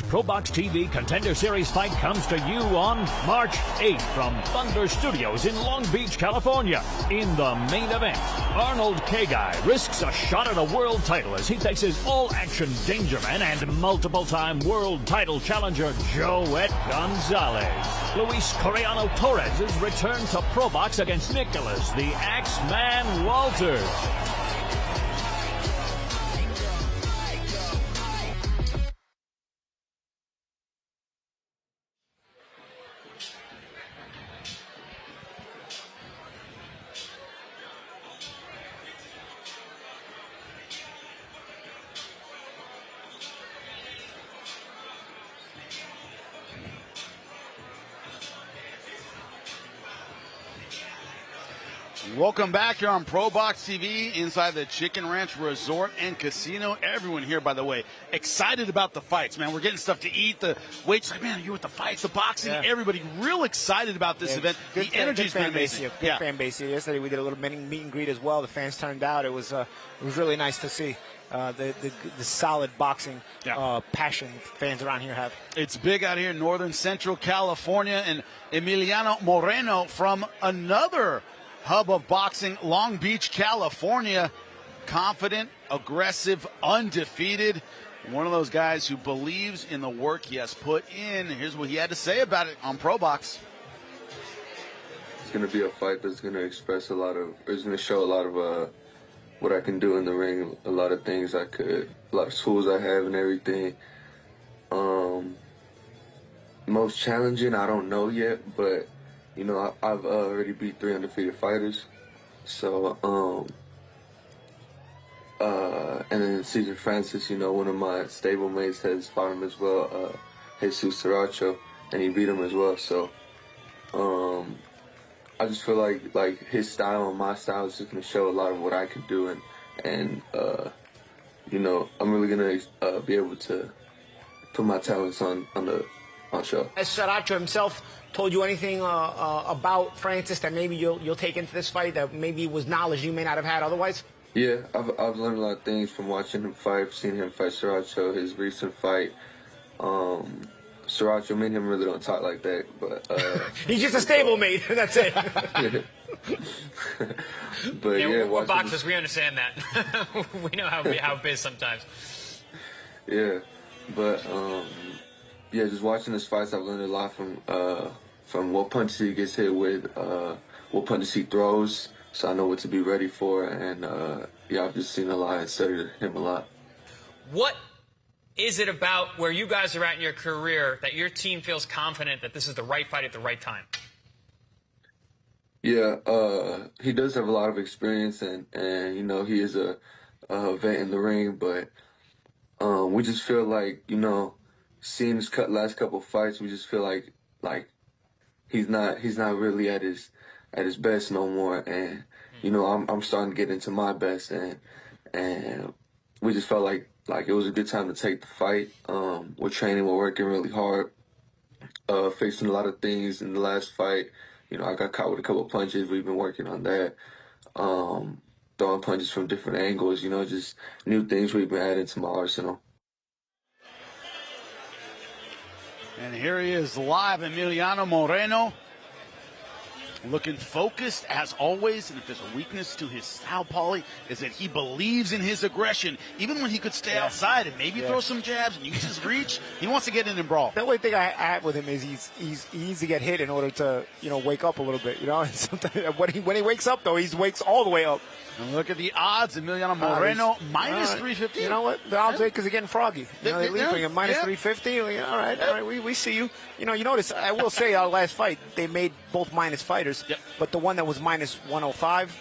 G: ProBox TV Contender Series fight comes to you on March 8th from Thunder Studios in Long Beach, California. In the main event, Arnold K-Guy risks a shot at a world title as he faces all-action Dangerman and multiple-time world title challenger Joet Gonzalez. Luis Correano Torres' return to ProBox against Nicholas the Axeman Walters.
A: Welcome back here on ProBox TV inside the Chicken Ranch Resort and Casino. Everyone here, by the way, excited about the fights, man. We're getting stuff to eat. The wait's like, man, you're with the fights, the boxing. Yeah. Everybody real excited about this event. The energy's been amazing.
B: Good fan base here. Yesterday we did a little meet and greet as well. The fans turned out. It was really nice to see the solid boxing passion fans around here have.
A: It's big out here in northern central California. And Emiliano Moreno from another hub of boxing, Long Beach, California. Confident, aggressive, undefeated. One of those guys who believes in the work he has put in. Here's what he had to say about it on ProBox.
R: It's going to be a fight that's going to express it's going to show a lot of what I can do in the ring, a lot of things a lot of tools I have and everything. Most challenging, I don't know yet, but you know, I've already beat 3 undefeated fighters. So, and then Cesar Francis, you know, one of my stablemates has fought him as well, Jesus Saracho, and he beat him as well. So, I just feel like his style and my style is just going to show a lot of what I can do, and you know, I'm really going to be able to put my talents on show.
B: Has Saracho himself told you anything about Francis that maybe you'll take into this fight that maybe was knowledge you may not have had otherwise?
R: Yeah, I've learned a lot of things from watching him fight, seen him fight Saracho, his recent fight. Sriracha, me and him really don't talk like that, but
B: he's just a stablemate. That's it.
R: But yeah,
Q: we're boxers. We understand that. We know how it is sometimes.
R: Yeah, but yeah, just watching his fights, I've learned a lot from what punches he gets hit with, what punches he throws, so I know what to be ready for, and yeah, I've just seen a lot and studied him a lot.
Q: What is it about where you guys are at in your career that your team feels confident that this is the right fight at the right time?
R: Yeah, he does have a lot of experience, and you know, he is a vet in the ring, but we just feel like, you know, seeing his last couple fights, we just feel like he's not really at his best no more, and you know, I'm starting to get into my best, and we just felt like it was a good time to take the fight. We're training, we're working really hard, facing a lot of things in the last fight. You know, I got caught with a couple of punches. We've been working on that. Throwing punches from different angles, you know, just new things we've been adding to my arsenal.
A: And here he is live, Emiliano Moreno. Looking focused as always, and if there's a weakness to his style, Paulie, is that he believes in his aggression. Even when he could stay outside and maybe throw some jabs and use his reach, he wants to get in and brawl.
B: The only thing I have with him is he needs to get hit in order to, you know, wake up a little bit, you know. And sometimes when he wakes up, though, he wakes all the way up.
A: And look at the odds, Emiliano Moreno, minus 350.
B: You know what? The odds are because they're getting froggy. You know, they're leaping at minus 350. All right, we see you. You know, you notice, I will say our last fight, they made both minus fighters, but the one that was minus 105,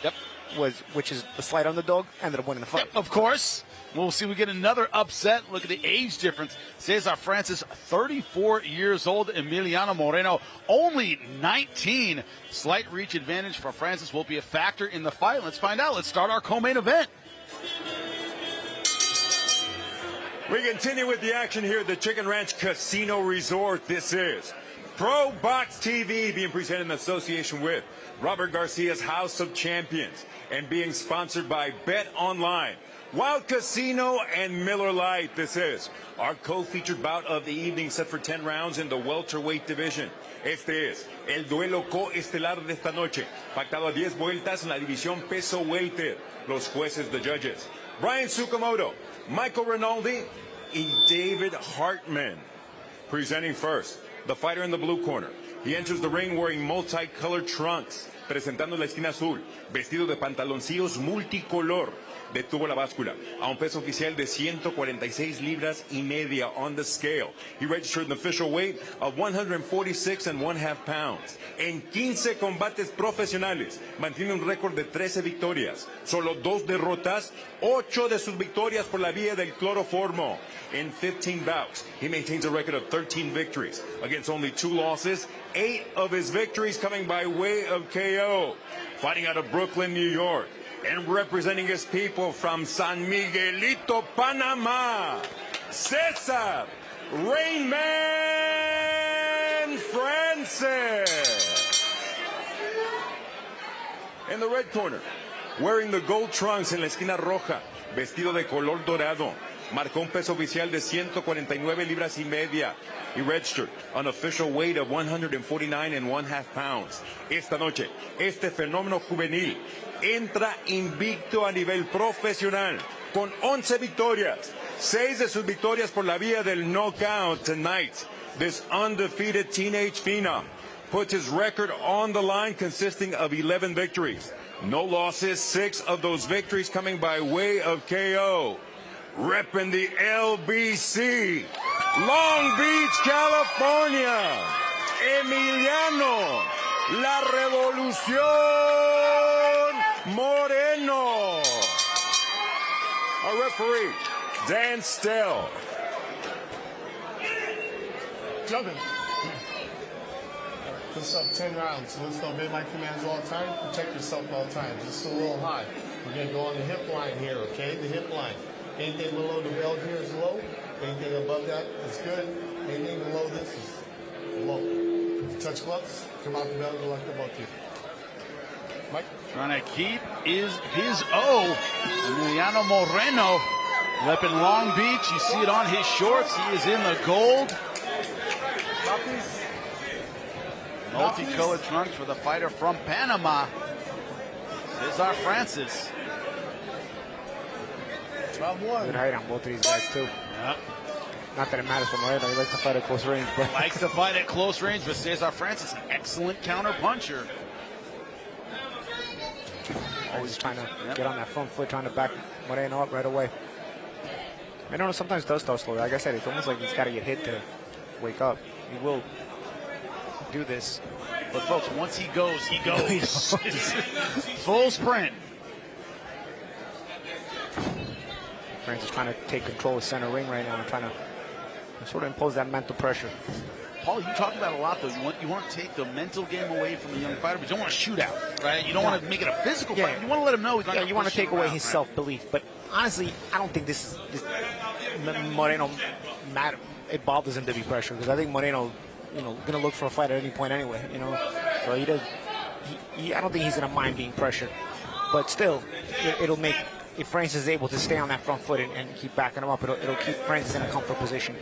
B: which is the slight underdog, ended up winning the fight.
A: Of course. We'll see we get another upset. Look at the age difference. Cesar Francis, 34 years old. Emiliano Moreno, only 19. Slight reach advantage for Francis will be a factor in the fight. Let's find out. Let's start our co-main event.
C: We continue with the action here at the Chicken Ranch Casino Resort. This is ProBox TV, being presented in association with Robert Garcia's House of Champions and being sponsored by Bet Online, Wild Casino, and Miller Lite. This is our co-featured bout of the evening, set for 10 rounds in the welterweight division. Este es el duelo coestelar de esta noche, pactado a 10 vueltas en la división peso welter. Los jueces, the judges, Brian Tsukamoto, Michael Rinaldi, and David Hartman. Presenting first, the fighter in the blue corner. He enters the ring wearing multicolored trunks, presentando la esquina azul, vestido de pantaloncillos multicolor. Detuvo la báscula a un peso oficial de 146 libras y media on the scale. He registered an official weight of 146 1/2 pounds. En 15 combates profesionales, mantiene un récord de 13 victorias, solo 2 derrotas, 8 de sus victorias por la vía del cloroformo. In 15 bouts, he maintains a record of 13 victories against only 2 losses, 8 of his victories coming by way of KO. Fighting out of Brooklyn, New York, and representing his people from San Miguelito, Panama, Cesar Rainman Francis. In the red corner, wearing the gold trunks en la esquina roja, vestido de color dorado, marcó un peso oficial de 149 libras y media. He registered an official weight of 149 1/2 pounds. Esta noche, este fenómeno juvenil entra invicto a nivel profesional con 11 victorias, 6 de sus victorias por la vía del knockout. Tonight, this undefeated teenage phenom puts his record on the line, consisting of 11 victories, no losses, 6 of those victories coming by way of KO. Repping the LBC, Long Beach, California, Emiliano La Revolución Moreno. Our referee, Dan Stell.
D: Jumping. This up 10 rounds. Let's obey my commands all the time. Protect yourself all the time. This is a little high. We're going to go on the hip line here, okay? The hip line. Anything below the belt here is low. Anything above that is good. Anything below this is low. If you touch gloves, come out the belt, go like the both of you. Mike?
A: Trying to keep his O. Emiliano Moreno, repping Long Beach. You see it on his shorts. He is in the gold. Multicolored trunks for the fighter from Panama, Cesar Francis.
H: 12-1.
B: Good height on both of these guys, too.
A: Yep.
B: Not that it matters for Moreno. He likes to fight at close range. But
A: Likes to fight at close range, but Cesar Francis, an excellent counter puncher.
B: Always trying to get on that front foot, trying to back Moreno up right away. Moreno sometimes does start slow. Like I said, it's almost like he's got to get hit to wake up. He will do this.
A: But folks, once he goes, he goes. Full sprint.
B: Francis trying to take control of center ring right now and trying to sort of impose that mental pressure.
A: Paul, you talk about a lot, though. You want to take the mental game away from the young fighter, but you don't want to shoot out, right? You don't want to make it a physical fight. You want to let him know he's not going to
B: you want to take away his self-belief. But honestly, I don't think this Moreno matter. It bothers him to be pressured because I think Moreno, going to look for a fight at any point anyway. So he does. I don't think he's going to mind being pressured, but still, it'll make. If Francis is able to stay on that front foot and keep backing him up, it'll keep Francis in a comfort position.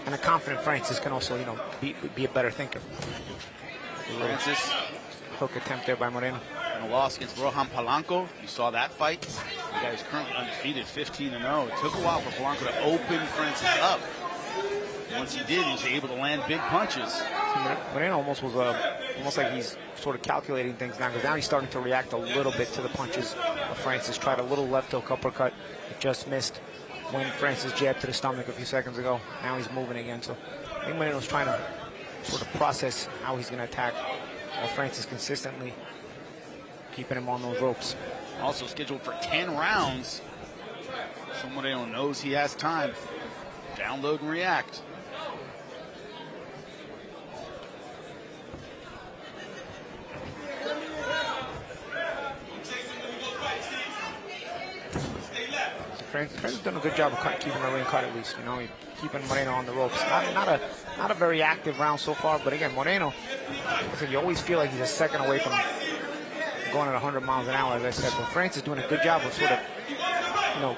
B: And a confident Francis can also, be a better thinker.
A: Francis.
B: Hook attempt there by Moreno.
A: And a loss against Rohan Polanco. You saw that fight. The guy is currently undefeated, 15-0. It took a while for Polanco to open Francis up. Once he did, he was able to land big punches.
B: Moreno almost was almost like he's sort of calculating things now, because now he's starting to react a little bit to the punches of Francis. Tried a little left hook uppercut. It just missed when Francis jabbed to the stomach a few seconds ago. Now he's moving again. So I think Moreno's trying to sort of process how he's going to attack, while Francis consistently keeping him on those ropes.
A: Also scheduled for 10 rounds. So Moreno knows he has time. Download and react.
B: Francis has done a good job of keeping the ring cut at least. Keeping Moreno on the ropes. Not a very active round so far, but again, Moreno, you always feel like he's a second away from going at 100 miles an hour, as I said. But Francis is doing a good job of sort of,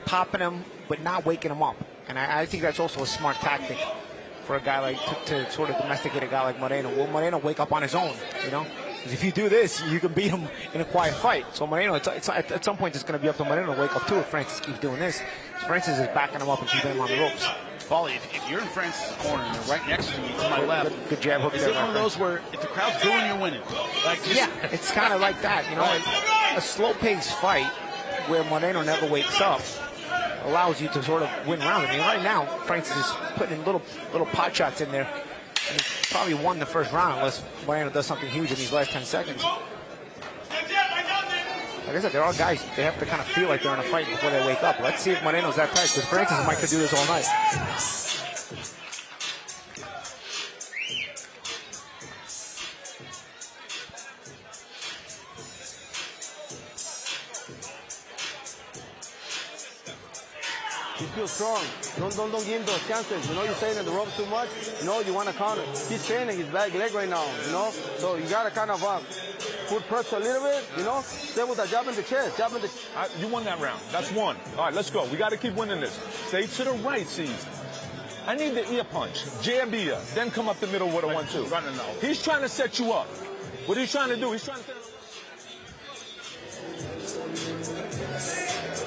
B: popping him, but not waking him up. And I think that's also a smart tactic for a guy like to sort of domesticate a guy like Moreno. Will Moreno wake up on his own? Because if you do this, you can beat him in a quiet fight. So Moreno, at some point, it's going to be up to Moreno to wake up too if Francis keeps doing this. Francis is backing him up and keeping him on the ropes.
A: Paulie, if you're in Francis' corner and you're right next to me to my left,
B: good jab hook.
A: Is it one of those where if the crowd's booing, you're winning?
B: Yeah, it's kind of like that. A slow-paced fight where Moreno never wakes up allows you to sort of win rounds. Right now, Francis is putting in little pot shots in there. And he probably won the first round unless Moreno does something huge in these last 10 seconds. Like I said, there are guys, they have to kind of feel like they're in a fight before they wake up. Let's see if Moreno's that tight, because Francis might could do this all night.
O: He's still strong. Don't give him those chances. You're staying in the rope too much. You want to counter. He's training his back leg right now, So you got to kind of put pressure a little bit, Stay with a jab in the chest.
F: You won that round. That's one. All right, let's go. We got to keep winning this. Stay to the right, C's. I need the ear punch. Jab ear. Then come up the middle with a 1-2. He's trying to set you up. What he's trying to do, he's trying to set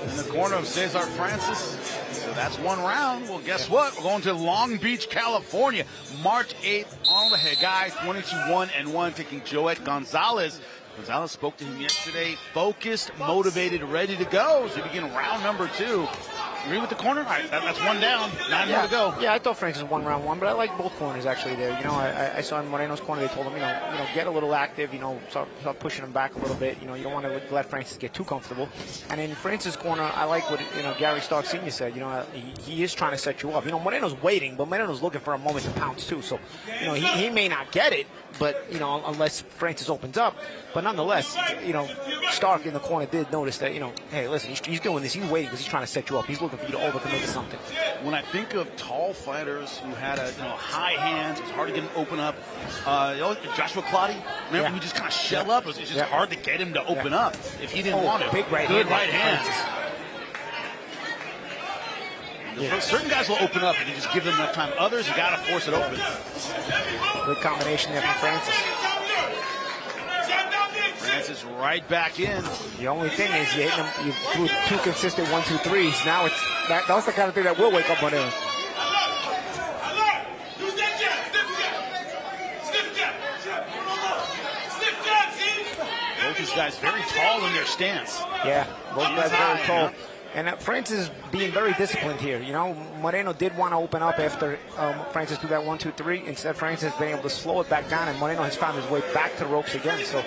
A: in the corner of Cesar Francis. So that's one round. Well, guess what? We're going to Long Beach, California, March 8th. On the head, guys, 22-1-1, taking Joet Gonzalez. Gonzalez spoke to him yesterday, focused, motivated, ready to go. So we begin round number 2. Agree with the corner? All right, that's one down, 9 more to go.
B: Yeah, I thought Francis won round 1, but I like both corners actually there. I saw in Moreno's corner, they told him, get a little active, start pushing him back a little bit. You don't want to let Francis get too comfortable. And in Francis' corner, I like what Gary Stark Sr. said. He is trying to set you up. Moreno's waiting, but Moreno's looking for a moment to pounce too. So, he may not get it, but unless Francis opens up. But nonetheless, Stark in the corner did notice that, hey, listen, he's doing this. He's waiting because he's trying to set you up. He's looking for you to overcommit to something.
A: When I think of tall fighters who had high hands, it's hard to get him to open up. Joshua Clottey, remember, he just kind of shell up. It's just hard to get him to open up if he didn't want it.
B: Big right
A: Good
B: hand.
A: right hands. Certain guys will open up if you just give them enough time. Others, you got to force it open.
B: Good combination there from Francis.
A: Francis right back in.
B: The only thing is you hit him, you threw 2 consistent 1-2-3s. Now it's that's the kind of thing that will wake up on him.
A: Both these guys very tall in their stance.
B: Yeah, both guys very tall. And Francis is being very disciplined here. You know, Moreno did want to open up after Francis do that 1-2-3. Instead, Francis has been able to slow it back down, and Moreno has found his way back to the ropes again. So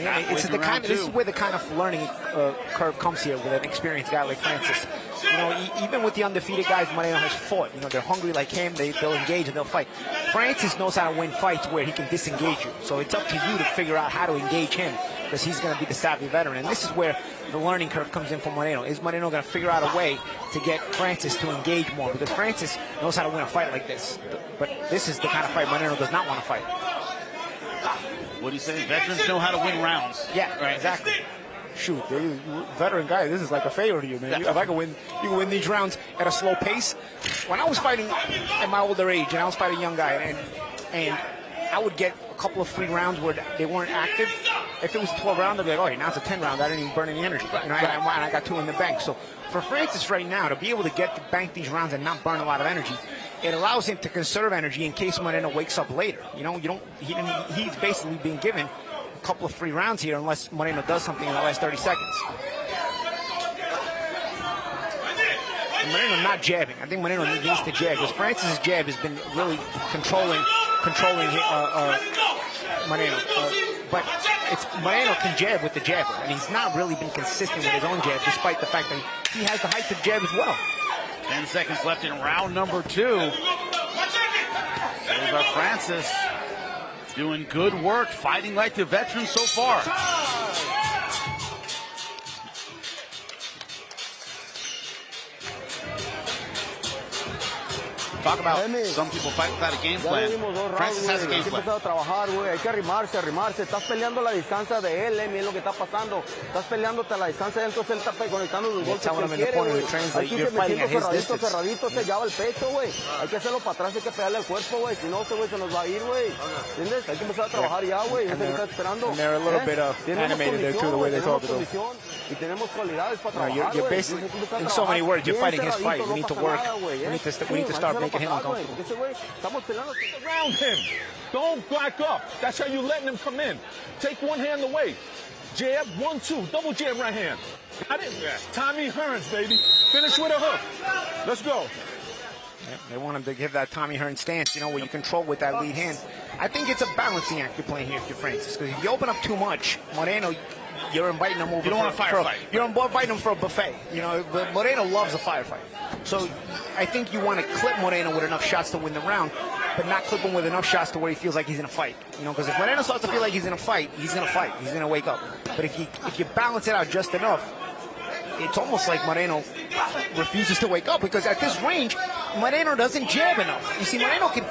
B: it's the kind. This is where the kind of learning curve comes here with an experienced guy like Francis. You know, even with the undefeated guys Moreno has fought, you know, they're hungry like him. They'll engage and they'll fight. Francis knows how to win fights where he can disengage you. So it's up to you to figure out how to engage him, because he's going to be the savvy veteran. And this is where the learning curve comes in for Moreno. Is Moreno going to figure out a way to get Francis to engage more? Because Francis knows how to win a fight like this. But this is the kind of fight Moreno does not want to fight.
A: What do you say? Veterans know how to win rounds.
B: Yeah, right. Exactly. Shoot, veteran guy, this is like a favor to you, man. If I can win, you can win these rounds at a slow pace. When I was fighting at my older age, and I was fighting a young guy, and I would get a couple of free rounds where they weren't active. If it was a 12 round, I'd be like, oh, now it's a 10 round. I didn't even burn any energy. You know, and I got 2 in the bank. So for Francis right now, to be able to bank these rounds and not burn a lot of energy, it allows him to conserve energy in case Moreno wakes up later. You know, he's basically being given a couple of free rounds here unless Moreno does something in the last 30 seconds. And Moreno not jabbing. I think Moreno needs to jab, because Francis' jab has been really controlling Moreno. But Moreno can jab with the jabber, and he's not really been consistent with his own jab, despite the fact that he has the height to jab as well.
A: 10 seconds left in round number 2. There's our Francis doing good work, fighting like the veteran so far. Talk about some people fight without a game plan. Francis has a game plan.
O: Hay que trabajar, güey. Hay que arrimarse. Estás peleando la distancia de él, mira lo que está pasando. Estás peleándote a la distancia de él, entonces él está conectando los golpes que quiere, güey. Aquí se metiendo cerradito, se llava el pecho, güey. Hay que hacerlo para atrás, hay que pegarle al cuerpo, güey. Si no, ese güey se nos va a ir, güey. ¿Entiendes? Hay que empezar a trabajar ya, güey. No se está esperando.
B: They're a little bit animated there too, the way they talk to them.
O: Y tenemos cualidades para trabajar,
B: You're basically, in so many words, you're fighting his fight. We need to work. We need to start making him uncomfortable.
F: Around him. Don't back up. That's how you letting him come in. Take one hand away. Jab, 1-2. Double jab right hand. Got it? Tommy Hearns, baby. Finish with a hook. Let's go.
B: Yeah, they want him to give that Tommy Hearns stance, you know, where you control with that lead hand. I think it's a balancing act you're playing here if you're Francis, because if you open up too much, Moreno, you're inviting him over.
A: You don't want a firefight.
B: You're inviting him for a buffet. You know, but Moreno loves a firefight. So I think you want to clip Moreno with enough shots to win the round, but not clip him with enough shots to where he feels like he's in a fight. You know, because if Moreno starts to feel like he's in a fight, he's going to fight. He's going to wake up. But if you balance it out just enough, it's almost like Moreno refuses to wake up, because at this range, Moreno doesn't jab enough. You see, Moreno can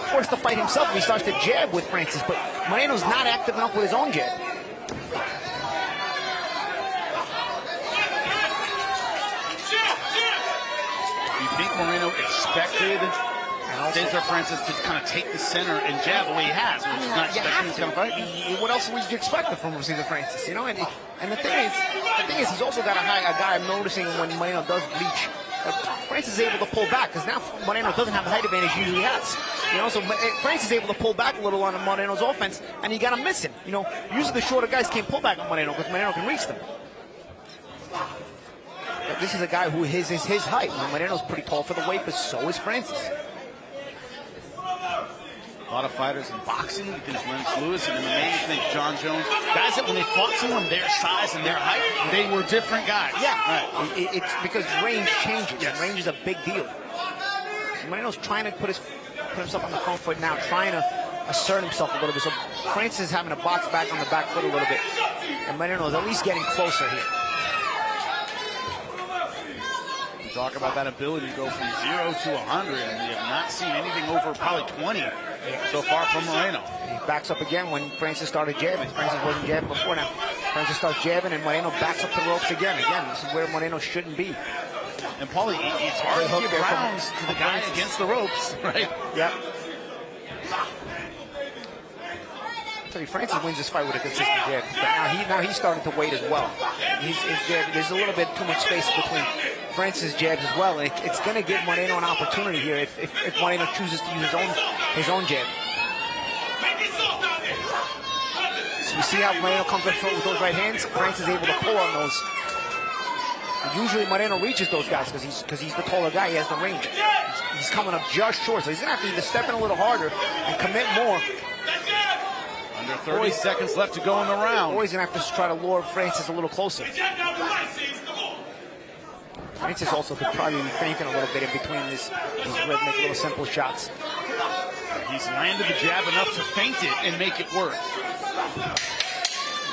B: force the fight himself if he starts to jab with Francis, but Moreno's not active enough with his own jab.
A: You think Moreno expected Cesar Francis to kind of take the center and jab the way he has? Not expecting this kind of fight.
B: What else would you expect from Cesar Francis? You know, and the thing is, he's also got a guy I'm noticing when Moreno does reach. Francis is able to pull back, because now Moreno doesn't have the height advantage he usually has. You know, so Francis is able to pull back a little on Moreno's offense, and you got to miss him. You know, usually the shorter guys can't pull back on Moreno because Moreno can reach them. But this is a guy who is his height. Moreno's pretty tall for the weight, but so is Francis.
A: A lot of fighters in boxing, you think Lennox Lewis and MMA, you think John Jones, guys that when they fought someone their size and their height, they were different guys.
B: Yeah, right. It's because range changes. Yes. Range is a big deal. Moreno's trying to put himself on the front foot now, trying to assert himself a little bit. So Francis is having to box back on the back foot a little bit, and Moreno is at least getting closer here.
A: Talk about that ability to go from 0 to 100, and we have not seen anything over probably 20 so far from Moreno.
B: He backs up again when Francis started jabbing. Francis wasn't jabbing before now. Francis starts jabbing, and Moreno backs up to the ropes again. Again, this is where Moreno shouldn't be.
A: And Paulie, it's hard to give rounds to the guy against the ropes, right?
B: Yeah. Francis wins this fight with a consistent jab, but now he's starting to wait as well. There's a little bit too much space between Francis' jabs as well, and it's going to give Moreno an opportunity here if Moreno chooses to use his own jab. So you see how Moreno comes up short with those right hands. Francis is able to pull on those. Usually Moreno reaches those guys because he's the taller guy. He has the range. He's coming up just short, so he's going to have to either step in a little harder and commit more.
A: Under 30 seconds left to go in the round.
B: Or he's going to have to try to lure Francis a little closer. Francis also could probably be feinting a little bit in between these rhythmic little simple shots.
A: He's landed the jab enough to feint it and make it work.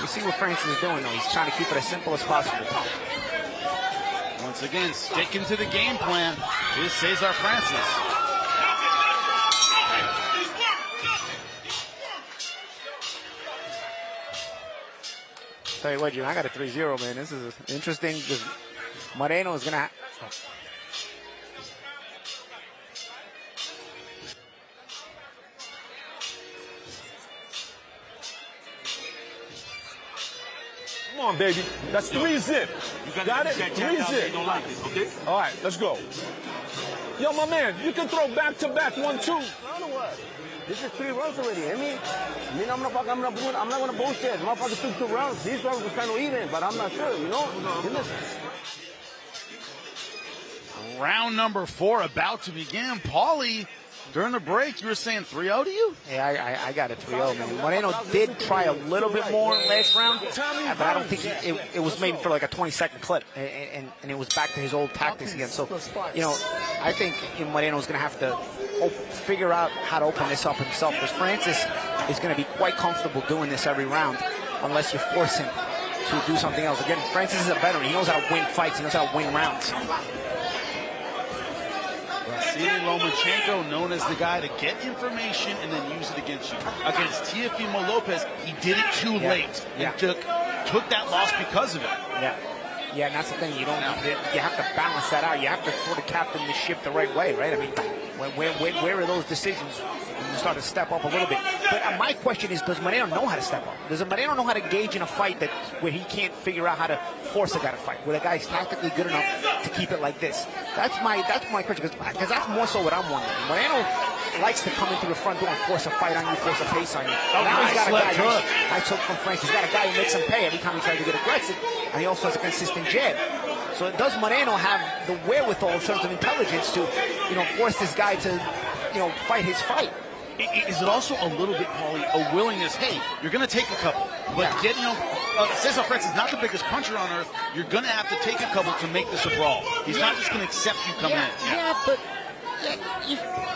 B: You see what Francis is doing, though. He's trying to keep it as simple as possible.
A: Once again, sticking to the game plan is Cesar Francis.
B: Tell you what, Jim, I got a 3-0, man. This is interesting because Moreno is going to...
F: Come on, baby. That's 3-zip. Got it? 3-zip.
A: Okay.
F: All right, let's go. Yo, my man, you can throw back-to-back 1-2.
O: I don't know what. This is 3 rounds already. I mean, I'm not gonna bullshit. Motherfuckers took 2 rounds. These rounds was kind of even, but I'm not sure. You know.
A: Round number 4 about to begin. Paulie, during the break, you were saying 3-0 to you?
B: Yeah, I got a 3-0, man. Moreno did try a little bit more last round, but I don't think it was maybe for like a 20-second clip, and it was back to his old tactics again. So, you know, I think Moreno's going to have to figure out how to open this up himself, because Francis is going to be quite comfortable doing this every round unless you force him to do something else. Again, Francis is a veteran. He knows how to win fights. He knows how to win rounds.
A: Vasily Lomachenko, known as the guy to get information and then use it against you. Against Teofimo Lopez, he did it too late and took that loss because of it.
B: Yeah, and that's the thing. You have to balance that out. You have to sort of captain the ship the right way, right? I mean, where are those decisions when you start to step up a little bit? But my question is, does Moreno know how to step up? Does Moreno know how to gauge in a fight where he can't figure out how to force a guy to fight, where the guy's tactically good enough to keep it like this? That's my question, because that's more so what I'm wondering. Moreno likes to come into the front door and force a fight on you, force a pace on you. Now he's got a guy I took from Frank. He's got a guy who makes him pay every time he tries to get aggressive, and he also has a consistent jab. So does Moreno have the wherewithal in terms of intelligence to, force this guy to, fight his fight?
A: Is it also a little bit, Paulie, a willingness? Hey, you're going to take a couple, but Cesar Francis is not the biggest puncher on earth. You're going to have to take a couple to make this a brawl. He's not just going to accept you coming in.
B: Yeah, but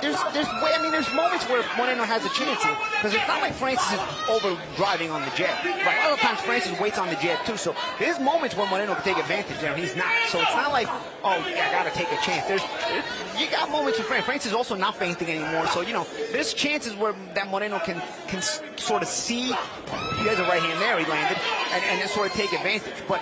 B: there's moments where Moreno has a chance here, because it's not like Francis is overdriving on the jab. Right, other times Francis waits on the jab too. So there's moments where Moreno can take advantage and he's not. So it's not like, I gotta take a chance. You got moments with Francis is also not feinting anymore. So there's chances where that Moreno can sort of see. He has a right hand there, he landed, and then sort of take advantage. But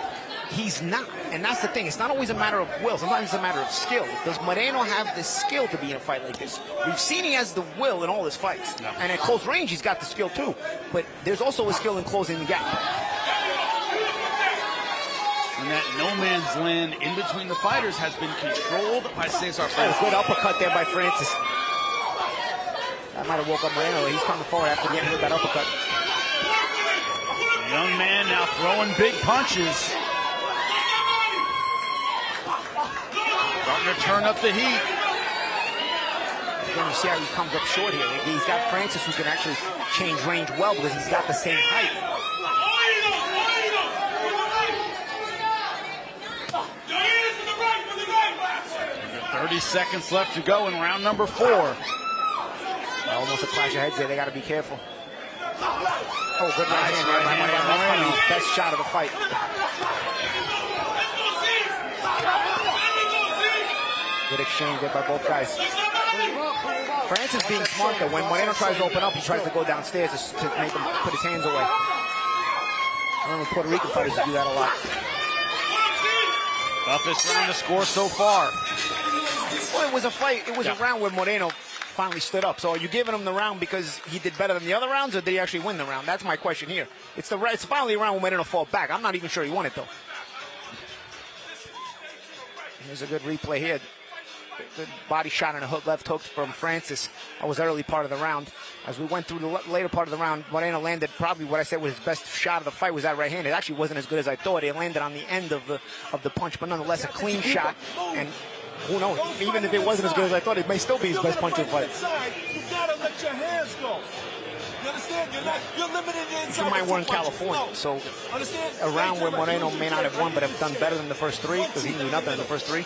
B: he's not, and that's the thing. It's not always a matter of will. Sometimes it's a matter of skill. Does Moreno have the skill to be in a fight like this? We've seen he has the will in all his fights. No. And at close range, he's got the skill too. But there's also a skill in closing the gap.
A: And that no man's land in between the fighters has been controlled by Cesar Francis.
B: Good uppercut there by Francis. That might have woke up Moreno. He's coming forward after getting hit with that uppercut.
A: The young man now throwing big punches. Starting to turn up the heat.
B: Again, you see how he comes up short here. He's got Francis who can actually change range well because he's got the same height.
A: 30 seconds left to go in round number 4.
B: Almost a clash of heads there. They got to be careful. Oh, good right hand by Moreno. That's probably his best shot of the fight. Good exchange there by both guys. Francis being smart though. When Moreno tries to open up, he tries to go downstairs to make him put his hands away. I remember Puerto Rican fighters do that a lot.
A: Toughest round to score so far.
B: Well, it was a fight. It was a round where Moreno finally stood up. So are you giving him the round because he did better than the other rounds, or did he actually win the round? That's my question here. It's finally a round when Moreno fought back. I'm not even sure he won it, though. Here's a good replay here. Good body shot and a left hook from Francis. That was early part of the round. As we went through the later part of the round, Moreno landed probably what I said was his best shot of the fight was that right hand. It actually wasn't as good as I thought. It landed on the end of the punch, but nonetheless a clean shot. And who knows? Even if it wasn't as good as I thought, it may still be his best punch of the fight.
S: You gotta let your hands go. You understand? You're limited inside.
B: Keep in mind we're in California, so a round where Moreno may not have won, but have done better than the first three because he knew nothing in the first three.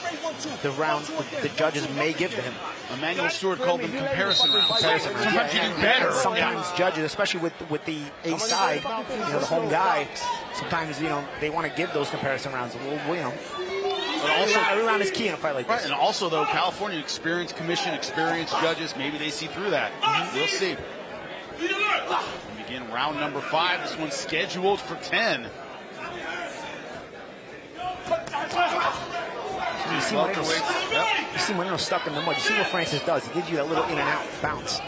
B: The round the judges may give to him.
A: Emmanuel Stewart called them comparison rounds.
B: Sometimes you do better. Sometimes judges, especially with the A side, the home guy, sometimes they want to give those comparison rounds.
A: But also,
B: every round is key in a fight like this.
A: And also, though, California experienced commission, experienced judges, maybe they see through that. We'll see. We begin round number 5. This one's scheduled for 10.
B: You see Moreno stuck in the mud. You see what Francis does. He gives you that little in and out bounce.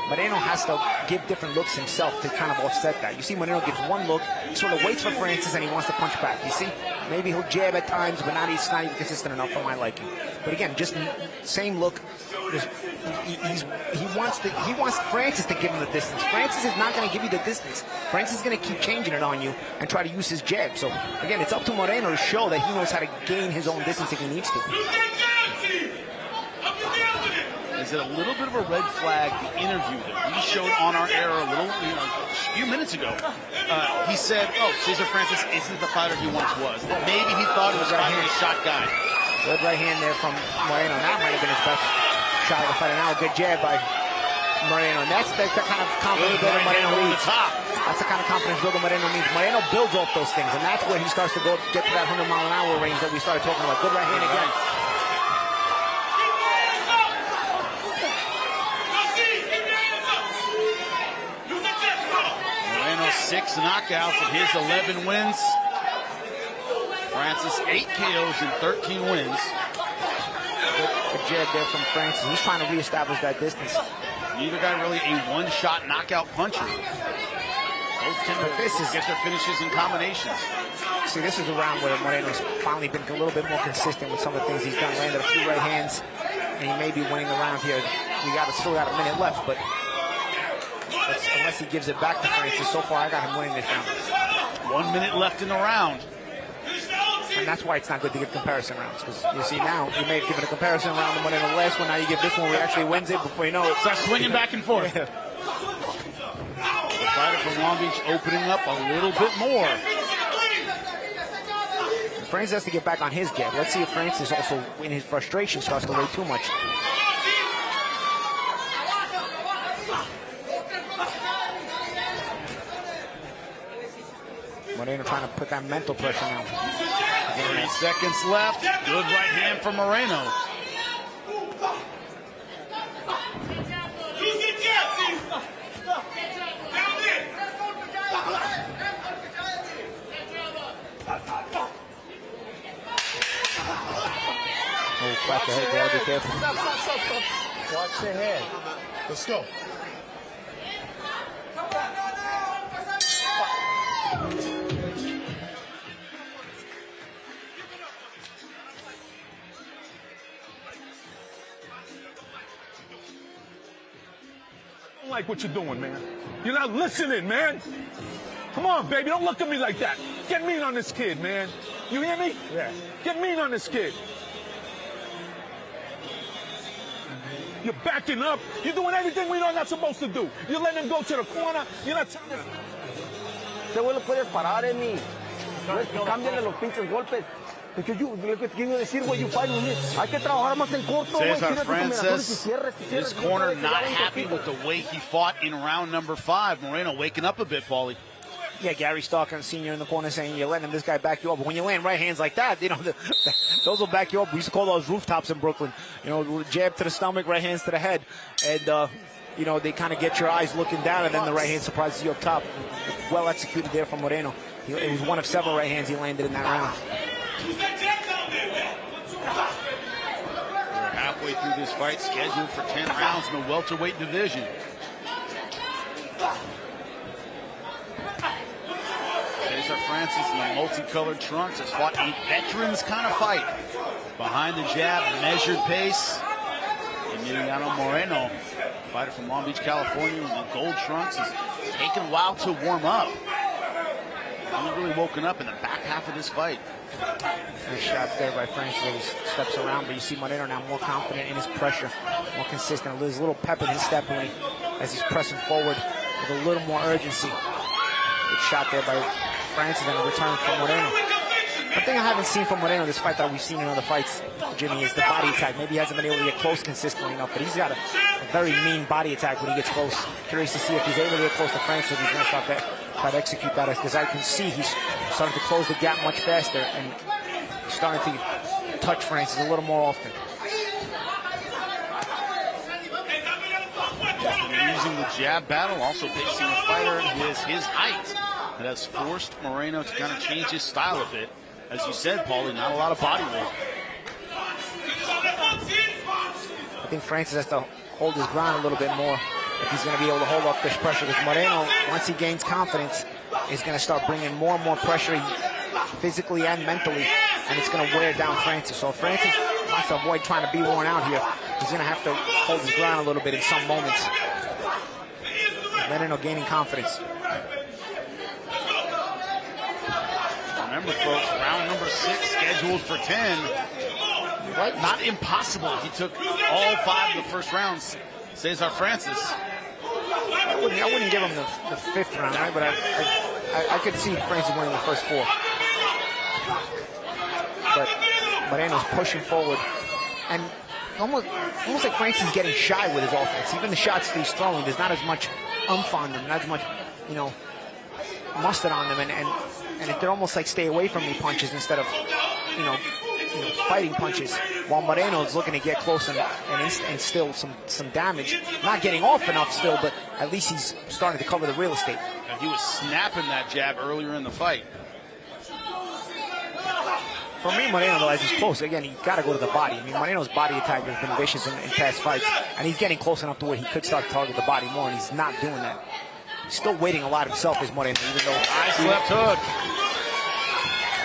B: Moreno has to give different looks himself to kind of offset that. You see Moreno gives one look, he sort of waits for Francis, and he wants to punch back. You see? Maybe he'll jab at times, but he's not even consistent enough for my liking. But again, just same look. He wants Francis to give him the distance. Francis is not going to give you the distance. Francis is going to keep changing it on you and try to use his jab. So again, it's up to Moreno to show that he knows how to gain his own distance if he needs to.
A: Is it a little bit of a red flag, the interview that we showed on our air a few minutes ago? He said, Cesar Francis isn't the fighter he once was. That maybe he thought he was fighting a shot guy.
B: Good right hand there from Moreno. That might have been his best shot of the fight. And now a good jab by Moreno. And that's the kind of confidence builder Moreno needs. That's the kind of confidence builder Moreno needs. Moreno builds off those things, and that's where he starts to get to that 100-mile-an-hour range that we started talking about. Good right hand again.
A: Moreno 6 knockouts of his 11 wins. Francis 8 KOs and 13 wins.
B: Good jab there from Francis. He's trying to reestablish that distance.
A: Neither guy really a one-shot knockout puncher. Both tend to get their finishes in combinations.
B: See, this is a round where Moreno's finally been a little bit more consistent with some of the things he's done. Landed a few right hands, and he may be winning the round here. We still got a minute left, but unless he gives it back to Francis, so far I got him winning this round.
A: 1 minute left in the round.
B: And that's why it's not good to give comparison rounds, because you see now, you may have given a comparison round and won in the last one. Now you give this one where he actually wins it before you know it.
A: Starts swinging back and forth. The fighter from Long Beach opening up a little bit more.
B: Francis has to get back on his jab. Let's see if Francis also, in his frustration, starts to weigh too much. Moreno trying to put that mental pressure now.
A: 30 seconds left. Good right hand from Moreno.
B: Oh, crack the head there. Be careful.
D: Stop. Watch your head. Let's go.
S: I don't like what you're doing, man. You're not listening, man. Come on, baby. Don't look at me like that. Get mean on this kid, man. You hear me? Yeah. Get mean on this kid. You're backing up. You're doing everything we know not supposed to do. You're letting him go to the corner. You're not telling us.
O: Este güey lo puedes parar, Emi. Cámbiale los pinches golpes. Porque yo, lo que te quiero decir, güey, you fight with me. Hay que trabajar más en corto, güey.
A: Cesar Francis, his corner not happy with the way he fought in round number 5. Moreno waking up a bit, Paulie.
B: Yeah, Gary Stalker, Sr. in the corner saying you're letting this guy back you up. But when you land right hands like that, those will back you up. We used to call those rooftops in Brooklyn. Jab to the stomach, right hands to the head. And, they kind of get your eyes looking down, and then the right hand surprises you up top. Well executed there from Moreno. It was one of several right hands he landed in that round.
A: halfway through this fight, scheduled for 10 rounds in the welterweight division. Cesar Francis in the multicolored trunks has fought a veterans kind of fight. Behind the jab, measured pace. Emiliano Moreno, fighter from Long Beach, California, in the gold trunks, has taken a while to warm up. He's really woken up in the back half of this fight.
B: Nice shots there by Francis as he steps around, but you see Moreno now more confident in his pressure, more consistent. There's a little pep in his step as he's pressing forward with a little more urgency. Good shot there by Francis and a return from Moreno. One thing I haven't seen from Moreno this fight that we've seen in other fights, Jimmy, is the body attack. Maybe he hasn't been able to get close consistently enough, but he's got a very mean body attack when he gets close. Curious to see if he's able to get close to Francis, if he's going to start to try to execute that, because I can see he's starting to close the gap much faster and starting to touch Francis a little more often.
A: Using the jab battle, also facing a fighter his height that has forced Moreno to kind of change his style a bit. As you said, Paulie, not a lot of body work.
B: I think Francis has to hold his ground a little bit more if he's going to be able to hold up this pressure, because Moreno, once he gains confidence, is going to start bringing more and more pressure physically and mentally, and it's going to wear down Francis. So if Francis wants to avoid trying to be worn out here, he's going to have to hold his ground a little bit in some moments. Moreno gaining confidence.
A: Remember, folks, round number 6 scheduled for 10. Right? Not impossible. He took all 5 of the first rounds. Cesar Francis.
B: I wouldn't give him the 5th round, right? But I could see Francis winning the first 4. But Moreno's pushing forward, and almost like Francis is getting shy with his offense. Even the shots that he's throwing, there's not as much umph on them, not as much, mustard on them, and they're almost like stay away from me punches instead of, fighting punches. While Moreno is looking to get close and instill some damage. Not getting off enough still, but at least he's starting to cover the real estate.
A: And he was snapping that jab earlier in the fight.
B: For me, Moreno, though, as he's close, again, he's got to go to the body. I mean, Moreno's body attack has been vicious in past fights, and he's getting close enough to where he could start to target the body more, and he's not doing that. He's still waiting a lot himself, is Moreno, even though...
A: Nice left hook.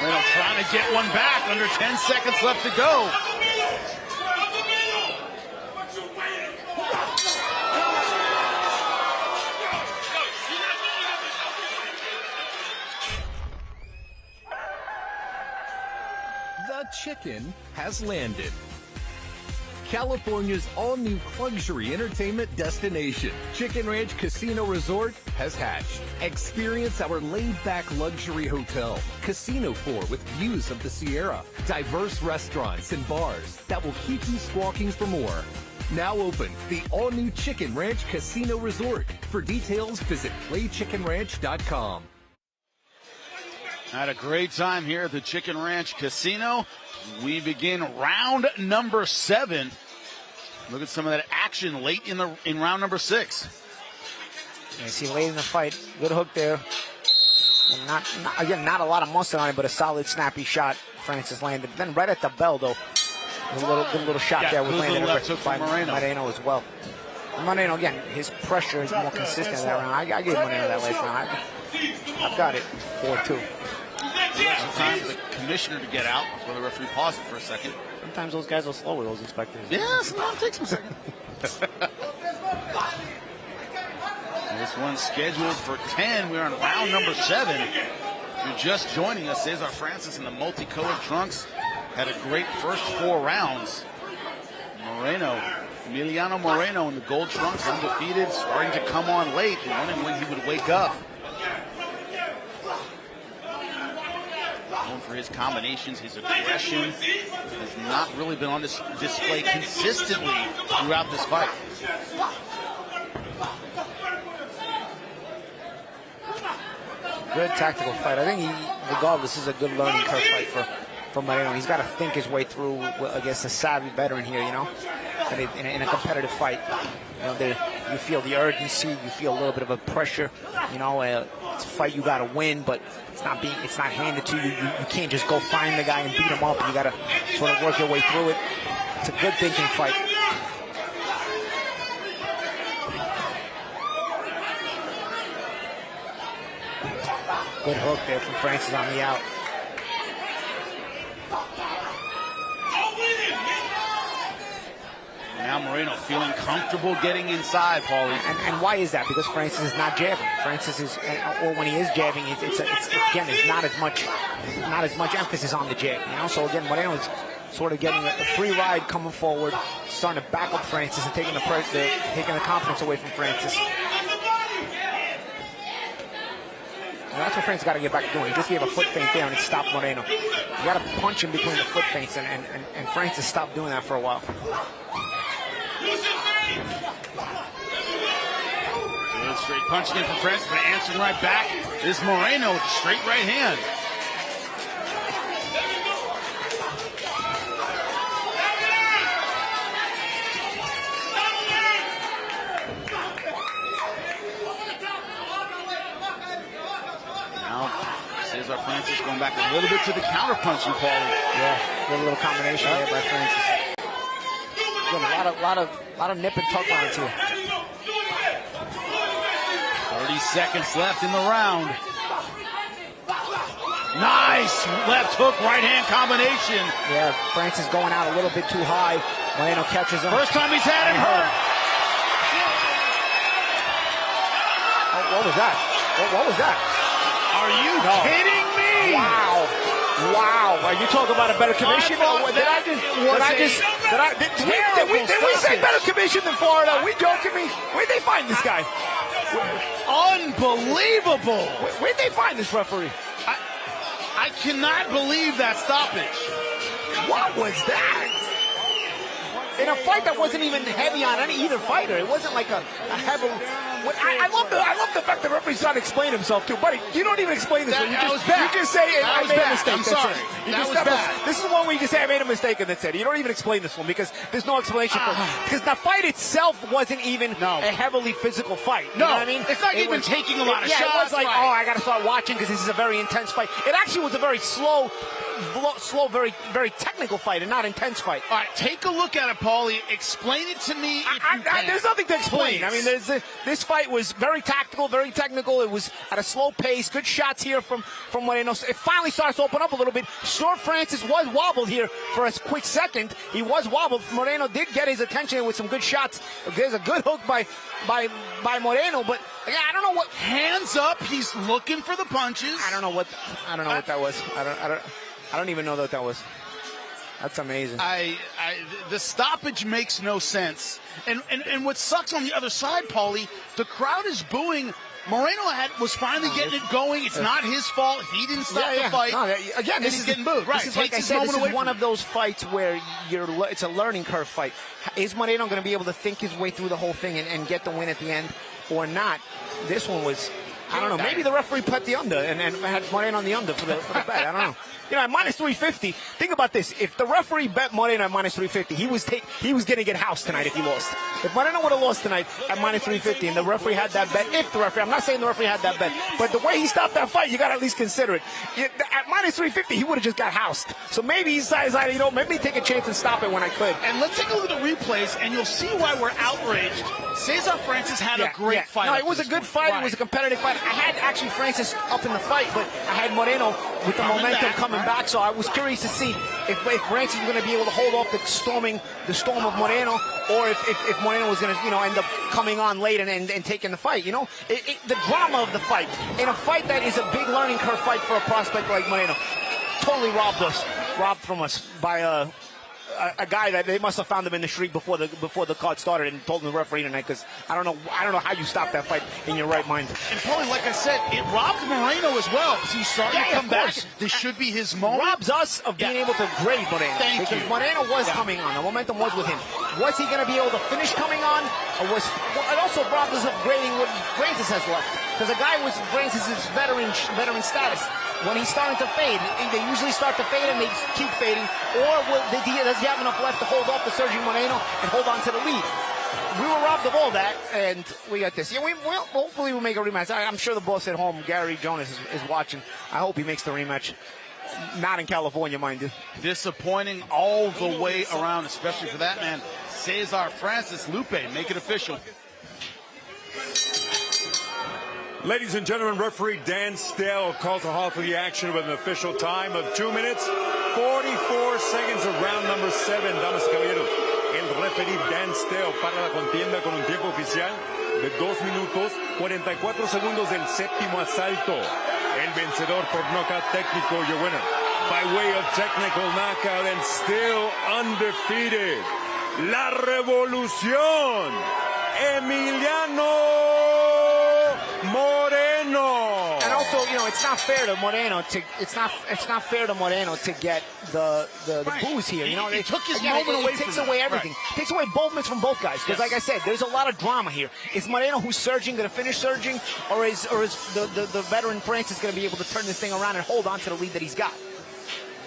A: Moreno trying to get one back. Under 10 seconds left to go.
K: The chicken has landed. California's all-new luxury entertainment destination, Chicken Ranch Casino Resort, has hatched. Experience our laid-back luxury hotel, Casino 4 with views of the Sierra, diverse restaurants and bars that will keep you squawking for more. Now open, the all-new Chicken Ranch Casino Resort. For details, visit playchickenranch.com.
A: Had a great time here at the Chicken Ranch Casino. We begin round number 7. Look at some of that action late in round number 6.
B: You see late in the fight, good hook there. And not a lot of muscle on it, but a solid snappy shot Francis landed. Then right at the bell, though, good little shot there was landed by Moreno as well. And Moreno, again, his pressure is more consistent that round. I gave Moreno that last round. I've got it 4-2.
A: Sometimes the commissioner to get out. That's why the referee paused it for a second.
B: Sometimes those guys are slow with those inspectors.
A: Yeah, sometimes it takes them a second. This one's scheduled for 10. We're on round number 7. If you're just joining us, Cesar Francis in the multicolored trunks had a great first 4 rounds. Emiliano Moreno in the gold trunks, undefeated, starting to come on late, and wondering when he would wake up. Known for his combinations, his aggression, has not really been on this display consistently throughout this fight.
B: Good tactical fight. I think regardless, this is a good learning curve fight for Moreno. He's got to think his way through against a savvy veteran here, in a competitive fight. You feel the urgency, you feel a little bit of a pressure. It's a fight you got to win, but it's not handed to you. You can't just go find the guy and beat him up. You got to sort of work your way through it. It's a good thinking fight. Good hook there from Francis on the out.
A: Now Moreno feeling comfortable getting inside, Paulie.
B: And why is that? Because Francis is not jabbing. Francis is, or when he is jabbing, it's again, there's not as much emphasis on the jab. You know, so again, Moreno is sort of getting a free ride coming forward, starting to back up Francis and taking the confidence away from Francis. And that's what Francis got to get back to doing. He just gave a foot feint there and it stopped Moreno. You got to punch him between the foot feints, and Francis stopped doing that for a while.
A: Good straight punching in from Francis, but answering right back is Moreno with a straight right hand. Now, Cesar Francis going back a little bit to the counter punching, Paulie.
B: Yeah, little combination there by Francis. Again, a lot of nip and tuck lines here.
A: 30 seconds left in the round. Nice left hook, right hand combination.
B: Yeah, Francis going out a little bit too high. Moreno catches him.
A: First time he's had him hurt.
B: Oh, what was that? What was that?
A: Are you kidding me?
B: Wow. Wow. Are you talking about a better commission? Did we say better commission than Florida? Are we joking me? Where'd they find this guy?
A: Unbelievable.
B: Where'd they find this referee?
A: I cannot believe that stoppage.
B: What was that? In a fight that wasn't even heavy on either fighter. It wasn't like a heavy... I love the fact the referee's trying to explain himself too, buddy. You don't even explain this one. You just say I made a mistake.
A: I'm sorry. That was bad.
B: This is one where you just say I made a mistake and that's it. You don't even explain this one because there's no explanation for it. Because the fight itself wasn't even a heavily physical fight. You know what I mean?
A: It's not even taking a lot of shots.
B: Yeah, it was like, oh, I got to start watching because this is a very intense fight. It actually was a very slow, very, very technical fight and not intense fight.
A: All right, take a look at it, Paulie. Explain it to me.
B: There's nothing to explain.
A: Please.
B: I mean, this fight was very tactical, very technical. It was at a slow pace. Good shots here from Moreno. It finally starts to open up a little bit. Sure, Francis was wobbled here for a quick second. He was wobbled. Moreno did get his attention with some good shots. There's a good hook by Moreno, but again, I don't know what.
A: Hands up. He's looking for the punches.
B: I don't know what that was. I don't even know what that was. That's amazing.
A: The stoppage makes no sense. And what sucks on the other side, Paulie, the crowd is booing. Moreno was finally getting it going. It's not his fault. He didn't stop the fight.
B: No, again,
A: this is getting booed. Right.
B: This is, like I said, this is one of those fights where it's a learning curve fight. Is Moreno going to be able to think his way through the whole thing and get the win at the end or not? This one was... I don't know. Maybe the referee put the under and had Moreno on the under for the bet. I don't know. You know, at minus 350. Think about this: if the referee bet Moreno at minus 350, he was going to get housed tonight if he lost. If Moreno would have lost tonight at minus 350, and the referee had that bet, I'm not saying the referee had that bet, but the way he stopped that fight, you got to at least consider it. At minus 350, he would have just got housed. So maybe he decided, maybe take a chance and stop it when I could.
A: And let's take a look at the replays, and you'll see why we're outraged. Cesar Francis had a great fight.
B: No, it was a good fight. Right. It was a competitive fight. I had actually Francis up in the fight, but I had Moreno with the momentum coming back. So I was curious to see if Francis was going to be able to hold off the storm of Moreno, or if Moreno was going to end up coming on late and taking the fight. The drama of the fight in a fight that is a big learning curve fight for a prospect like Moreno, totally robbed from us by a guy that they must have found him in the street before the card started and told him the referee tonight, because I don't know how you stop that fight in your right mind.
A: And Paulie, like I said, it robbed Moreno as well, because he's starting to come back. This should be his moment.
B: Robs us of being able to grade Moreno. Because Moreno was coming on. The momentum was with him. Was he going to be able to finish coming on? It also robbed us of grading what Francis has left. Because a guy with Francis's veteran status, when he's starting to fade, they usually start to fade and they keep fading. Or does he have enough left to hold off the surging Moreno and hold on to the lead? We were robbed of all that, and we got this. Hopefully we'll make a rematch. I'm sure the boss at home, Gary Jonas, is watching. I hope he makes the rematch. Not in California, mind you.
A: Disappointing all the way around, especially for that man, Cesar Francis. Lupe, make it official.
C: Ladies and gentlemen, referee Dan Stell calls a halt to the action with an official time of 2 minutes, 44 seconds of round number 7. Damas y caballeros, el referee Dan Stell para la contienda con un tiempo oficial de 2 minutos, 44 segundos del séptimo asalto. El vencedor por knockout técnico, your winner, by way of technical knockout and still undefeated, La Revolución, Emiliano Moreno.
B: And also, it's not fair to Moreno to get the booze here.
A: He took his moment away
B: It
A: from
B: takes
A: them.
B: away everything.
A: Right.
B: Takes away boldness from both guys. Because, like I said, there's a lot of drama here. Is Moreno, who's surging, going to finish surging, or is the veteran Francis going to be able to turn this thing around and hold on to the lead that he's got?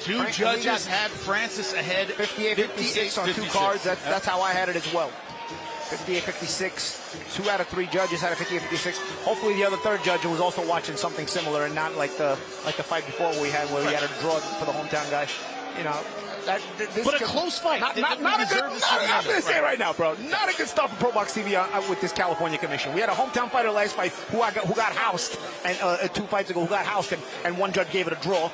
A: Two judges had Francis ahead
B: 58-56 on 2 cards. That's how I had it as well. 58-56. 2 out of 3 judges had a 58-56. Hopefully the other third judge was also watching something similar and not like the fight before we had where we had a draw for the hometown guy.
A: But a close fight.
B: I'm going to say it right now, bro. Not a good start for ProBox TV with this California commission. We had a hometown fighter last fight who got housed, and 2 fights ago who got housed, and one judge gave it a draw.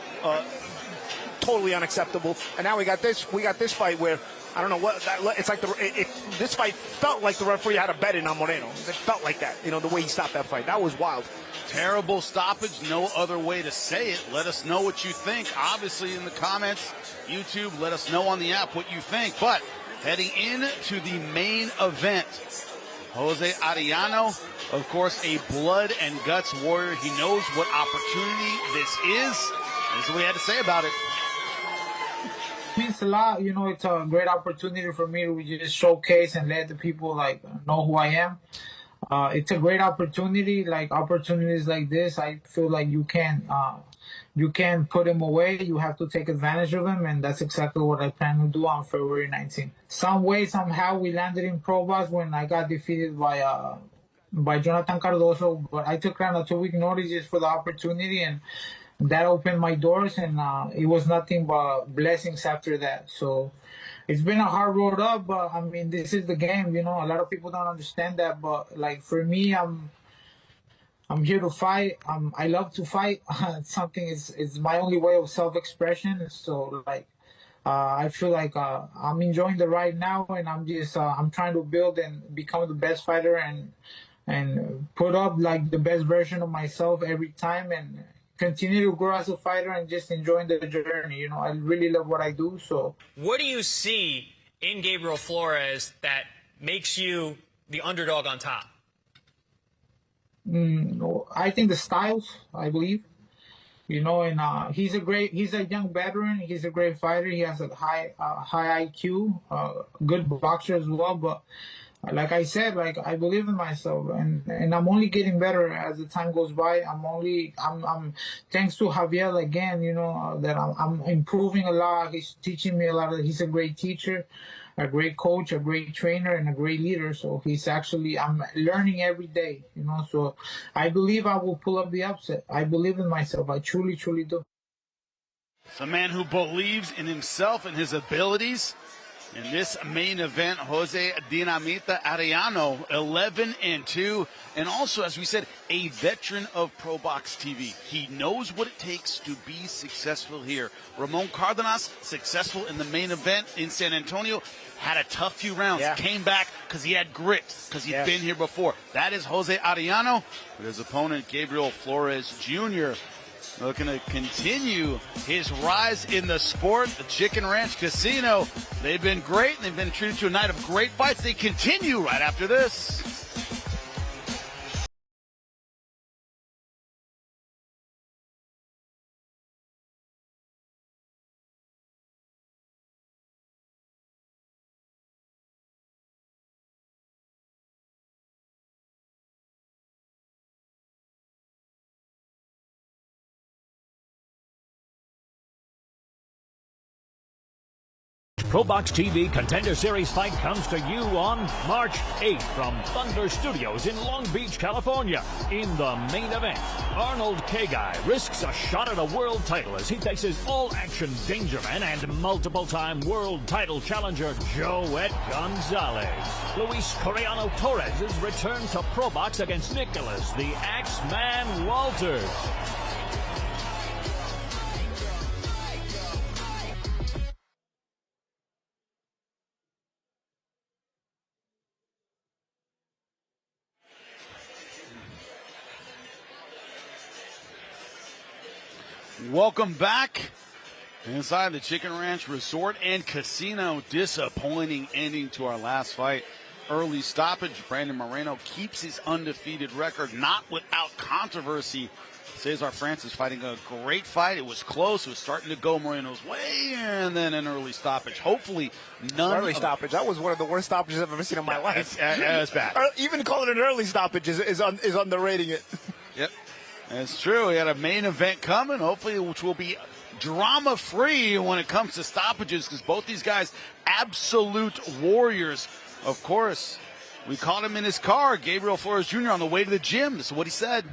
B: Totally unacceptable. And now we got this fight where I don't know what it's like. This fight felt like the referee had a bet in on Moreno. It felt like that. The way he stopped that fight. That was wild.
A: Terrible stoppage. No other way to say it. Let us know what you think. Obviously in the comments, YouTube. Let us know on the app what you think. But heading into the main event, Jose Arellano, of course, a blood and guts warrior. He knows what opportunity this is. This is what he had to say about it.
T: Means a lot. It's a great opportunity for me to just showcase and let the people know who I am. It's a great opportunity. Opportunities like this, I feel like you can't put them away. You have to take advantage of them, and that's exactly what I plan to do on February 19th. Some way, somehow, we landed in ProBox when I got defeated by Jonathan Cardoso, but I took around a 2-week notice just for the opportunity, and that opened my doors, and it was nothing but blessings after that. So it's been a hard road up, but I mean, this is the game. A lot of people don't understand that, but for me, I'm here to fight. I love to fight. It's my only way of self-expression. So I feel like I'm enjoying the ride now, and I'm trying to build and become the best fighter and put up the best version of myself every time, and continue to grow as a fighter and just enjoying the journey. I really love what I do. So
Q: what do you see in Gabriel Flores that makes you the underdog on top?
T: I think the styles, I believe. And he's a young veteran. He's a great fighter. He has a high IQ, good boxer as well. But like I said, I believe in myself, and I'm only getting better as the time goes by. I'm thanks to Javier again, that I'm improving a lot. He's teaching me a lot. He's a great teacher, a great coach, a great trainer, and a great leader. So I'm learning every day, so I believe I will pull up the upset. I believe in myself. I truly, truly do.
A: It's a man who believes in himself and his abilities. In this main event, Jose Dinamita Arellano, 11-2, and also, as we said, a veteran of ProBox TV. He knows what it takes to be successful here. Ramon Cardenas, successful in the main event in San Antonio, had a tough few rounds, came back because he had grit, because he'd been here before. That is Jose Arellano, with his opponent, Gabriel Flores Jr., looking to continue his rise in the sport. The Chicken Ranch Casino, they've been great, and they've been treated to a night of great fights. They continue right after this.
G: ProBox TV Contender Series fight comes to you on March 8th from Thunder Studios in Long Beach, California. In the main event, Arnold K-Guy risks a shot at a world title as he faces all-action Dangerman and multiple-time world title challenger Joet Gonzalez. Luis Correano Torres' return to ProBox against Nicholas the Axeman Walters.
A: Welcome back inside the Chicken Ranch Resort and Casino. Disappointing ending to our last fight. Early stoppage. Brandon Moreno keeps his undefeated record, not without controversy. Cesar Francis fighting a great fight. It was close. It was starting to go Moreno's way, and then an early stoppage. Hopefully,
B: early stoppage. That was one of the worst stoppages I've ever seen in my life.
A: That's bad.
B: Even calling it an early stoppage is underrating it.
A: Yep. That's true. We got a main event coming, hopefully, which will be drama-free when it comes to stoppages, because both these guys, absolute warriors. Of course, we caught him in his car, Gabriel Flores Jr., on the way to the gym. This is what he said.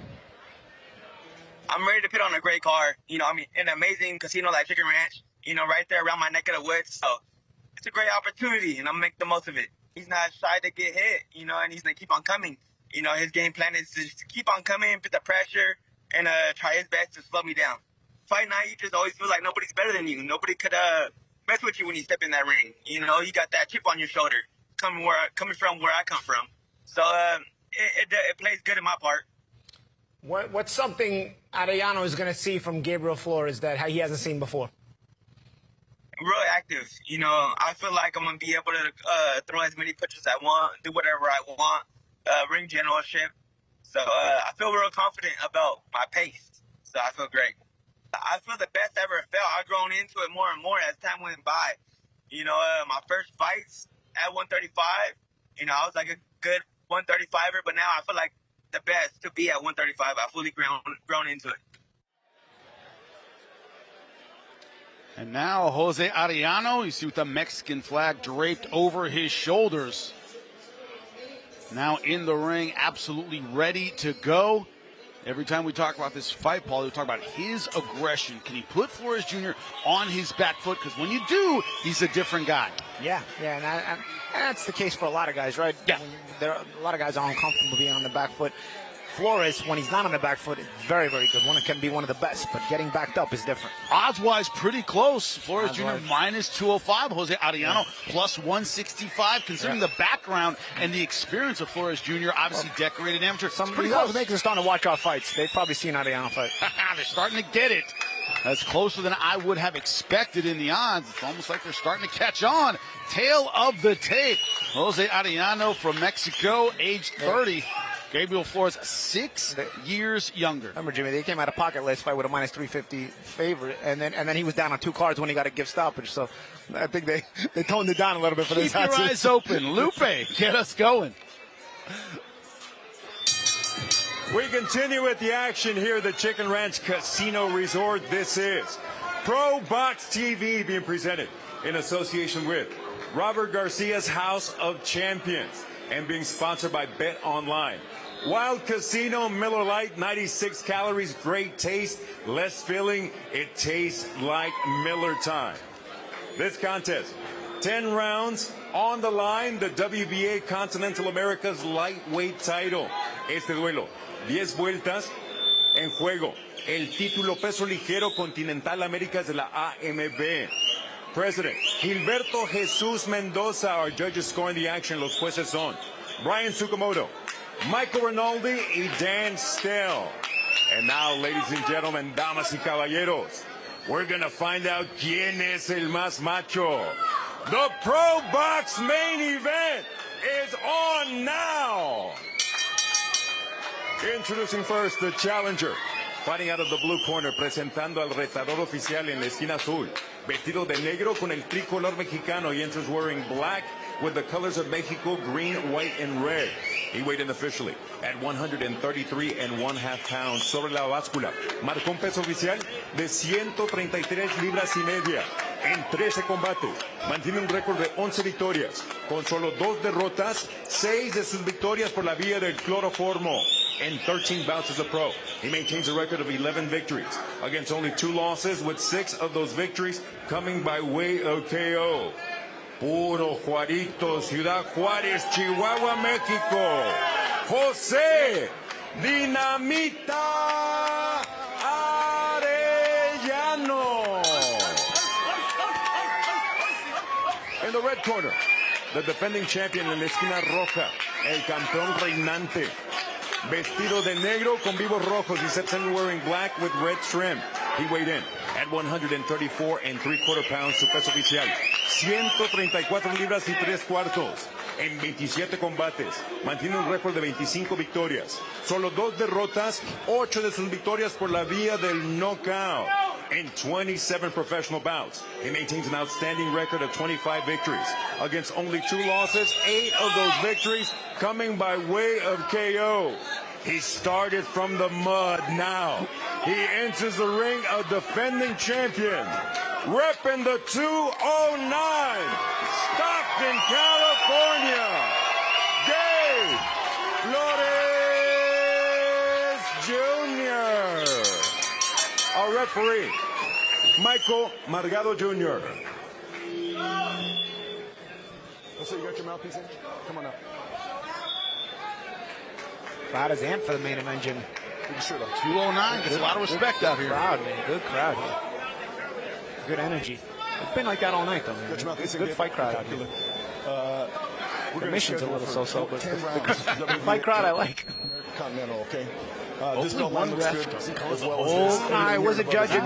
U: I'm ready to put on a great car. You know, I mean, an amazing casino like Chicken Ranch, you know, right there around my neck of the woods. So it's a great opportunity, and I'm going to make the most of it. He's not shy to get hit, you know, and he's going to keep on coming. You know, his game plan is to just keep on coming, put the pressure, and try his best to slow me down. Fight night, you just always feel like nobody's better than you. Nobody could mess with you when you step in that ring. You know, you got that chip on your shoulder coming from where I come from. So it plays good in my part.
B: What's something Arellano is going to see from Gabriel Flores that he hasn't seen before?
U: I'm real active. You know, I feel like I'm going to be able to throw as many punches as I want, do whatever I want, ring generalship. So I feel real confident about my pace. So I feel great. I feel the best I ever felt. I've grown into it more and more as time went by. You know, my first fights at 135, you know, I was like a good 135er, but now I feel like the best to be at 135. I fully grown into it.
A: And now Jose Arellano, you see with the Mexican flag draped over his shoulders. Now in the ring, absolutely ready to go. Every time we talk about this fight, Paul, we talk about his aggression. Can he put Flores Jr. on his back foot? Because when you do, he's a different guy.
B: Yeah, and that's the case for a lot of guys, right?
A: Yeah.
B: A lot of guys are uncomfortable being on the back foot. Flores, when he's not on the back foot, is very, very good. One can be one of the best, but getting backed up is different.
A: Odds-wise, pretty close. Flores Jr. minus 205. Jose Arellano plus 165. Considering the background and the experience of Flores Jr., obviously decorated amateur.
B: Some of these makers are starting to watch our fights. They've probably seen Arellano fight.
A: They're starting to get it. That's closer than I would have expected in the odds. It's almost like they're starting to catch on. Tail of the tape. Jose Arellano from Mexico, age 30. Gabriel Flores, 6 years younger.
B: Remember, Jimmy, they came out of pocket last fight with a minus 350 favorite, and then he was down on 2 cards when he got a gift stoppage. So I think they toned it down a little bit for this.
A: Keep your eyes open. Lupe, get us going.
C: We continue with the action here at the Chicken Ranch Casino Resort. This is ProBox TV being presented in association with Robert Garcia's House of Champions and being sponsored by Bet Online. Wild Casino, Miller Lite, 96 calories, great taste, less filling. It tastes like Miller time. This contest, 10 rounds on the line, the WBA Continental America's lightweight title. Este duelo, 10 vueltas en juego. El título peso ligero Continental Américas de la AMB. President Gilberto Jesus Mendoza, our judges scoring the action. Los jueces son Brian Tsukamoto, Michael Rinaldi, y Dan Stell. And now, ladies and gentlemen, damas y caballeros, we're going to find out quién es el más macho. The ProBox main event is on now. Introducing first the challenger. Fighting out of the blue corner, presentando al retador oficial en la esquina azul. Vestido de negro con el tricolor mexicano. He enters wearing black with the colors of Mexico, green, white, and red. He weighed in officially at 133.5 pounds. Sobre la báscula, marcó un peso oficial de 133 libras y media. en 13 combates. Mantiene un récord de 11 victorias. Con solo 2 derrotas, 6 de sus victorias por la vía del cloroformo. In 13 bouts as a pro, he maintains a record of 11 victories against only 2 losses, with 6 of those victories coming by way of KO. Puro Juarito, Ciudad Juárez, Chihuahua, México. José Dinamita Arellano. In the red corner, the defending champion en la esquina roja, el campeón reinante. Vestido de negro con vivos rojos. He steps in wearing black with red trim. He weighed in at 134 3/4 pounds, su peso oficial. 134 libras y 3/4 en 27 combates. Mantiene un récord de 25 victorias. Solo 2 derrotas, 8 de sus victorias por la vía del knockout. In 27 professional bouts, he maintains an outstanding record of 25 victories against only 2 losses, 8 of those victories coming by way of KO. He started from the mud. Now he enters the ring a defending champion, repping the 209, Stockton, California, Gabe Flores Jr. Our referee, Michael Margado Jr.
F: Let's say you got your mouthpiece in. Come on up.
B: Crowd is amped for the main event, Jimmy.
A: 209 gets a lot of respect out here.
B: Crowd, man. Good crowd here. Good energy. It's been like that all night, though, man. It's a good fight crowd out here. The mission's a little so-so, but the fight crowd I like.
F: Continental, okay?
B: This belt line looks good as well as this. I was a judge in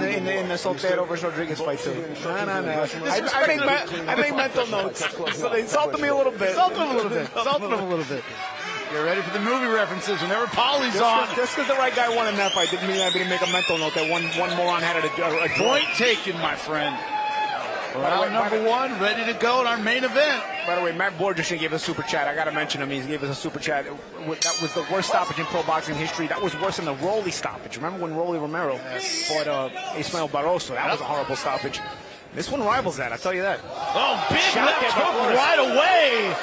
B: the Soltero versus Rodriguez fight too. No. I made mental notes. So they insulted me a little bit. Insulted him a little bit.
A: Get ready for the movie references whenever Paulie's on.
B: Just because the right guy won in that fight didn't mean I didn't make a mental note that one moron had a
A: point taken, my friend. Round number 1, ready to go in our main event.
B: By the way, Matt Borges gave us a super chat. I got to mention him. He gave us a super chat. That was the worst stoppage in pro boxing history. That was worse than the Rolly stoppage. Remember when Rolly Romero fought Ismael Barroso? That was a horrible stoppage. This one rivals that, I'll tell you that.
A: Oh, big left hook right away.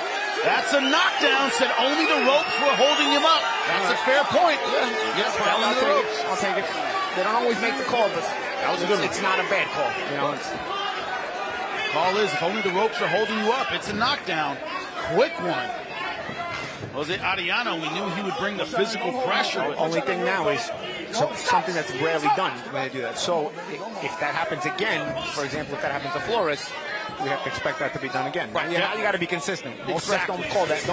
A: That's a knockdown. Said only the ropes were holding him up. That's a fair point.
B: Yes, I'll take it. They don't always make the call, but
A: that was a good one.
B: It's not a bad call. You know,
A: call is if only the ropes are holding you up. It's a knockdown. Quick one. Jose Arellano, we knew he would bring the physical pressure.
B: The only thing now is something that's rarely done when they do that. So if that happens again, for example, if that happens to Flores, we have to expect that to be done again. Right. You got to be consistent. Most refs don't call that.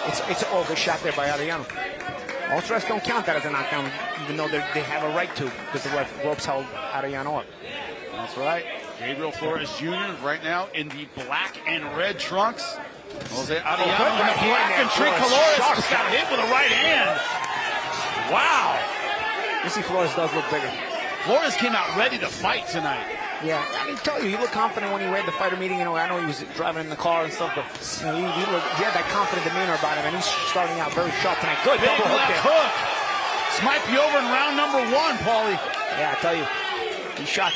B: It's a good shot there by Arellano. Most refs don't count that as a knockdown, even though they have a right to, because the ropes held Arellano up.
A: That's right. Gabriel Flores Jr. right now in the black and red trunks. Jose Arellano in the black and tricolores just got hit with a right hand. Wow.
B: You see Flores does look bigger.
A: Flores came out ready to fight tonight.
B: Yeah, I can tell you, he looked confident when he read the fighter meeting. You know, I know he was driving in the car and stuff, but you know, he had that confident demeanor about him, and he's starting out very sharp tonight. Good
A: big
B: double
A: left hook. This might be over in round number 1, Paulie.
B: Yeah, I tell you, he shot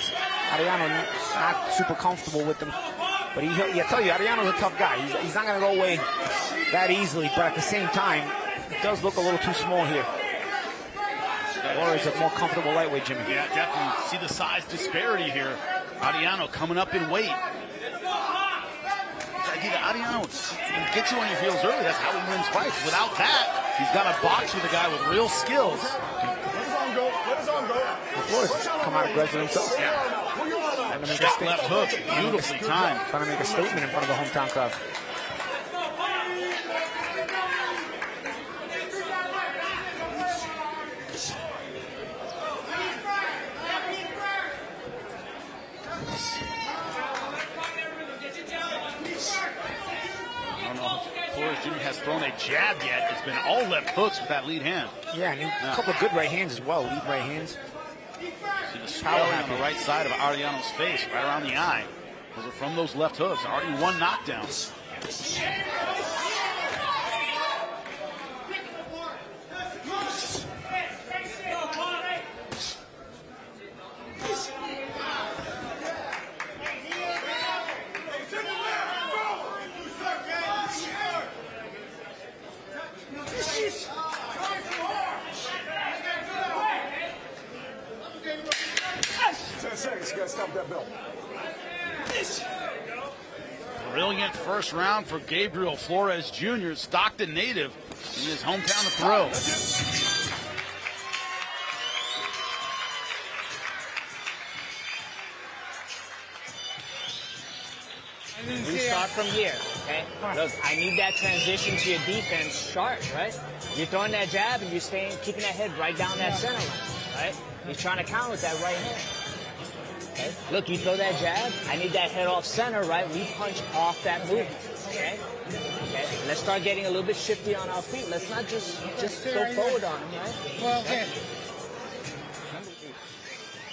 B: Arellano not super comfortable with him, but I tell you, Arellano's a tough guy. He's not going to go away that easily, but at the same time, it does look a little too small here. Flores is a more comfortable lightweight, Jimmy.
A: Yeah, definitely. See the size disparity here. Arellano coming up in weight. The idea that Arellano can get you on your heels early, that's how he wins fights. Without that, he's got to box with a guy with real skills.
F: Let his arm go. Let his arm go.
B: Flores come out aggressive himself.
A: Yeah. Shot left hook, beautifully timed.
B: Trying to make a statement in front of the hometown crowd.
A: Flores Jr. has thrown a jab yet. It's been all left hooks with that lead hand.
B: Yeah, and a couple of good right hands as well, lead right hands.
A: See the swelling on the right side of Arellano's face, right around the eye. Those are from those left hooks. Already 1 knockdown.
S: Seconds, you gotta stop that belt.
A: Brilliant first round for Gabriel Flores Jr., Stockton native, in his hometown of Peru.
I: We start from here, okay? Look, I need that transition to your defense sharp, right? You're throwing that jab and you're keeping that head right down that center line, right? You're trying to counter with that right hand. Okay? Look, you throw that jab, I need that head off center, right? We punch off that movement, okay? Okay, let's start getting a little bit shifty on our feet. Let's not just go forward on them, right?
H: Well, okay.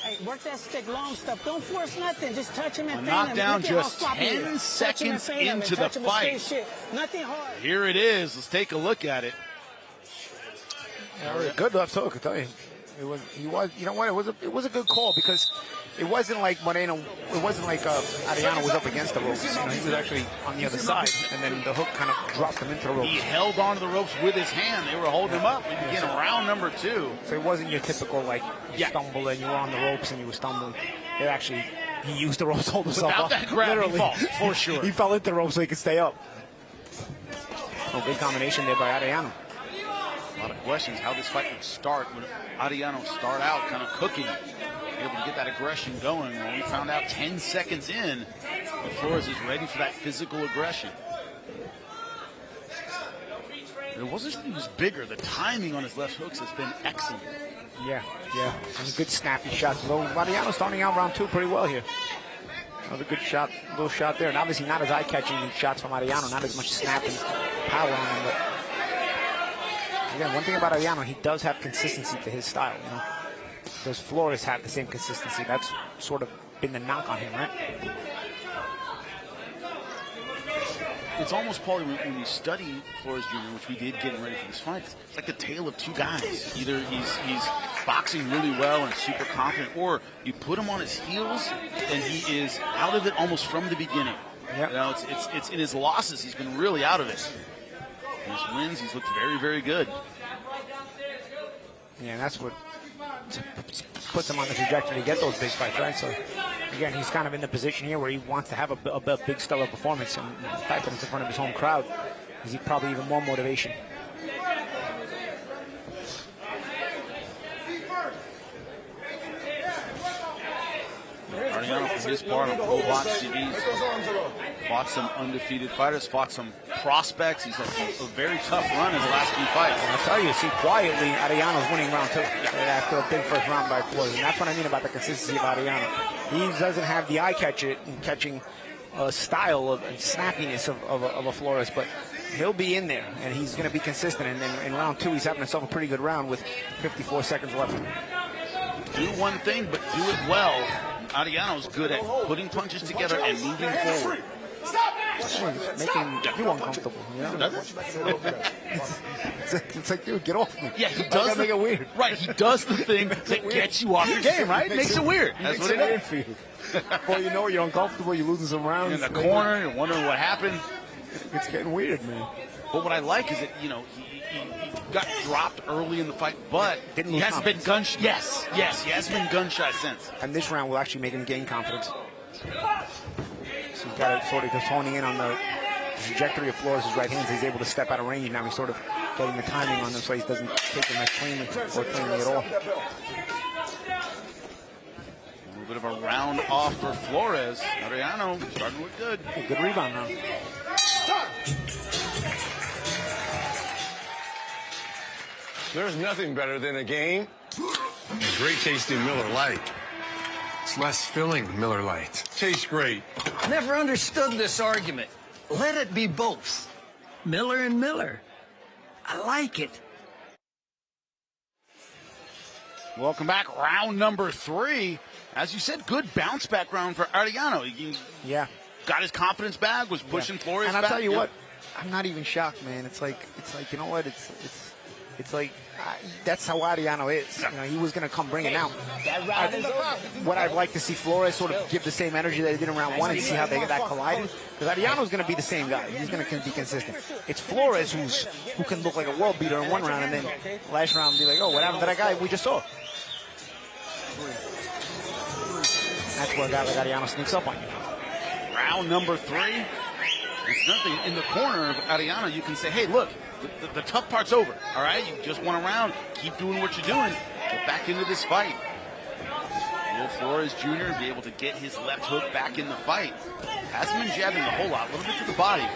I: Hey, work that stick long stuff. Don't force nothing. Just touch him and feint him.
A: Knockdown
I: Look at how
A: just
I: sloppy he
A: 10
I: is. Touch him and
A: seconds
I: feint him and
A: into the
I: touch him and
A: fight.
I: straight shit. Nothing hard.
A: Here it is. Let's take a look at it.
B: Good left hook, I tell you. You know what? It was a good call because it wasn't like Moreno. It wasn't like Arellano was up against the ropes. You know, he was actually on the other side, and then the hook kind of dropped him into the ropes.
A: He held onto the ropes with his hand. They were holding him up. We begin round number 2.
B: So it wasn't your typical like you stumble and you were on the ropes and you were stumbling. It actually he used the ropes to hold himself
A: Without
B: up.
A: that grab,
B: Literally.
A: he falls, for sure.
B: He fell into the ropes so he could stay up. Oh, big combination there by Arellano.
A: A lot of questions how this fight would start. Would Arellano start out kind of cooking, able to get that aggression going? Well, we found out 10 seconds in that Flores is ready for that physical aggression. It wasn't just that he was bigger. The timing on his left hooks has been excellent.
B: Yeah. And good snappy shots. Arellano starting out round 2 pretty well here. Another good shot, little shot there. And obviously not as eye-catching shots from Arellano, not as much snap and power on him, but again, one thing about Arellano, he does have consistency to his style, you know. Does Flores have the same consistency? That's sort of been the knock on him, right?
A: It's almost, Paulie, when you study Flores Jr., which we did getting ready for this fight, it's like the tale of two guys. Either he's boxing really well and super confident, or you put him on his heels and he is out of it almost from the beginning.
B: Yep.
A: You know, it's in his losses, he's been really out of it. In his wins, he's looked very, very good.
B: Yeah, and that's what puts him on the trajectory to get those big fights, right? So, again, he's kind of in the position here where he wants to have a big stellar performance, and the fact that it's in front of his home crowd is probably even more motivation.
A: Arellano, for his part, on ProBox TV, fought some undefeated fighters, fought some prospects. He's had a very tough run in the last few fights.
B: And I'll tell you, see, quietly, Arellano's winning round 2 after a big first round by Flores. And that's what I mean about the consistency of Arellano. He doesn't have the eye-catching style and snappiness of a Flores, but he'll be in there, and he's going to be consistent. And then in round 2, he's having himself a pretty good round with 54 seconds left.
A: Do one thing, but do it well. Arellano's good at putting punches together and moving forward.
B: Making you uncomfortable, you know? It's like, dude, get off me.
A: Yeah, he does
B: make it weird.
A: Right, he does the thing that gets you off your game, right? Makes it weird. That's what it
B: weird
A: is.
B: for you. Before you know it, you're uncomfortable, you're losing some rounds.
A: In the corner, you're wondering what happened.
B: It's getting weird, man.
A: But what I like is that, you know, he got dropped early in the fight, but
B: Didn't
A: he
B: lose
A: hasn't been
B: confidence.
A: yes, he hasn't been gunshot since.
B: And this round will actually make him gain confidence. So he's got to sort of just honing in on the trajectory of Flores' right hands. He's able to step out of range. Now he's sort of getting the timing on them so he doesn't take them as cleanly or cleanly at all.
A: A little bit of a round off for Flores. Arellano starting to look good.
B: Good rebound now.
V: There's nothing better than a game. A great tasting Miller Lite. It's less filling than Miller Lite. Tastes great.
J: Never understood this argument. Let it be both. Miller and Miller. I like it.
A: Welcome back. Round number 3. As you said, good bounce back round for Arellano. He got his confidence back, was pushing Flores
B: and I'll
A: back.
B: tell you what, I'm not even shocked, man. It's like you know what? It's It's like, that's how Arellano is. You know, he was going to come bring it down. What I'd like to see Flores sort of give the same energy that he did in round 1 and see how they get that collided. Because Arellano's going to be the same guy. He's going to be consistent. It's Flores who can look like a world beater in one round and then last round be like, oh, what happened to that guy we just saw? That's where a guy like Arellano sneaks up on you.
A: Round number 3. It's nothing. In the corner of Arellano, you can say, hey, look, the tough part's over, all right? You just won a round. Keep doing what you're doing. Get back into this fight. Will Flores Jr. be able to get his left hook back in the fight? Hasn't been jabbing a whole lot, a little bit to the body.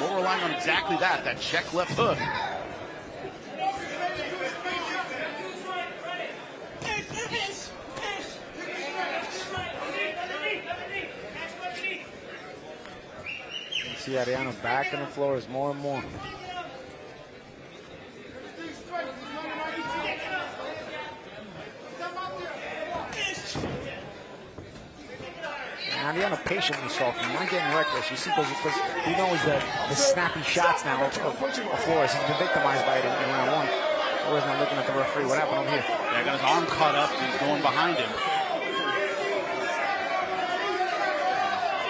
A: More relying on exactly that check left hook.
B: See Arellano back in the Flores more and more. Arellano patiently stalking, not getting reckless. You see, because he knows the snappy shots now of Flores. He's been victimized by it in round 1. Flores not looking at the referee. What happened over here?
A: Yeah, got his arm caught up. He's going behind him.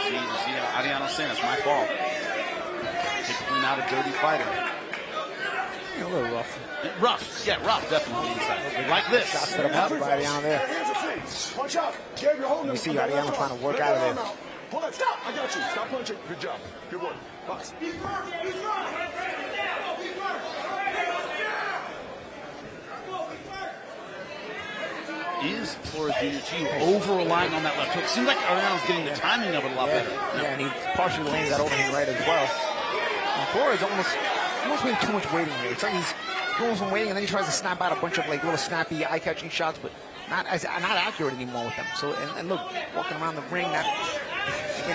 A: See Arellano saying it's my fault. Typically not a dirty fighter.
B: A little rough.
A: Rough, yeah, rough, definitely inside. Like this.
B: Shots to the mouth by Arellano there. You see Arellano trying to work out of there.
S: Hold on, stop! I got you. Stop punching. Good job. Good work. Box.
A: Is Flores Jr. over-relying on that left hook? Seems like Arellano's getting the timing of it a lot better.
B: Yeah, and he partially lands that overhand right as well. And Flores almost made too much waiting here. It's like he's doing some waiting, and then he tries to snap out a bunch of like little snappy, eye-catching shots, but not accurate anymore with them. So, and look, walking around the ring, again,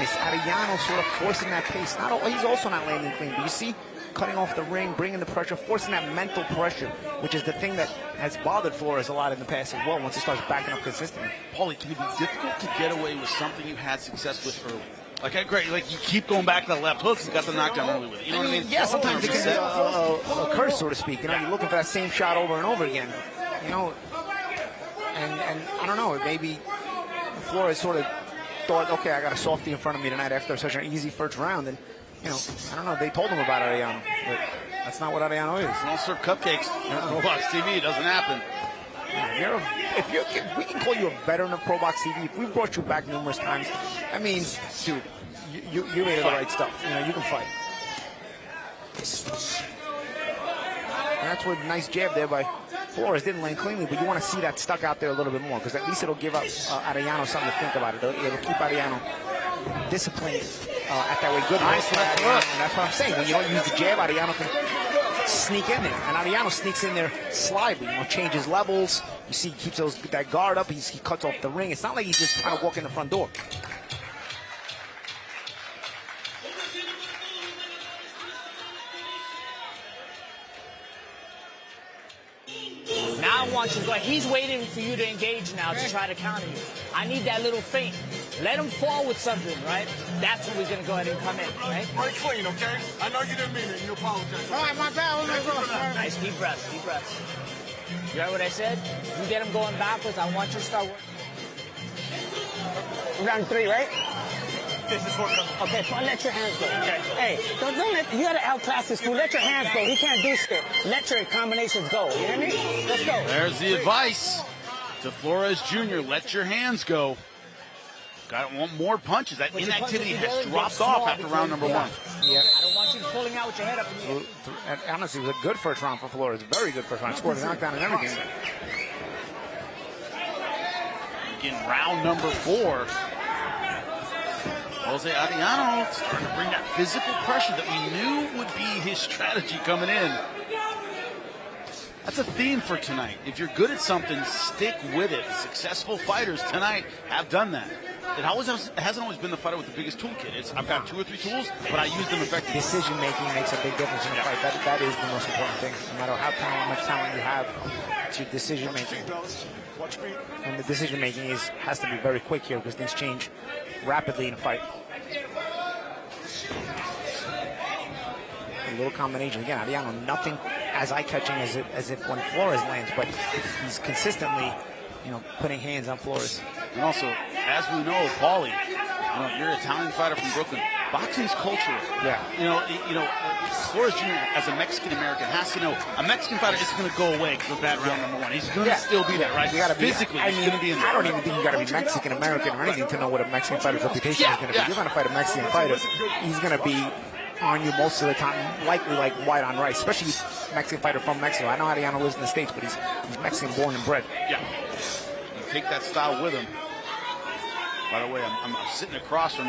B: it's Arellano sort of forcing that pace. He's also not landing clean, but you see, cutting off the ring, bringing the pressure, forcing that mental pressure, which is the thing that has bothered Flores a lot in the past as well, once he starts backing up consistently.
A: Paulie, can it be difficult to get away with something you've had success with early? Like, great, like you keep going back to the left hooks, he's got the knockdown early with it. You know what I mean?
B: Yeah, sometimes it can be a curse, so to speak. You know, you're looking for that same shot over and over again. You know, and I don't know, maybe Flores sort of thought, okay, I got a softie in front of me tonight after such an easy first round, and you know, I don't know, they told him about Arellano, but that's not what Arellano is.
A: Don't serve cupcakes. ProBox TV, it doesn't happen.
B: We can call you a veteran of ProBox TV. If we've brought you back numerous times, that means, dude, you made the right stuff. You know, you can fight. And that's what a nice jab there by Flores. Didn't land cleanly, but you want to see that stuck out there a little bit more, because at least it'll give Arellano something to think about. It'll keep Arellano disciplined at that way. Good.
A: Nice left hook.
B: And that's what I'm saying. When you don't use the jab, Arellano can sneak in there. And Arellano sneaks in there slyly, you know, changes levels. You see he keeps that guard up. He cuts off the ring. It's not like he's just trying to walk in the front door.
I: Now I want you to go. He's waiting for you to engage now to try to counter you. I need that little feint. Let him fall with something, right? That's when we're going to go ahead and come in, right?
S: Break clean, okay? I know you didn't mean it. You apologize.
I: All right, my bad. Nice, deep breaths, deep breaths. You heard what I said? You get him going backwards. I want you to start working. Round 3, right?
S: This is for
I: okay, let your hands go. Okay. Hey, don't let, you gotta outclass this fool. Let your hands go. He can't do shit. Let your combinations go. You hear me? Let's go.
A: There's the advice to Flores Jr. Let your hands go. Want more punches. That inactivity has dropped off after round number 1.
B: Yeah.
I: I don't want you pulling out with your head up in the air.
B: And honestly, it was a good first round for Flores. Very good first round. Scored a knockdown and everything.
A: In round number 4, Jose Arellano starting to bring that physical pressure that we knew would be his strategy coming in. That's a theme for tonight. If you're good at something, stick with it. Successful fighters tonight have done that. It hasn't always been the fighter with the biggest toolkit. I've got 2 or 3 tools, but I use them effectively.
B: Decision making makes a big difference in a fight. That is the most important thing. No matter how much talent you have, it's your decision making. And the decision making has to be very quick here, because things change rapidly in a fight. little combination. Again, Arellano, nothing as eye-catching as if when Flores lands, but he's consistently, putting hands on Flores.
A: And also, as we know, Paulie, you're an Italian fighter from Brooklyn. Boxing's cultural.
B: Yeah.
A: Flores Jr. as a Mexican-American has to know a Mexican fighter isn't going to go away because of bad round number one. He's going to still be there, right?
B: You gotta
A: Physically,
B: he's
A: going to be in there.
B: I don't even think you got to be Mexican-American or anything to know what a Mexican fighter's reputation is going to be. You're going to fight a Mexican fighter, he's going to be on you most of the time, likely like white on rice, especially Mexican fighter from Mexico. I know Arellano lives in the States, but he's Mexican born and bred.
A: Yeah. You take that style with him. By the way, I'm sitting across from,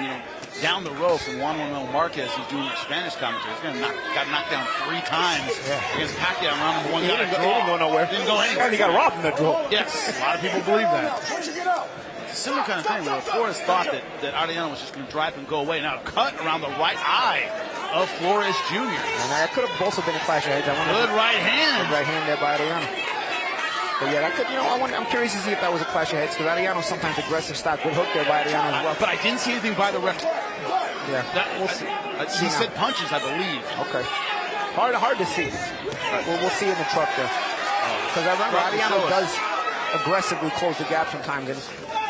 A: down the road from Juan Manuel Marquez, who's doing our Spanish commentary. He's got knocked down 3 times against Pacquiao in round number 1.
B: He didn't go nowhere.
A: Didn't go anywhere.
B: And he got robbed in the draw.
A: Yes, a lot of people believe that. It's a similar kind of thing where Flores thought that Arellano was just going to drive and go away. Now, cut around the right eye of Flores Jr.
B: And that could have also been a clash of heads.
A: Good right hand.
B: Good right hand there by Arellano. But yeah, that could, I'm curious to see if that was a clash of heads because Arellano's sometimes aggressive style. Good hook there by Arellano as well.
A: But I didn't see anything by the ref.
B: Yeah,
A: we'll see. He said punches, I believe.
B: Okay. Hard to see. We'll see in the truck there. Because I remember Arellano does aggressively close the gap sometimes, and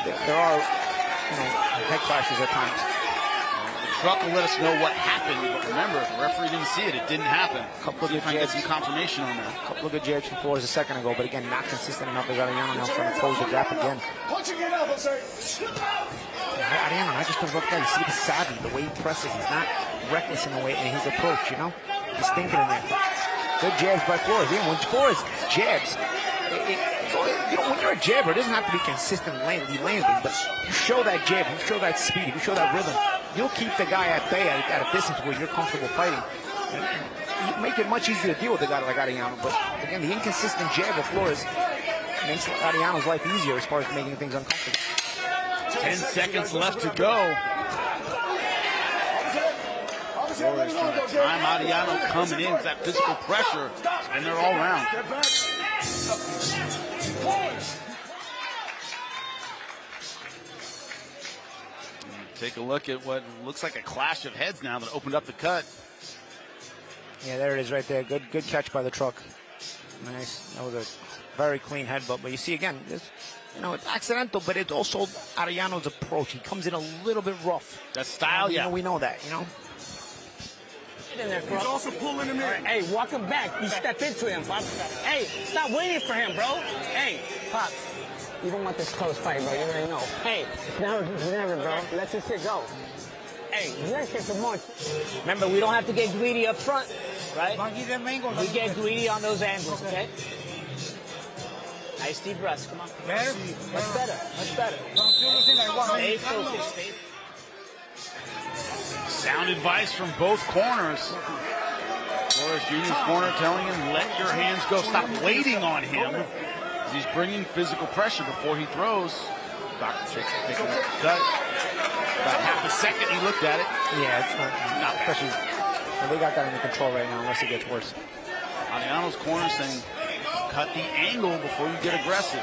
B: there are head clashes at times.
A: The truck will let us know what happened, but remember, if the referee didn't see it, it didn't happen.
B: Couple of good
A: get some confirmation on that.
B: Couple of good jabs from Flores a second ago, but again, not consistent enough as Arellano now trying to close the gap again.
S: Punching it up, sir.
B: Arellano, not just a rough guy. You see the savvy, the way he presses. He's not reckless in the way in his approach. He's thinking in there. Good jabs by Flores. Even when Flores jabs, when you're a jabber, it doesn't have to be consistent landing, but you show that jab, you show that speed, you show that rhythm. You'll keep the guy at bay at a distance where you're comfortable fighting. You make it much easier to deal with a guy like Arellano. But again, the inconsistent jab of Flores makes Arellano's life easier as far as making things uncomfortable.
A: 10 seconds left to go. Flores trying to time Arellano coming in with that physical pressure, and they're all round. Take a look at what looks like a clash of heads now that opened up the cut.
B: Yeah, there it is right there. Good catch by the truck. Nice. That was a very clean headbutt. But you see again, it's accidental, but it's also Arellano's approach. He comes in a little bit rough.
A: That style,
B: we know that,
I: In there, bro.
S: He's also pulling him in.
I: Hey, walk him back. You step into him, Pop. Hey, stop waiting for him, bro. Hey, Pop. You don't want this close fight, bro. You already know. Hey, now it's never, bro. Let this shit go. Hey, you're here for more. Remember, we don't have to get greedy up front, right? We get greedy on those angles, okay? Nice deep breaths. Come on. Much better. Much better. Stay focused.
A: Sound advice from both corners. Flores Jr.'s corner telling him, let your hands go. Stop waiting on him. He's bringing physical pressure before he throws. Dr. Chicks taking a cut. About half a second he looked at it.
B: Yeah, it's not especially. They got that under control right now unless it gets worse.
A: Arellano's corner saying, cut the angle before you get aggressive.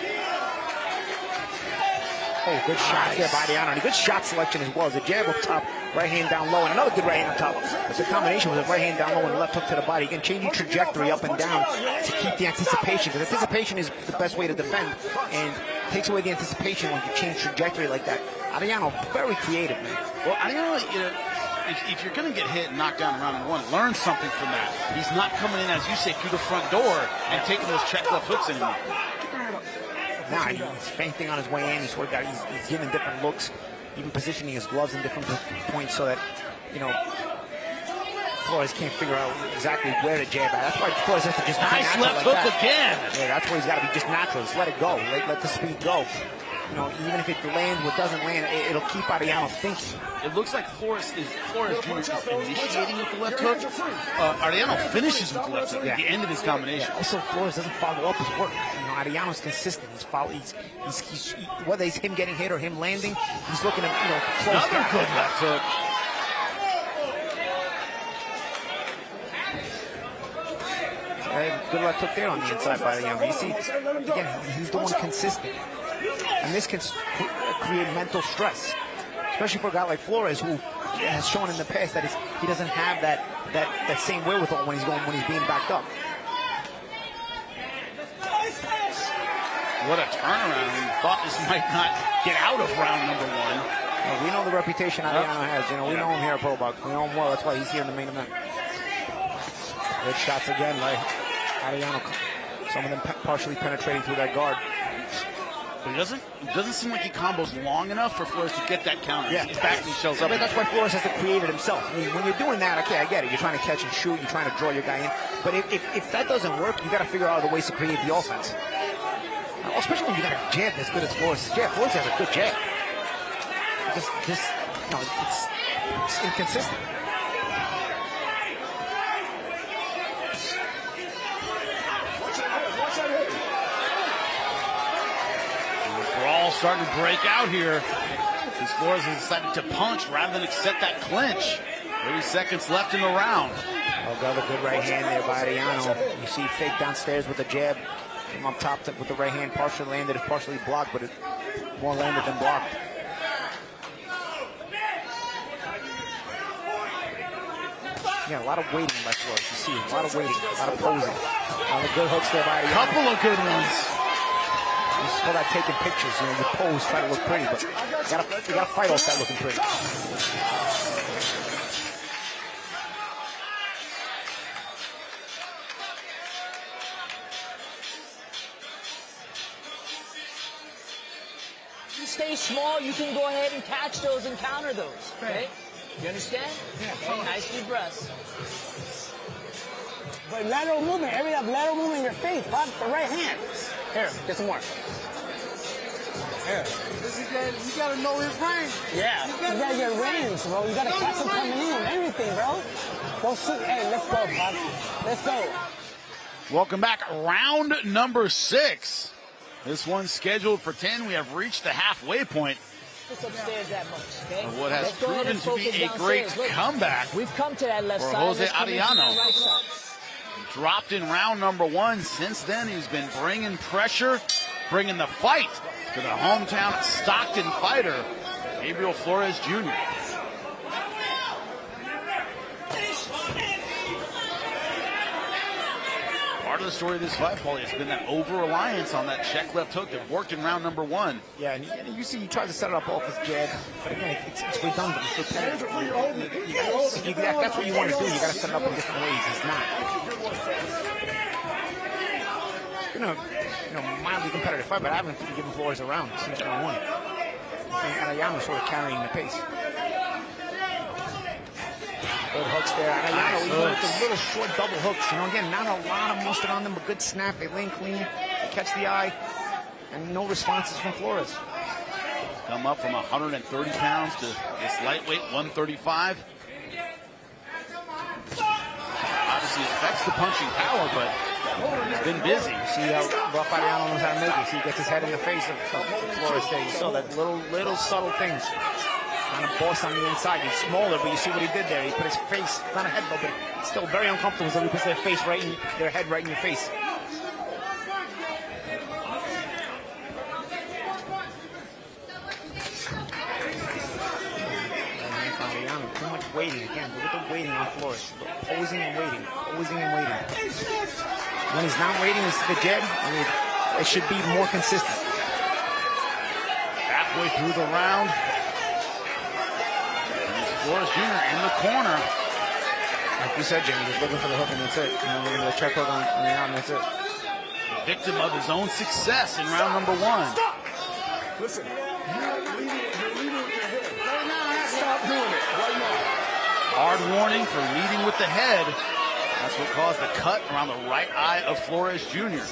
B: Oh, good shot there by Arellano. Good shot selection as well. As a jab up top, right hand down low, and another good right hand on top. It's a combination with a right hand down low and a left hook to the body. Again, changing trajectory up and down to keep the anticipation. Because anticipation is the best way to defend, and takes away the anticipation when you change trajectory like that. Arellano, very creative, man.
A: Well, Arellano, if you're going to get hit and knocked down in round one, learn something from that. He's not coming in, as you say, through the front door and taking those check left hooks anymore.
B: Nah, he's feinting on his way in. He's giving different looks, even positioning his gloves in different points so that, Flores can't figure out exactly where to jab at. That's why Flores has to just
A: nice left hook again.
B: Yeah, that's where he's got to be just natural. Just let it go. Let the speed go. Even if it lands or doesn't land, it'll keep Arellano thinking.
A: It looks like Flores Jr. is initiating with the left hook. Arellano finishes with the left hook at the end of his combination.
B: Yeah. Also, Flores doesn't follow up his work. Arellano's consistent. Whether it's him getting hit or him landing, he's looking to close
A: another
B: down.
A: Good left hook.
B: Good left hook there on the inside by Arellano. You see, again, he's the one consistent. And this can create mental stress, especially for a guy like Flores, who has shown in the past that he doesn't have that same wherewithal when he's being backed up.
A: What a turnaround. We thought this might not get out of round number 1.
B: Well, we know the reputation Arellano has. We know him here at ProBox. We know him well. That's why he's here in the main event. Good shots again by Arellano. Some of them partially penetrating through that guard.
A: But it doesn't seem like he combos long enough for Flores to get that counter.
B: Yeah.
A: He's back and he shows up.
B: But that's why Flores has to create it himself. I mean, when you're doing that, okay, I get it. You're trying to catch and shoot. You're trying to draw your guy in. But if that doesn't work, you got to figure out other ways to create the offense. Especially when you got a jab as good as Flores' jab. Flores has a good jab. It's inconsistent.
A: Brawl starting to break out here. As Flores has decided to punch rather than accept that clinch. 30 seconds left in the round.
B: Oh, got a good right hand there by Arellano. You see fake downstairs with the jab. Came up top with the right hand, partially landed, partially blocked, but it more landed than blocked. Yeah, a lot of waiting by Flores. You see, a lot of waiting, a lot of posing. A lot of good hooks there by Arellano.
A: Couple of good ones.
B: You just call that taking pictures. You pose, try to look pretty, but you gotta fight off that looking pretty.
I: Stay small, you can go ahead and catch those and counter those, okay? You understand? Yeah. Okay, nice deep breaths.
E: But lateral movement, every lateral movement in your face, pop the right hand. Here, get some more. Here.
M: You gotta know his range.
E: Yeah. You gotta get range, bro. You gotta catch him coming in and everything, bro. Go shoot. Hey, let's go, Pop. Let's go.
A: Welcome back. Round number 6. This one's scheduled for 10. We have reached the halfway point.
I: Just upstairs that much, okay?
A: What has proven to be a great comeback.
I: We've come to that left
A: for
I: side.
A: Jose Arellano.
I: Right side.
A: Dropped in round number 1. Since then, he's been bringing pressure, bringing the fight to the hometown Stockton fighter, Gabriel Flores Jr. Part of the story of this fight, Paulie, has been that over-reliance on that check left hook that worked in round number 1.
B: Yeah, and you see he tries to set it up off his jab, but again, it's redundant. It's repetitive. That's what you want to do. You got to set it up in different ways. It's not. Mildly competitive fight, but I haven't given Flores a round since round 1. And Arellano sort of carrying the pace. Good hooks there. Arellano, even with the little short double hooks. Again, not a lot of mustard on them, but good snap. They land clean. They catch the eye. And no responses from Flores.
A: Come up from 130 pounds to this lightweight 135. Obviously affects the punching power, but he's been busy.
B: See how rough Arellano knows how to make it. See, he gets his head in the face of Flores there. You saw that little subtle things. Kind of boss on the inside. He's smaller, but you see what he did there. He put his face, not a headbutt, but it's still very uncomfortable. So he puts their head right in your face. Too much waiting again. Look at the waiting on Flores. Posing and waiting, posing and waiting. When he's not waiting, it's the jab. It should be more consistent.
A: Halfway through the round. Flores Jr. in the corner.
B: Like you said, Jimmy, just looking for the hook and that's it. The check hook on the arm, that's it.
A: The victim of his own success in round number 1.
S: Stop! Listen, you're leading with your head. Right now, stop doing it. Right now.
A: Hard warning for leading with the head. That's what caused the cut around the right eye of Flores Jr.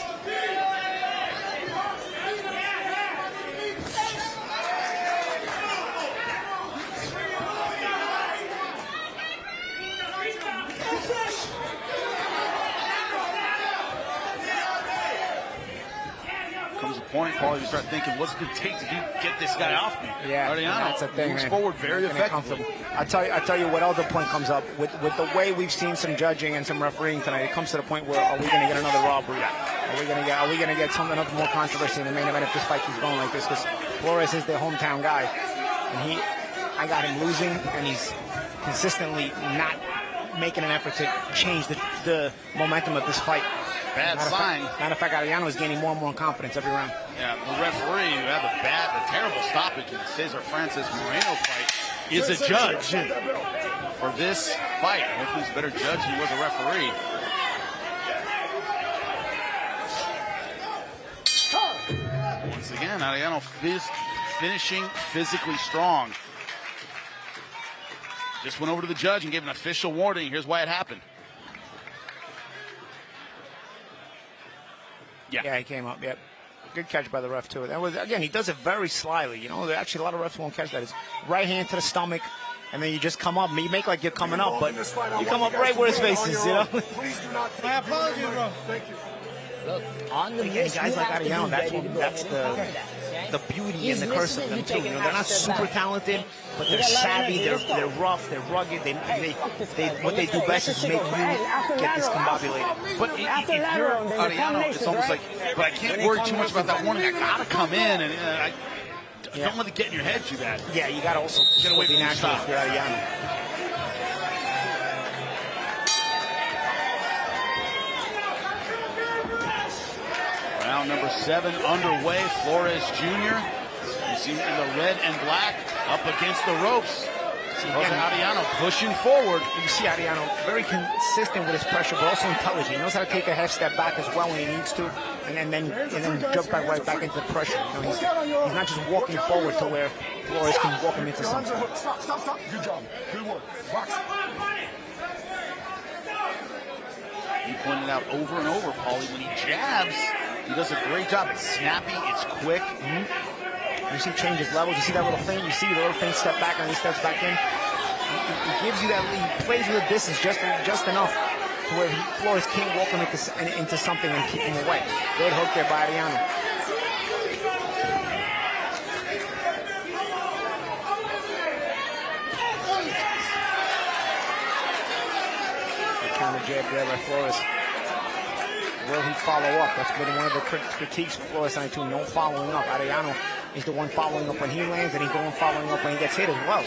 A: Comes a point, Paul, you start thinking, what's it going to take to get this guy off me?
B: Yeah,
A: Arellano
B: that's the thing,
A: moves
B: man.
A: forward very effectively.
B: I tell you what other point comes up with the way we've seen some judging and some refereeing tonight. It comes to the point where are we going to get another robbery? Are we going to get something of more controversy in the main event if this fight keeps going like this? Because Flores is the hometown guy, and I got him losing, and he's consistently not making an effort to change the momentum of this fight.
A: Bad sign.
B: Matter of fact, Arellano is gaining more and more confidence every round.
A: Yeah, the referee who had the terrible stoppage in the Cesar Francis Moreno fight is a judge for this fight. Hopefully he's a better judge than he was a referee. Once again, Arellano finishing physically strong. Just went over to the judge and gave an official warning. Here's why it happened.
B: Yeah, he came up. Yep. Good catch by the ref, too. That was, again, he does it very slyly. You know, actually, a lot of refs won't catch that. It's right hand to the stomach, and then you just come up. You make like you're coming up, but you come up right where his face is, you know?
H: My apologies, bro. Thank you.
B: Look, on the guys like Arellano, that's the beauty and the curse of them, too. You know, they're not super talented, but they're savvy, they're rough, they're rugged. What they do best is make you get discombobulated.
A: But if you're Arellano, it's almost like, but I can't worry too much about that warning. I gotta come in, and I don't let it get in your head too bad.
B: Yeah, you gotta also
A: get away from the
B: natural
A: shot.
B: if you're Arellano.
A: Round number 7 underway. Flores Jr. You see him in the red and black up against the ropes. Arellano pushing forward.
B: You see Arellano very consistent with his pressure, but also intelligent. He knows how to take a half step back as well when he needs to, and then jump right back into the pressure. You know, he's not just walking forward to where Flores can walk him into something.
S: Stop. Good job. Good work. Box.
A: You pointed out over and over, Paulie, when he jabs, he does a great job. It's snappy, it's quick.
B: You see changes levels. You see that little feint. You see the little feint step back, and he steps back in. He gives you that. He plays with the distance just enough to where Flores can't walk him into something and keep him away. Good hook there by Arellano. Good counter jab there by Flores. Will he follow up? That's been one of the critiques for Flores tonight too. No following up. Arellano is the one following up when he lands, and he's the one following up when he gets hit as well.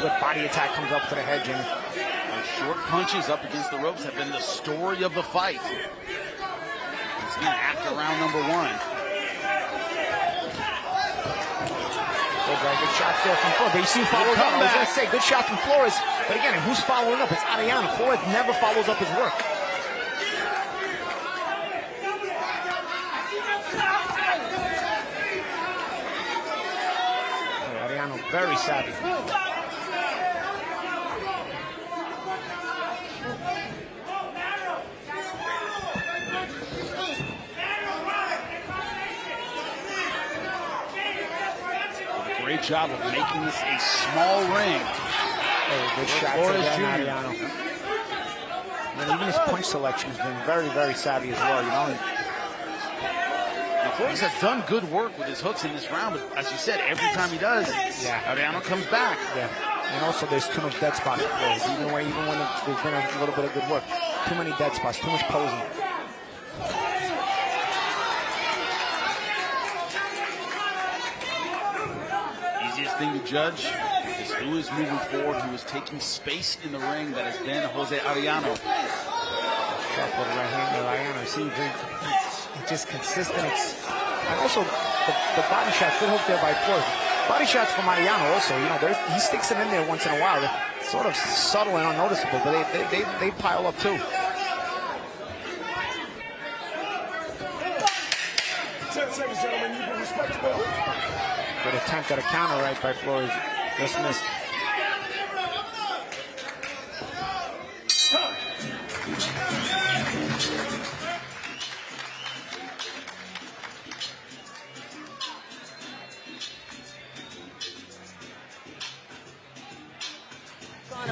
B: Good body attack comes up to the head, Jimmy.
A: Those short punches up against the ropes have been the story of the fight. Once again, after round number 1.
B: Good shots there from Flores. But you see follows up. I was going to say, good shots from Flores. But again, who's following up? It's Arellano. Flores never follows up his work. Very savvy.
A: Great job of making this a small ring.
B: Good shot again, Arellano. And even his punch selection has been very, very savvy as well. You know.
A: Flores has done good work with his hooks in this round, but as you said, every time he does, Arellano comes back.
B: Yeah, and also there's too much dead spots for Flores. Even when there's been a little bit of good work, too many dead spots, too much posing.
A: Easiest thing to judge is who is moving forward, who is taking space in the ring. That has been Jose Arellano.
B: Sharp little right hand there, Arellano. See, he's just consistent. And also, the body shots, good hook there by Flores. Body shots from Arellano also, you know, he sticks them in there once in a while. They're sort of subtle and unnoticeable, but they pile up too.
S: 10 seconds, gentlemen. You've been respectable.
B: Good attempt at a counter right by Flores. Just missed.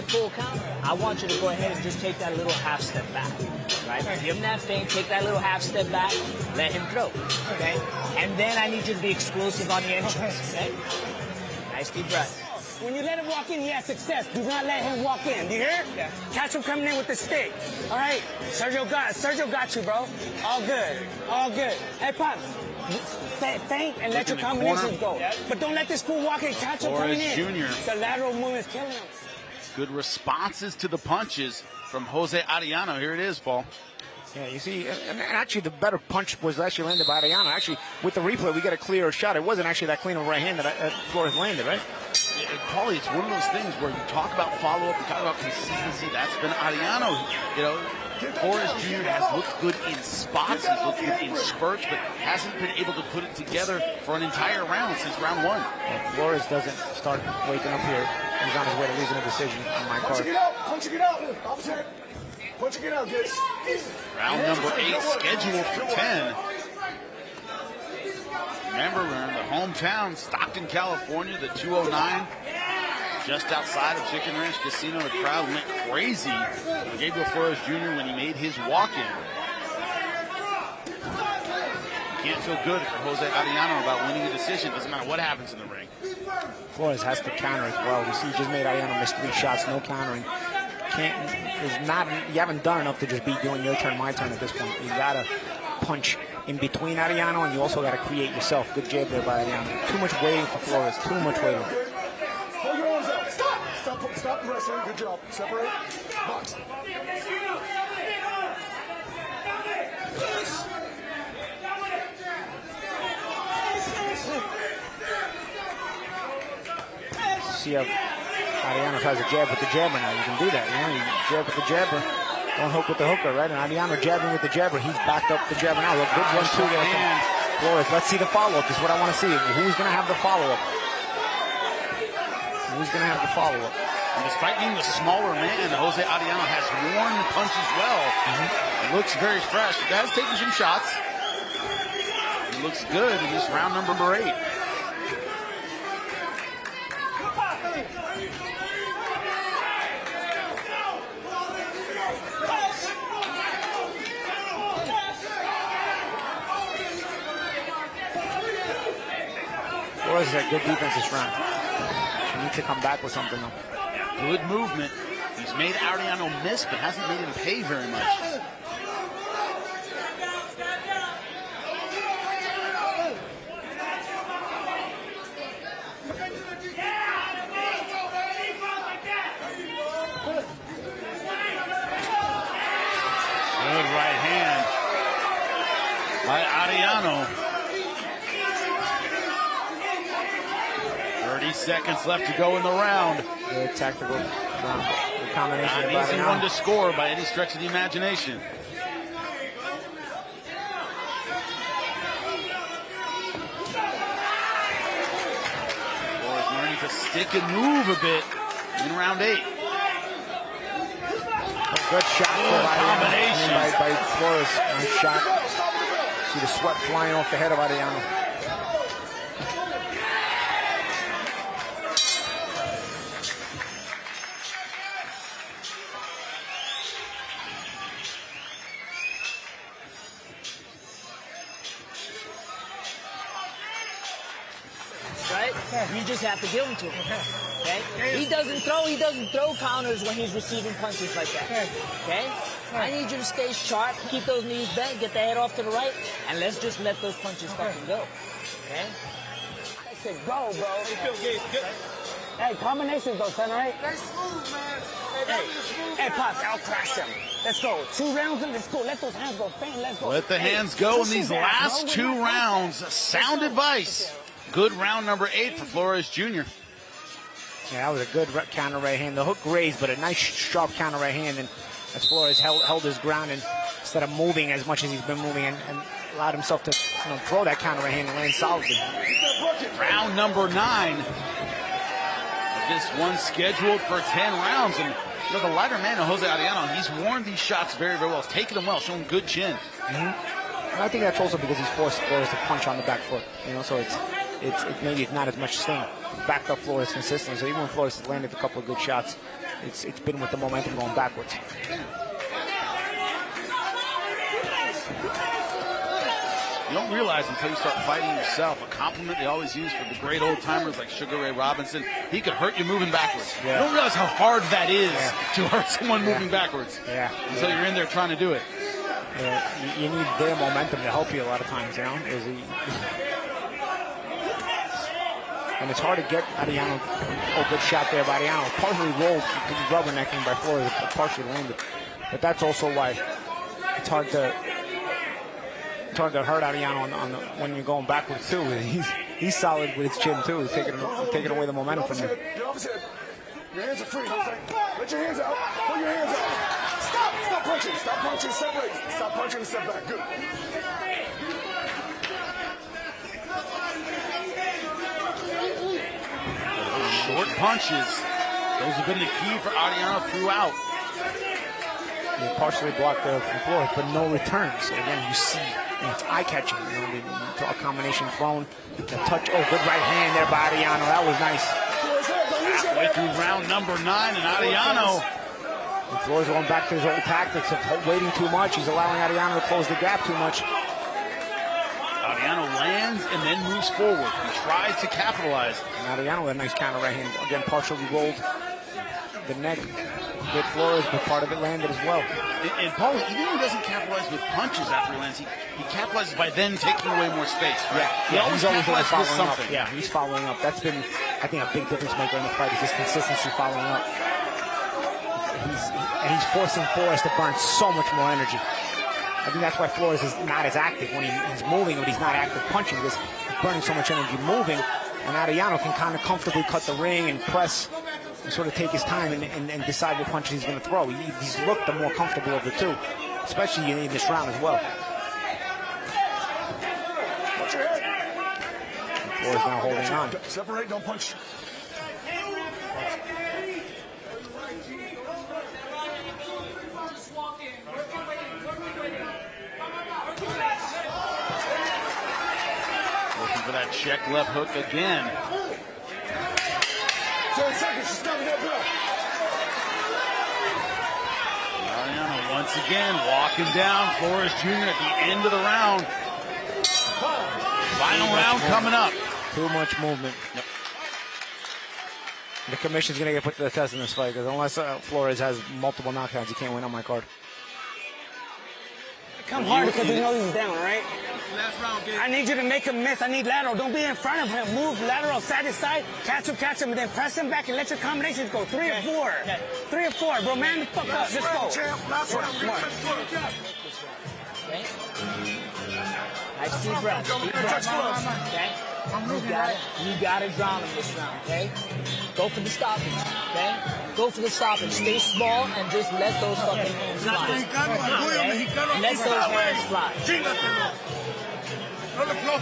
I: Full counter. I want you to go ahead and just take that little half step back, right? Give him that feint, take that little half step back, let him throw, okay? And then I need you to be explosive on the entrance, okay? Nice deep breath.
E: When you let him walk in, he has success. Do not let him walk in. Do you hear? Yeah. Catch him coming in with the stick. All right? Sergio got you, bro. All good. All good. Hey, Pops. Feint and let your combinations go. Yep. But don't let this fool walk in. Catch him coming in.
A: Jr.
E: The lateral movement's killing him.
A: Good responses to the punches from Jose Arellano. Here it is, Paul.
B: Yeah, you see, and actually the better punch was actually landed by Arellano. Actually, with the replay, we get a clearer shot. It wasn't actually that clean of a right hand that Flores landed, right?
A: Yeah, Paulie, it's one of those things where you talk about follow-up, you talk about consistency. That's been Arellano. You know, Flores Jr. has looked good in spots, he's looked good in spurts, but hasn't been able to put it together for an entire round since round 1.
B: If Flores doesn't start waking up here, he's on his way to losing a decision on my part.
S: Punching it out! Punching it out! Opposite! Punching it out, guys.
A: Round number 8 scheduled for 10. Remember, we're in the hometown, Stockton, California, the 209. Just outside of Chicken Ranch Casino, the crowd went crazy for Gabriel Flores Jr. when he made his walk-in. You can't feel good for Jose Arellano about winning a decision. Doesn't matter what happens in the ring.
B: Flores has to counter as well. You see, he just made Arellano miss 3 shots, no countering. You haven't done enough to just be doing your turn, my turn at this point. You gotta punch in between Arellano, and you also gotta create yourself. Good jab there by Arellano. Too much waiting for Flores. Too much waiting.
S: Hold your arms out. Stop. Stop wrestling. Good job. Separate. Box.
B: See how Arellano tries to jab with the jabber now. You can do that, you know? You jab with the jabber, don't hook with the hooker, right? And Arellano jabbing with the jabber. He's backed up the jabber now. Look, good 1-2 there from Flores. Let's see the follow-up. This is what I want to see. Who's going to have the follow-up? Who's going to have the follow-up?
A: And despite being the smaller man, Jose Arellano has worn the punches well. It looks very fresh. The guy's taking some shots. He looks good in this round number 8.
B: Flores has good defense this round. He needs to come back with something though.
A: Good movement. He's made Arellano miss, but hasn't made him pay very much. Good right hand by Arellano. 30 seconds left to go in the round.
B: Good tactical combination.
A: Not an easy one to score by any stretch of the imagination. Flores learning to stick and move a bit in round 8.
B: Good shot by Flores. Nice shot. See the sweat flying off the head of Arellano.
I: Right? You just have to give them to him. Okay? He doesn't throw counters when he's receiving punches like that. Okay? I need you to stay sharp, keep those knees bent, get the head off to the right, and let's just let those punches fucking go. Okay? I said go, bro. Hey, combinations though, son, right?
S: Nice move, man.
I: Hey, Pops, outclass him. Let's go. 2 rounds in, let's go. Let those hands go. Fam, let's go.
A: Let the hands go in these last 2 rounds. Sound advice. Good round number 8 for Flores Jr.
B: Yeah, that was a good counter right hand. The hook raised, but a nice sharp counter right hand. And as Flores held his ground and instead of moving as much as he's been moving and allowed himself to throw that counter right hand and land solidly.
A: Round number 9. This one scheduled for 10 rounds. And you know, the lighter man of Jose Arellano, he's worn these shots very, very well. He's taken them well, showing good chin.
B: I think that's also because he's forced Flores to punch on the back foot. You know, so it's maybe it's not as much sting. Backed up Flores consistently. So even when Flores has landed a couple of good shots, it's been with the momentum going backwards.
A: You don't realize until you start fighting yourself. A compliment they always use for the great old timers like Sugar Ray Robinson. He could hurt you moving backwards. Yeah. You don't realize how hard that is to hurt someone moving backwards. Until you're in there trying to do it.
B: Yeah, you need their momentum to help you a lot of times, you know. and it's hard to get Arellano. Oh, good shot there by Arellano. Partially rolled, rubbernecking by Flores, partially landed. But that's also why it's hard to hurt Arellano when you're going backwards too. He's solid with his chin too. He's taking away the momentum from you.
S: Your hands are free. Let your hands out. Pull your hands out. Stop punching. Stop punching. Separate. Stop punching and step back. Good.
A: Short punches. Those have been the key for Arellano throughout.
B: He partially blocked there from Flores, but no return. So again, you see, it's eye-catching. A combination thrown, the touch. Oh, good right hand there by Arellano. That was nice.
A: Halfway through round number 9, and Arellano.
B: And Flores going back to his old tactics of waiting too much. He's allowing Arellano to close the gap too much.
A: Arellano lands and then moves forward. He tries to capitalize.
B: And Arellano with a nice counter right hand. Again, partially rolled the neck. Good Flores, but part of it landed as well.
A: And Paul, even when he doesn't capitalize with punches after he lands, he capitalizes by then taking away more space. Right?
B: He's always
A: capitalizes with
B: following up.
A: something.
B: Yeah, he's following up. That's been, I think, a big difference maker in the fight is his consistency following up. He's forcing Flores to burn so much more energy. I think that's why Flores is not as active when he's moving, but he's not active punching because he's burning so much energy moving. And Arellano can kind of comfortably cut the ring and press and sort of take his time and decide what punches he's going to throw. He's looked the more comfortable of the two, especially in this round as well.
S: Watch your head.
B: Flores now holding on.
S: Separate, don't punch.
A: Looking for that check left hook again.
S: 10 seconds, she's coming that bell.
A: Arellano once again walking down. Flores Jr. at the end of the round. Final round coming up.
B: Too much movement. Yep. The commission's going to get put to the test in this fight because unless Flores has multiple knockdowns, he can't win on my card.
E: Come hard because he knows he's down, right? I need you to make him miss. I need lateral. Don't be in front of him. Move lateral, side to side. Catch him, and then press him back and let your combinations go. 3 or 4. 3 or 4, bro. Man the fuck up. Just go.
S: Last round.
I: Okay. Nice deep breath. Deep breath. Okay. You got it ground him this round, okay? Go for the stoppage, okay? Go for the stoppage. Stay small and just let those fucking hands fly. Okay? Let those hands fly.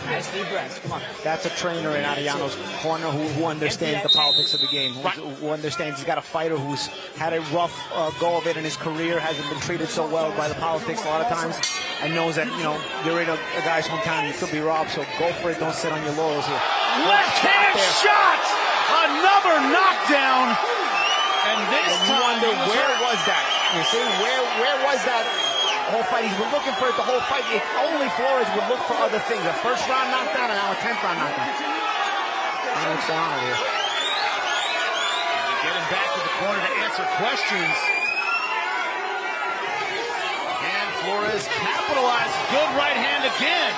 I: Nice deep breaths. Come on.
B: That's a trainer in Arellano's corner who understands the politics of the game, who understands he's got a fighter who's had a rough go of it in his career, hasn't been treated so well by the politics a lot of times, and knows that, you know, you're in a guy's hometown, you could be robbed, so go for it, don't sit on your laurels here.
A: Left hand shot! Another knockdown! And this time,
B: where was that? You see, where was that? Whole fight, he's been looking for it the whole fight. If only Flores would look for other things. A first round knockdown and now a 10th round knockdown. I don't know what's going on over here.
A: Getting back to the corner to answer questions. And Flores capitalized. Good right hand again.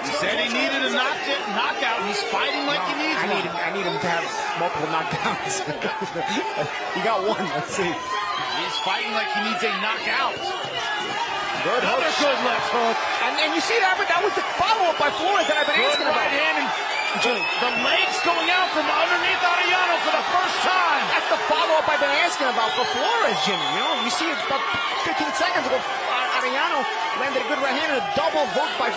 A: He said he needed a knockout. He's fighting like he needs one.
B: I need him to have multiple knockdowns. He got one. Let's see.
A: He's fighting like he needs a knockout.
B: Good
A: Another
B: hook.
A: good left hook.
B: And you see that, but that was the follow-up by Flores that I've been asking about.
A: Right hand and the legs going out from underneath Arellano for the first time.
B: That's the follow-up I've been asking about for Flores, Jimmy. You know, you see it about 15 seconds ago, Arellano landed a good right hand and a double hook by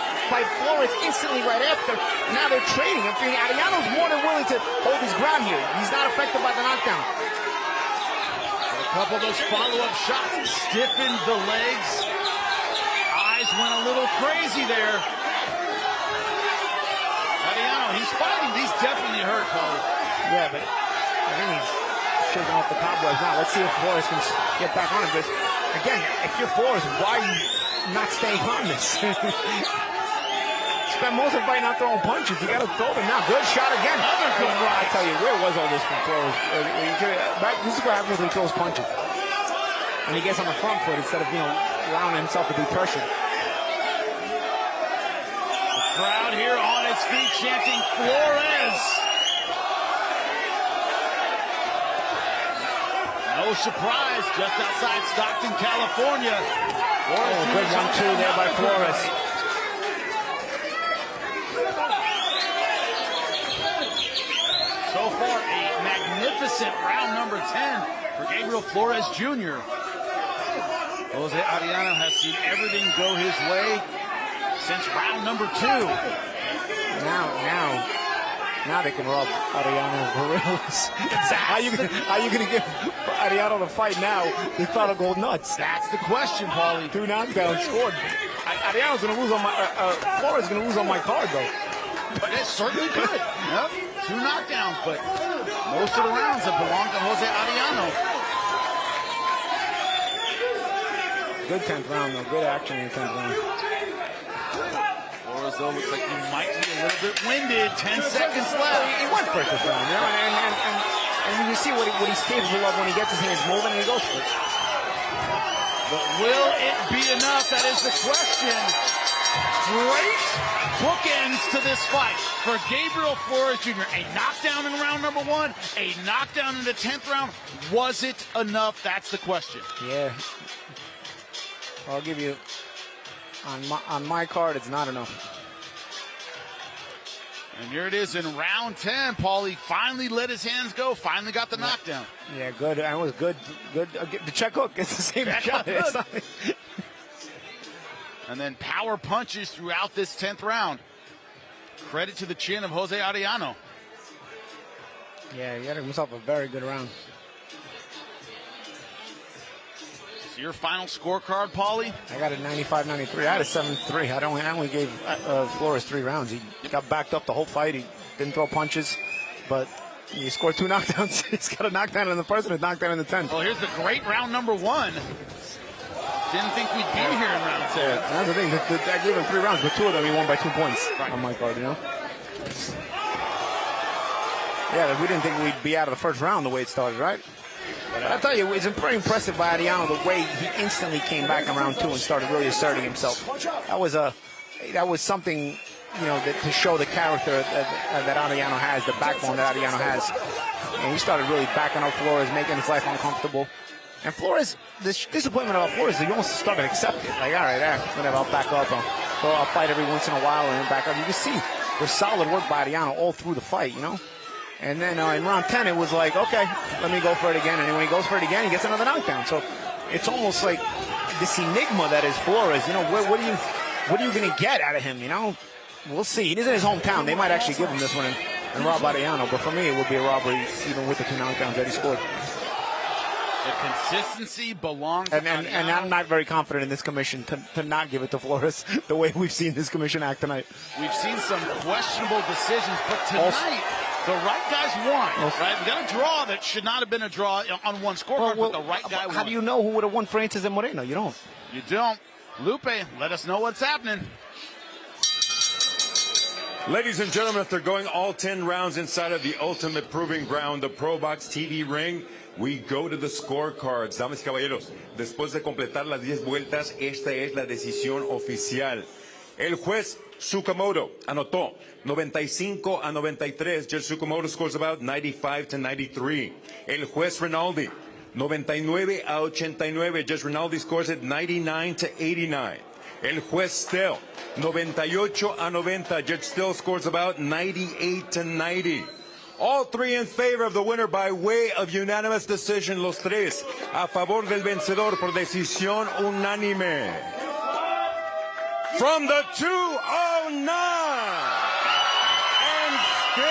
B: Flores instantly right after. Now they're trading. I mean, Arellano's more than willing to hold his ground here. He's not affected by the knockdown.
A: A couple of those follow-up shots stiffened the legs. Eyes went a little crazy there. Arellano, he's fighting. He's definitely hurt, Paul.
B: Yeah, but I think he's shaking off the cobwebs now. Let's see if Flores can get back on it. Because, again, if you're Flores, why are you not staying on this? Spend most of the fight not throwing punches. You got to throw them now. Good shot again.
A: Another good right.
B: I tell you, where was all this from Flores? This is what happens when he throws punches. And he gets on the front foot instead of, allowing himself to be pressured.
A: Crowd here on its feet chanting Flores. No surprise, just outside Stockton, California.
B: Good 1-2 there by Flores.
A: So far, a magnificent round number 10 for Gabriel Flores Jr. Jose Arellano has seen everything go his way since round number 2.
B: Now they can rob Arellano for reals. How you gonna give Arellano the fight now? They thought to go nuts.
A: That's the question, Paulie.
B: 2 knockdowns scored. Arellano's gonna lose on my Flores is gonna lose on my card though.
A: But it certainly could. Yep. 2 knockdowns, but most of the rounds have belonged to Jose Arellano.
B: Good 10th round though. Good action in the 10th round.
A: Flores though looks like he might be a little bit winded. 10 seconds left.
B: He went for it this round, you know, and you see what he's capable of when he gets his hands moving and he goes for it.
A: But will it be enough? That is the question. Great bookends to this fight for Gabriel Flores Jr. A knockdown in round number 1, a knockdown in the 10th round. Was it enough? That's the question.
B: Yeah. I'll give you, on my card, it's not enough.
A: And here it is in round 10. Paulie finally let his hands go, finally got the knockdown.
B: Yeah, good. That was good. Good. The check hook. It's the same shot.
A: And then power punches throughout this 10th round. Credit to the chin of Jose Arellano.
B: Yeah, he had himself a very good round.
A: So your final scorecard, Paulie?
B: I got a 95-93. I had a 7-3. I only gave Flores 3 rounds. He got backed up the whole fight. He didn't throw punches, but he scored 2 knockdowns. He's got a knockdown in the first and a knockdown in the 10th.
A: Well, here's the great round number 1. Didn't think we'd be here in round 10.
B: Yeah, that's the thing. I gave him 3 rounds, but 2 of them he won by 2 points on my card, you know? Yeah, we didn't think we'd be out of the first round the way it started, right? But I tell you, it's pretty impressive by Arellano the way he instantly came back in round 2 and started really asserting himself. That was something, you know, to show the character that Arellano has, the backbone that Arellano has. And he started really backing up Flores, making his life uncomfortable. And Flores, this disappointment about Flores, he almost started to accept it. Like, all right, whatever, I'll back up. I'll fight every once in a while and then back up. You can see there's solid work by Arellano all through the fight, you know? And then in round 10, it was like, okay, let me go for it again. And when he goes for it again, he gets another knockdown. So it's almost like this enigma that is Flores. You know, what are you going to get out of him, you know? We'll see. He's in his hometown. They might actually give him this one and rob Arellano. But for me, it would be a robbery, even with the 2 knockdowns that he scored.
A: The consistency belongs to
B: and I'm not very confident in this commission to not give it to Flores the way we've seen this commission act tonight.
A: We've seen some questionable decisions, but tonight the right guys won. Right? We got a draw that should not have been a draw on one scorecard, but the right guy won.
B: How do you know who would have won Francis and Moreno? You don't.
A: You don't. Lupe, let us know what's happening.
C: Ladies and gentlemen, after going all 10 rounds inside of the ultimate proving ground, the ProBox TV ring, we go to the scorecards. Damas y caballeros, después de completar las 10 vueltas, esta es la decisión oficial. El juez Tsukamoto anotó 95-93. Judge Tsukamoto scores about 95-93. El juez Rinaldi 99-89. Judge Rinaldi scores at 99-89. El juez Still 98-90. Judge Still scores about 98-90. All 3 in favor of the winner by way of unanimous decision. Los 3 a favor del vencedor por decisión unánime. From the 209 and still,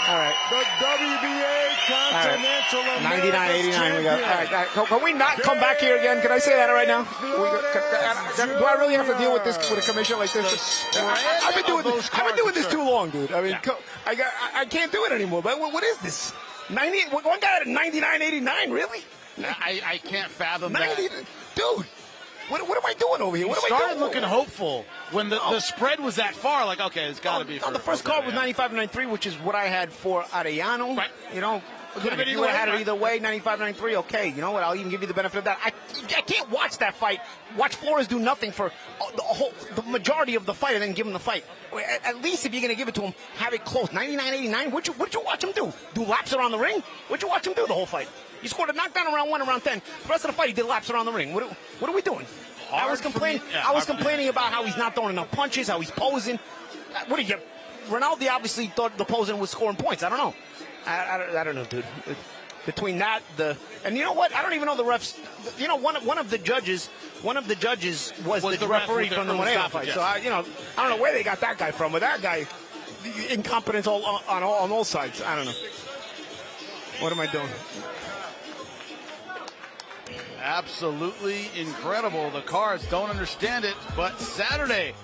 B: all right,
C: the WBA Continental
B: America 99-89 we got. All right, can we not come back here again? Can I say that right now? Do I really have to deal with this with a commission like this? I've been doing this too long, dude. I mean, I can't do it anymore. But what is this? 90? One guy at 99-89, really?
A: I can't fathom that,
B: dude. What am I doing over here? What am I doing?
A: Started looking hopeful when the spread was that far. Like, okay, it's got to be.
B: The first card was 95-93, which is what I had for Arellano. Right. You know, If you would have had it either way, 95-93, okay. You know what? I'll even give you the benefit of that. I can't watch that fight. Watch Flores do nothing for the majority of the fight and then give him the fight. At least if you're going to give it to him, have it close. 99-89, what'd you watch him do? Do laps around the ring? What'd you watch him do the whole fight? He scored a knockdown around 1, around 10. The rest of the fight, he did laps around the ring. What are we doing? I was complaining about how he's not throwing enough punches, how he's posing. What do you get? Ronaldo obviously thought the posing was scoring points. I don't know. I don't know, dude. Between that, and you know what? I don't even know the refs. You know, one of the judges was the referee from the Moreno fight. So I don't know where they got that guy from. But that guy, incompetence on all sides. I don't know. What am I doing?
A: Absolutely incredible. The cards don't understand it, but Saturday.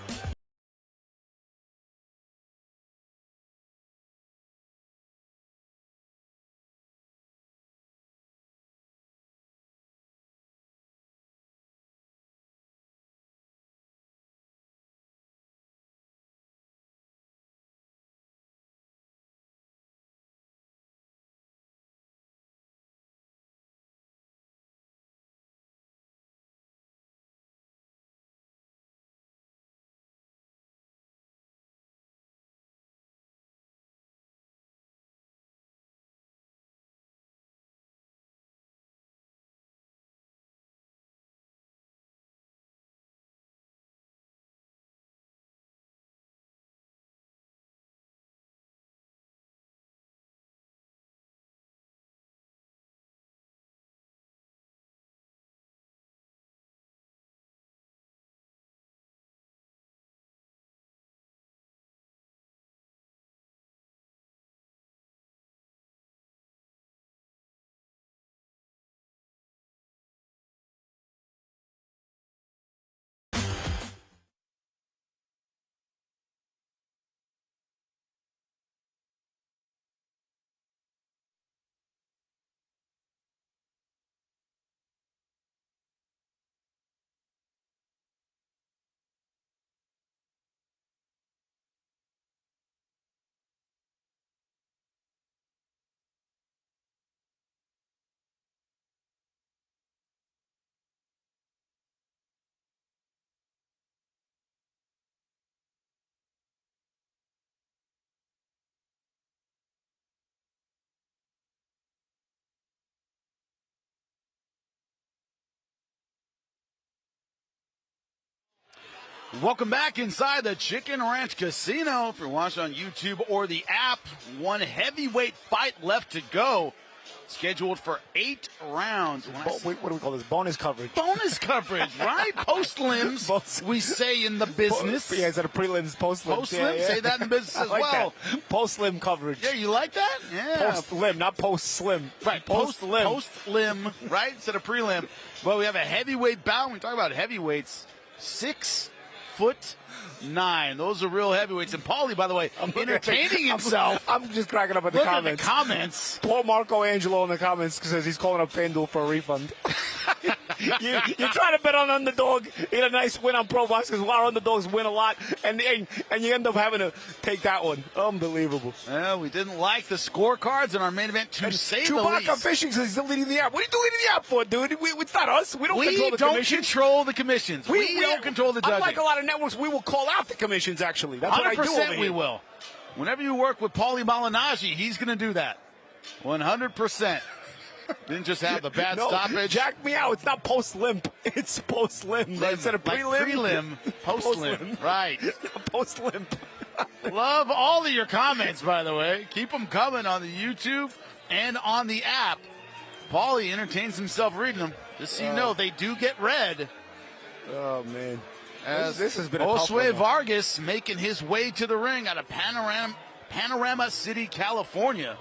A: Welcome back inside the Chicken Ranch Casino. If you're watching on YouTube or the app, one heavyweight fight left to go. Scheduled for 8 rounds.
B: What do we call this? Bonus coverage.
A: Bonus coverage, right? Post-limbs, we say in the business.
B: Yeah, instead of prelims, post-limbs.
A: Post-limbs, say that in business as well.
B: Post-limb coverage.
A: Yeah, you like that? Yeah.
B: Post-limb, not post-slim.
A: Right, post-limb. Post-limb, right, instead of prelim. Well, we have a heavyweight bout. When we talk about heavyweights, 6'9". Those are real heavyweights. And Paulie, by the way, entertaining himself.
B: I'm just cracking up at the comments.
A: At the comments.
B: Poor Marco Angelo in the comments says he's calling up FanDuel for a refund. You're trying to bet on underdog. You get a nice win on ProBox because our underdogs win a lot, and you end up having to take that one. Unbelievable.
A: Well, we didn't like the scorecards in our main event, to say the least.
B: Chewbacca Fishing says he's still leading the app. What are you leading the app for, dude? It's not us. We don't control the commissions.
A: Control the commissions. We don't control the judging.
B: Unlike a lot of networks, we will call out the commissions, actually. That's what I do over here.
A: 100% we will. Whenever you work with Paulie Malignaggi, he's going to do that. 100%. Didn't just have the bad stoppage.
B: Jack me out. It's not post-limp. It's post-limp. Instead of prelim.
A: Like prelim, post-limp. Right.
B: Post-limp.
A: Love all of your comments, by the way. Keep them coming on the YouTube and on the app. Paulie entertains himself reading them. Just so you know, they do get read.
B: Oh, man.
A: As
B: this has been a
A: Josue Vargas making his way to the ring out of Panorama City, California.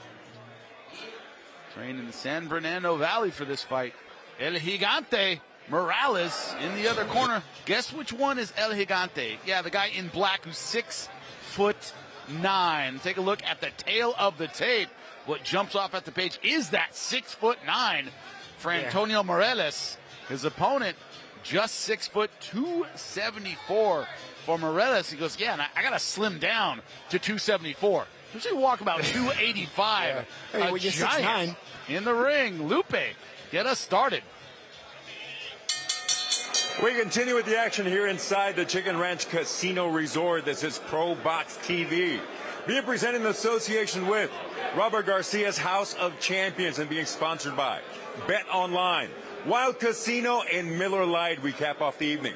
A: Trained in the San Fernando Valley for this fight. El Gigante Morales in the other corner. Guess which one is El Gigante? Yeah, the guy in black who's 6'9". Take a look at the tail of the tape. What jumps off at the page is that 6'9" for Antonio Morales. His opponent just 6 foot 274 for Morales. He goes, yeah, and I got to slim down to 274. Usually walk about 285.
B: Yeah. Hey,
A: A
B: when you're
A: giant
B: 6'9".
A: in the ring. Lupe, get us started.
C: We continue with the action here inside the Chicken Ranch Casino Resort. This is ProBox TV. Being presented in association with Robert Garcia's House of Champions and being sponsored by Bet Online, Wild Casino, and Miller Lite. We cap off the evening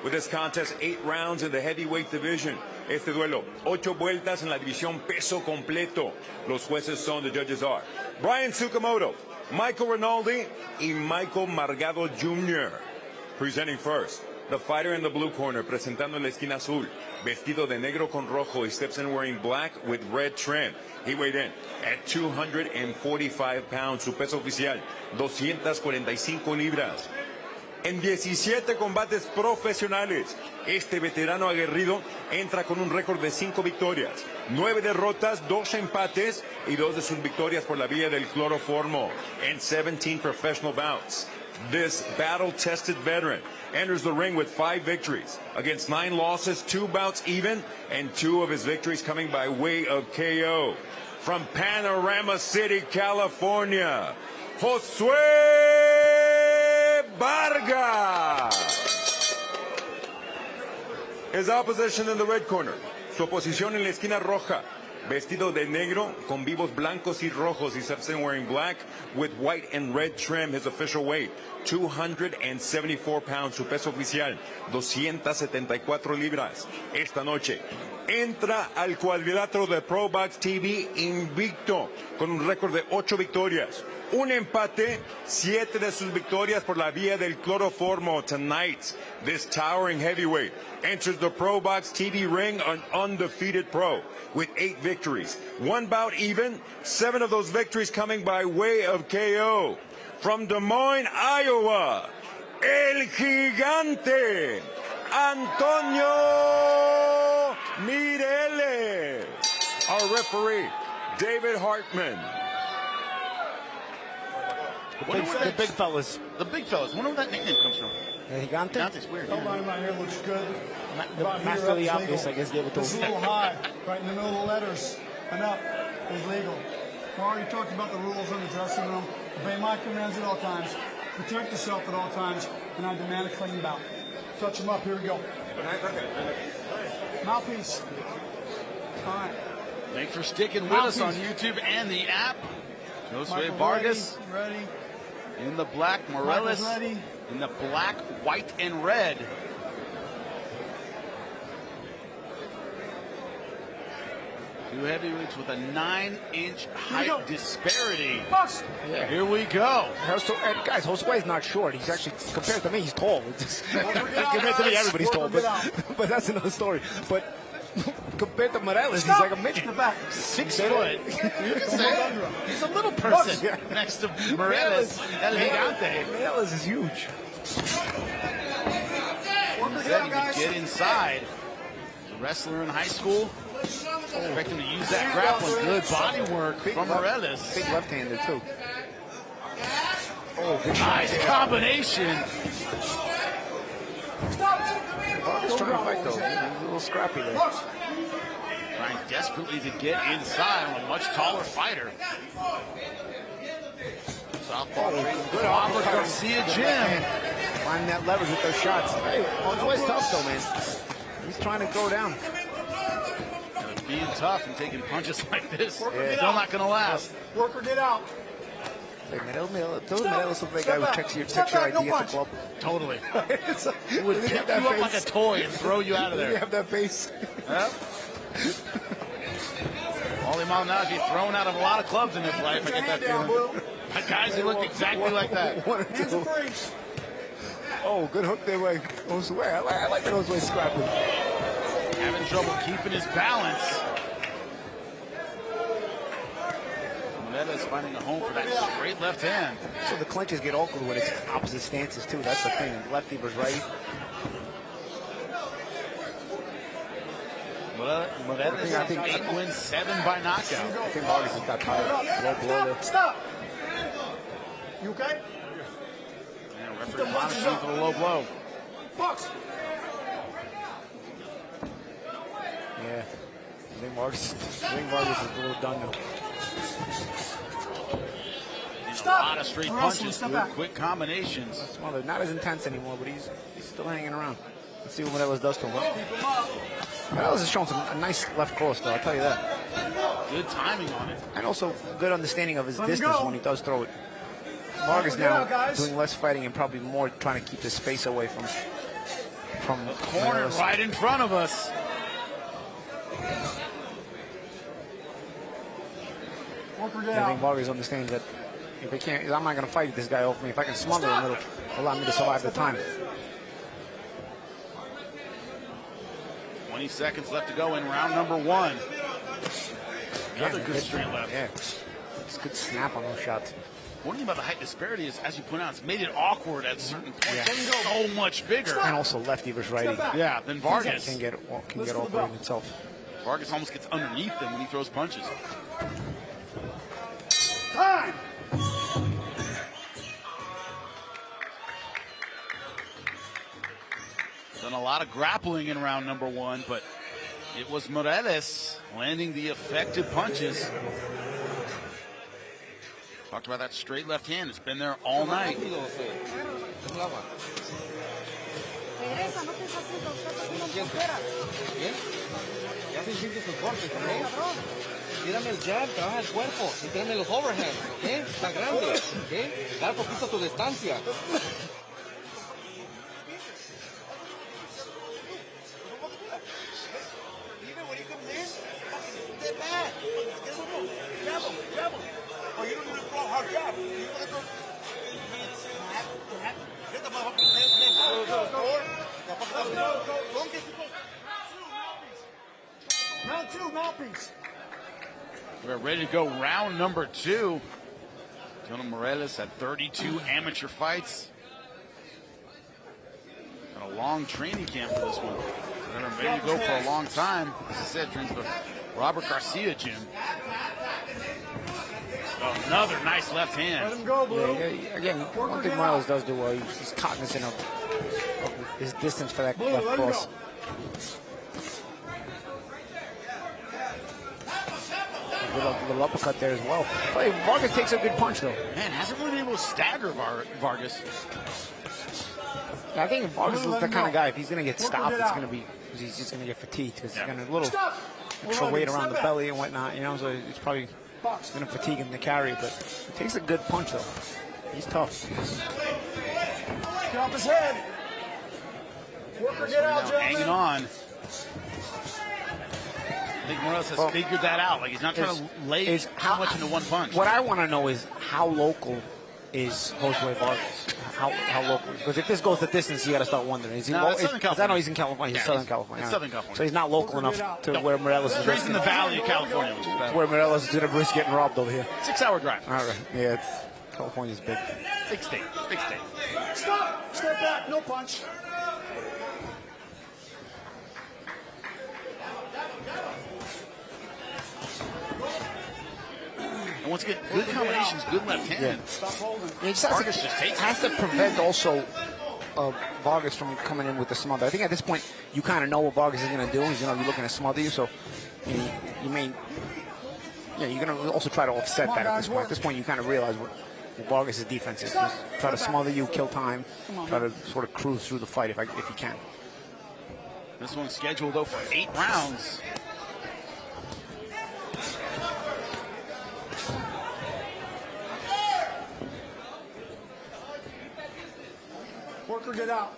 C: with this contest, 8 rounds in the heavyweight division. Este duelo, 8 vueltas en la división peso completo. Los jueces son, the judges are Brian Tsukamoto, Michael Rinaldi, y Michael Margado Jr. Presenting first, the fighter in the blue corner, presentando en la esquina azul, vestido de negro con rojo. He steps in wearing black with red trim. He weighed in at 245 pounds. Su peso oficial, 245 libras. En 17 combates profesionales, este veterano aguerrido entra con un récord de 5 victorias, 9 derrotas, 2 empates y 2 de sus victorias por la vía del cloroformo. En 17 professional bouts, this battle-tested veteran enters the ring with 5 victories against 9 losses, 2 bouts even, and 2 of his victories coming by way of KO. From Panorama City, California, Josué Vargas. His opposition in the red corner, su oposición en la esquina roja, vestido de negro con vivos blancos y rojos. He's steps in wearing black with white and red trim. His official weight, 274 pounds. Su peso oficial, 274 libras. Esta noche entra al cuadrilátero de ProBox TV invicto con un récord de 8 victorias, un empate, 7 de sus victorias por la vía del cloroformo. Tonight, this towering heavyweight enters the ProBox TV ring an undefeated pro with 8 victories, 1 bout even, 7 of those victories coming by way of KO. From Des Moines, Iowa, El Gigante, Antonio Mireles. Our referee, David Hartman.
A: The big fellas. The big fellas. Wonder where that nickname comes from.
B: El Gigante?
A: Gigante's weird.
M: That line right here looks good.
B: Master the obvious, I guess, gave it to
M: It's a
B: him.
M: little high, right in the middle of the letters. And up is legal. We already talked about the rules in the dressing room. Obey my commands at all times. Protect yourself at all times. And I demand a clean bout. Touch him up. Here we go. Mouthpiece. All right.
A: Thanks for sticking with us on YouTube and the app. Josué Vargas
M: ready.
A: In the black, Morales
M: ready.
A: In the black, white, and red. Two heavyweights with a 9-inch height disparity.
B: Yeah.
A: Here we go.
B: Guys, Josué's not short. He's actually, compared to me, he's tall. Compared to me, everybody's tall. But that's another story. But compared to Morales, he's like a midget.
A: 6 foot. He's a little person next to Morales. El Gigante.
B: Morales is huge.
A: Ready to get inside. The wrestler in high school. Expect him to use that grappling. Good body work from Morales.
B: Big left-hander, too. Oh, good
A: nice combination.
B: He's trying to fight, though. He's a little scrappy there.
A: Trying desperately to get inside on a much taller fighter. Southpaw training. Good Robert Garcia Jim.
B: Finding that leverage with those shots. Hey, Josué's tough, though, man. He's trying to go down.
A: Being tough and taking punches like this, still not going to last.
M: Worker, get out.
B: Hey, Morales look like a guy who checks your ID at the club.
A: Totally. He would pick you up like a toy and throw you out of there.
B: You have that face.
A: Yep. Wally Maldonado thrown out of a lot of clubs in his life. I get that feeling. But guys who look exactly like that.
B: Oh, good hook there by Josué. I like that Josué scrapping.
A: Having trouble keeping his balance. Morales finding a home for that straight left hand.
B: So the clinches get awkward when it's opposite stances, too. That's the thing. Lefty versus righty.
A: Morales has 8 wins, 7 by knockout.
B: I think Vargas has got tired. Low blow there.
M: Stop. You okay?
A: Yeah, referee monitoring for the low blow.
M: Box.
B: Yeah. I think Vargas is a little done now.
A: A lot of straight punches, good, quick combinations.
B: Smothered, not as intense anymore, but he's still hanging around. Let's see what Morelos does to him. Morelos is showing a nice left cross, though, I'll tell you that.
A: Good timing on it.
B: And also good understanding of his distance when he does throw it. Vargas now doing less fighting and probably more trying to keep the space away from
A: corner
B: Morelos.
A: right in front of us.
B: I think Vargas understands that if he can't, I'm not going to fight this guy off me. If I can smother him, it'll allow me to survive the time.
A: 20 seconds left to go in round number 1. Another good straight left.
B: Yeah, it's good snap on those shots.
A: One thing about the height disparity is, as you point out, it's made it awkward at certain points. So much bigger.
B: And also lefty versus righty.
A: Yeah, then Vargas
B: can get awkward in itself.
A: Vargas almost gets underneath him when he throws punches.
M: Time!
A: Done a lot of grappling in round number 1, but it was Morelos landing the effective punches. Talked about that straight left hand. It's been there all night.
O: Tírame el jab, trabaja el cuerpo y tírame los overhands, ¿ok? Está grande, ¿ok? Dar poquito tu distancia.
M: Round 2, mouthpiece.
A: We're ready to go round number 2. Tony Morelos had 32 amateur fights. Got a long training camp for this one. They're ready to go for a long time. As I said, trains the Robert Garcia gym. Oh, another nice left hand.
M: Let him go, Blue.
B: Yeah, again, one thing Morelos does do well, he's cognizant of his distance for that left cross. A little uppercut there as well. But Vargas takes a good punch, though.
A: Man, hasn't really been able to stagger Vargas.
B: I think Vargas is the kind of guy, if he's going to get stopped, it's going to be, he's just going to get fatigued because he's going to a little extra weight around the belly and whatnot, you know, so it's probably going to fatigue him to carry, but he takes a good punch, though. He's tough.
M: Get off his head. Worker, get out, gentlemen.
A: Hanging on. I think Morelos has figured that out. Like, he's not trying to lay too much into one punch.
B: What I want to know is how local is Josue Vargas? How local? Because if this goes the distance, you got to start wondering. Is he
A: Southern California.
B: I know he's in California. He's Southern California.
A: It's Southern California.
B: So he's not local enough to where Morelos is.
A: Straight in the valley of California, which is bad.
B: Where Morelos is going to risk getting robbed over here.
A: 6-hour drive.
B: All right. Yeah, California's big.
A: Big state. Big state.
M: Stop. Step back. No punch.
A: And once again, good combinations, good left hand.
B: He just has to prevent also Vargas from coming in with the smother. I think at this point, you kind of know what Vargas is going to do. He's going to be looking to smother you, so you may... Yeah, you're going to also try to offset that at this point. At this point, you kind of realize what Vargas' defense is. Just try to smother you, kill time, try to sort of cruise through the fight if you can.
A: This one's scheduled, though, for 8 rounds.
M: Worker, get out.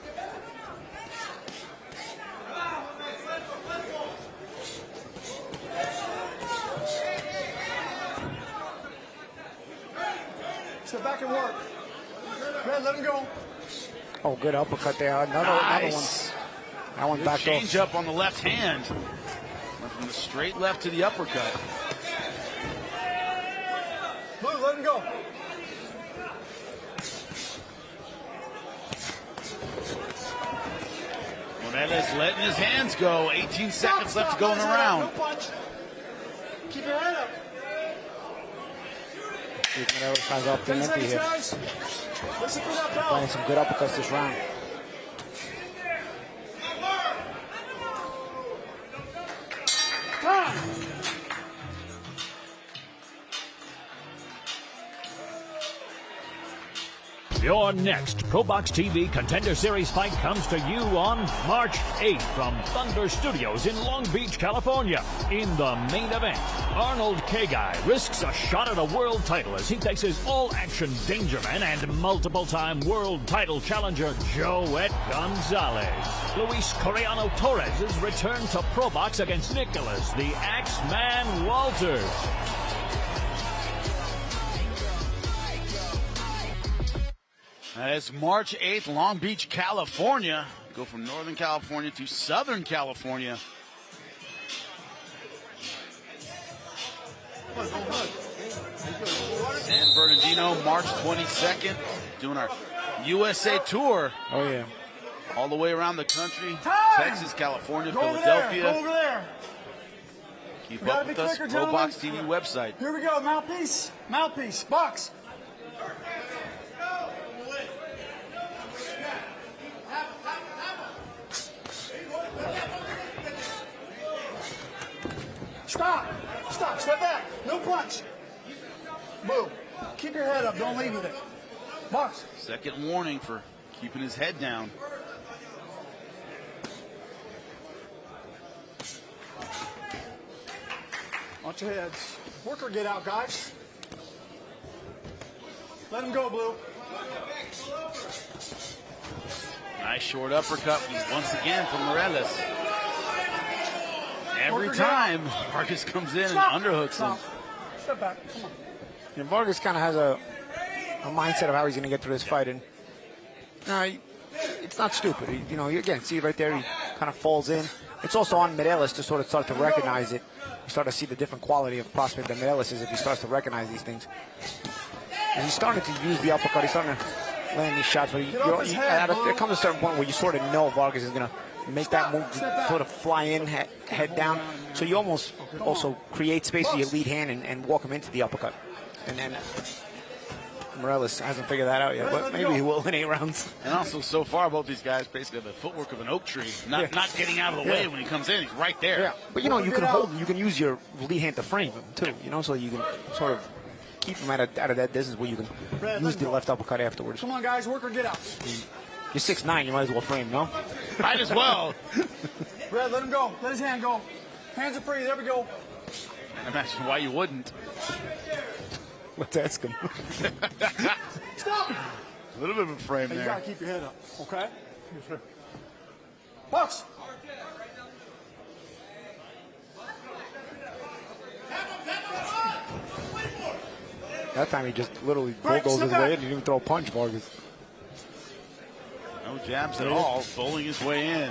M: Step back and work. Red, let him go.
B: Oh, good uppercut there. Another one. That one backed off.
A: Change up on the left hand. Went from the straight left to the uppercut.
M: Blue, let him go.
A: Morelos letting his hands go. 18 seconds left to go in the round.
M: No punch. Keep your head up.
B: Morelos has up the empty here.
M: Listen for that bell.
B: Playing some good uppercuts this round.
M: Time.
G: Your next ProBox TV Contender Series fight comes to you on March 8th from Thunder Studios in Long Beach, California. In the main event, Arnold K-Guy risks a shot at a world title as he faces all-action Dangerman and multiple-time world title challenger Joet Gonzalez. Luis Correano Torres' return to ProBox against Nicholas the Axeman Walters.
A: That is March 8th, Long Beach, California. Go from Northern California to Southern California. San Bernardino, March 22nd. Doing our USA tour.
B: Oh, yeah.
A: All the way around the country.
M: Time.
A: Texas, California,
M: Go
A: Philadelphia.
M: Go over there.
A: Keep up with us, ProBox TV website.
M: Here we go, mouthpiece. Mouthpiece, box. Stop. Stop. Step back. No punch. Boom. Keep your head up. Don't leave with it. Box.
A: Second warning for keeping his head down.
M: Watch your heads. Work or get out, guys. Let him go, Blue.
A: Nice short uppercut once again from Morales. Every
M: Worker
A: time Vargas comes in and underhooks him.
M: Step back. Come on.
B: Yeah, Vargas kind of has a mindset of how he's going to get through this fight, and it's not stupid. Again, see right there, he kind of falls in. It's also on Morales to sort of start to recognize it. You start to see the different quality of prospect that Morales is if he starts to recognize these things. And he's starting to use the uppercut. He's starting to land these shots, but there comes a certain point where you sort of know Vargas is going to make that move, sort of fly in, head down. So you almost also create space with your lead hand and walk him into the uppercut. And then Morales hasn't figured that out yet, but maybe he will in 8 rounds.
A: And also, so far, both these guys basically have the footwork of an oak tree. Not getting out of the way when he comes in. He's right there.
B: Yeah. But, you can use your lead hand to frame him, too, so you can sort of keep him out of that distance where you can use the left uppercut afterwards.
M: Come on, guys. Work or get out.
B: You're 6'9", you might as well frame, no?
A: Might as well.
M: Red, let him go. Let his hand go. Hands are free. There we go.
A: I imagine why you wouldn't.
B: Let's ask him.
M: Stop.
A: A little bit of a frame there.
M: You got to keep your head up, okay? Box.
B: That time he just literally bulldozed his way in. He didn't even throw a punch, Vargas.
A: No jabs at all, bowling his way in.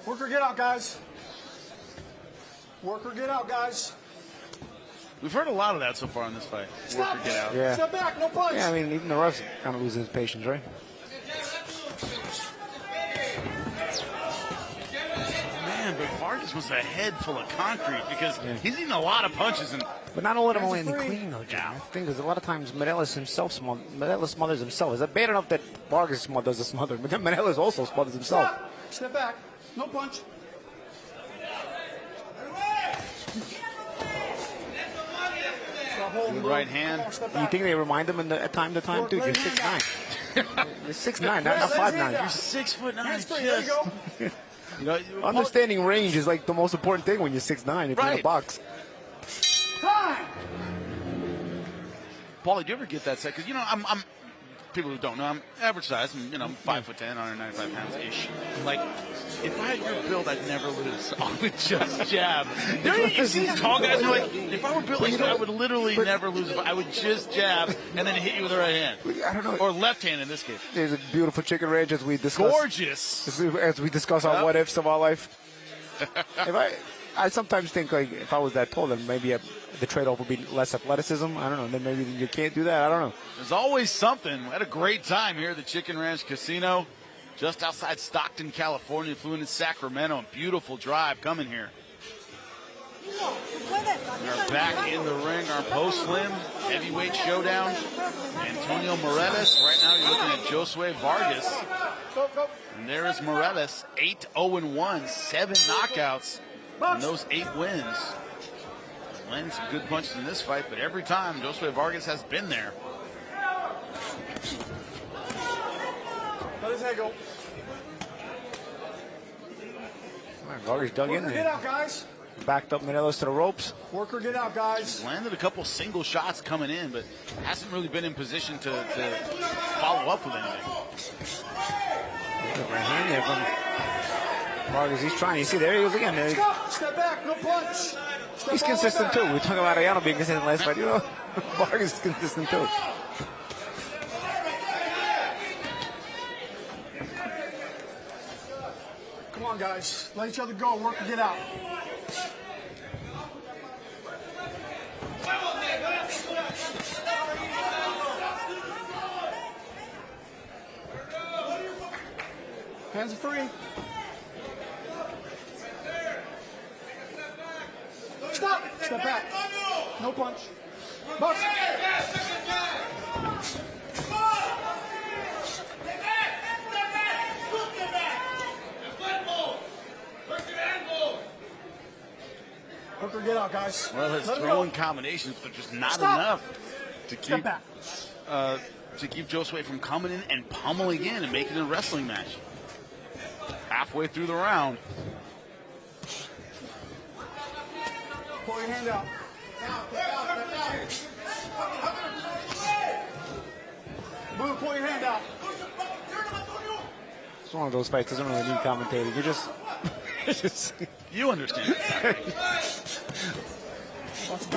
M: Work or get out, guys. Work or get out, guys.
A: We've heard a lot of that so far in this fight.
M: Stop.
A: Work or get out.
B: Yeah.
M: Step back, no punch.
B: Yeah, I mean, even the ref's kind of losing his patience, right?
A: Man, but Vargas was a head full of concrete because he's eating a lot of punches.
B: But not all of them are landing clean, though, John. I think because a lot of times Morales smothers himself. Is it bad enough that Vargas does the smother, but then Morales also smothers himself?
M: Step back. No punch.
A: Good right hand.
B: You think they remind him at time to time? Dude, you're 6'9". You're 6'9", not 5'9".
A: You're 6'9".
B: Understanding range is like the most important thing when you're 6'9" if you're in a box.
M: Time.
A: Paulie, do you ever get that set? Because I'm people who don't know, I'm average size. I'm 5'10", 195 pounds ish. Like, if I had your build, I'd never lose. I would just jab. You see these tall guys who are like, if I were built like that, I would literally never lose. I would just jab and then hit you with the right hand.
B: I don't know.
A: Or left hand in this case.
B: There's a beautiful chicken ranch as we discuss.
A: Gorgeous.
B: As we discuss our what ifs of our life. I sometimes think like if I was that tall, then maybe the trade-off would be less athleticism. I don't know. Then maybe you can't do that. I don't know.
A: There's always something. We had a great time here at the Chicken Ranch Casino, just outside Stockton, California. Flew into Sacramento. Beautiful drive coming here. We are back in the ring. Our post-slim heavyweight showdown. Antonio Morales. Right now you're looking at Josue Vargas. And there is Morales, 8-0-1, 7 knockouts, and those 8 wins. Landing some good punches in this fight, but every time Josue Vargas has been there.
M: Let his head go.
B: Vargas dug in
M: Get
B: there.
M: out, guys.
B: Backed up Morelos to the ropes.
M: Worker, get out, guys.
A: Landed a couple single shots coming in, but hasn't really been in position to follow up with anything.
B: Right hand there from Vargas. He's trying. You see, there he goes again. There.
M: Step back, no punch.
B: He's consistent too. We talking about Arellano being consistent last fight. You know, Vargas is consistent too.
M: Come on, guys. Let each other go. Worker, get out. Hands are free. Stop. Step back. No punch. Box. Hooker, get out, guys.
A: Well, his throwing combinations, but just not enough to keep Josue from coming in and pummeling in and making it a wrestling match. Halfway through the round.
M: Pull your hand out. Blue, pull your hand out.
B: It's one of those fights that doesn't really need commentating. You're just,
A: you understand.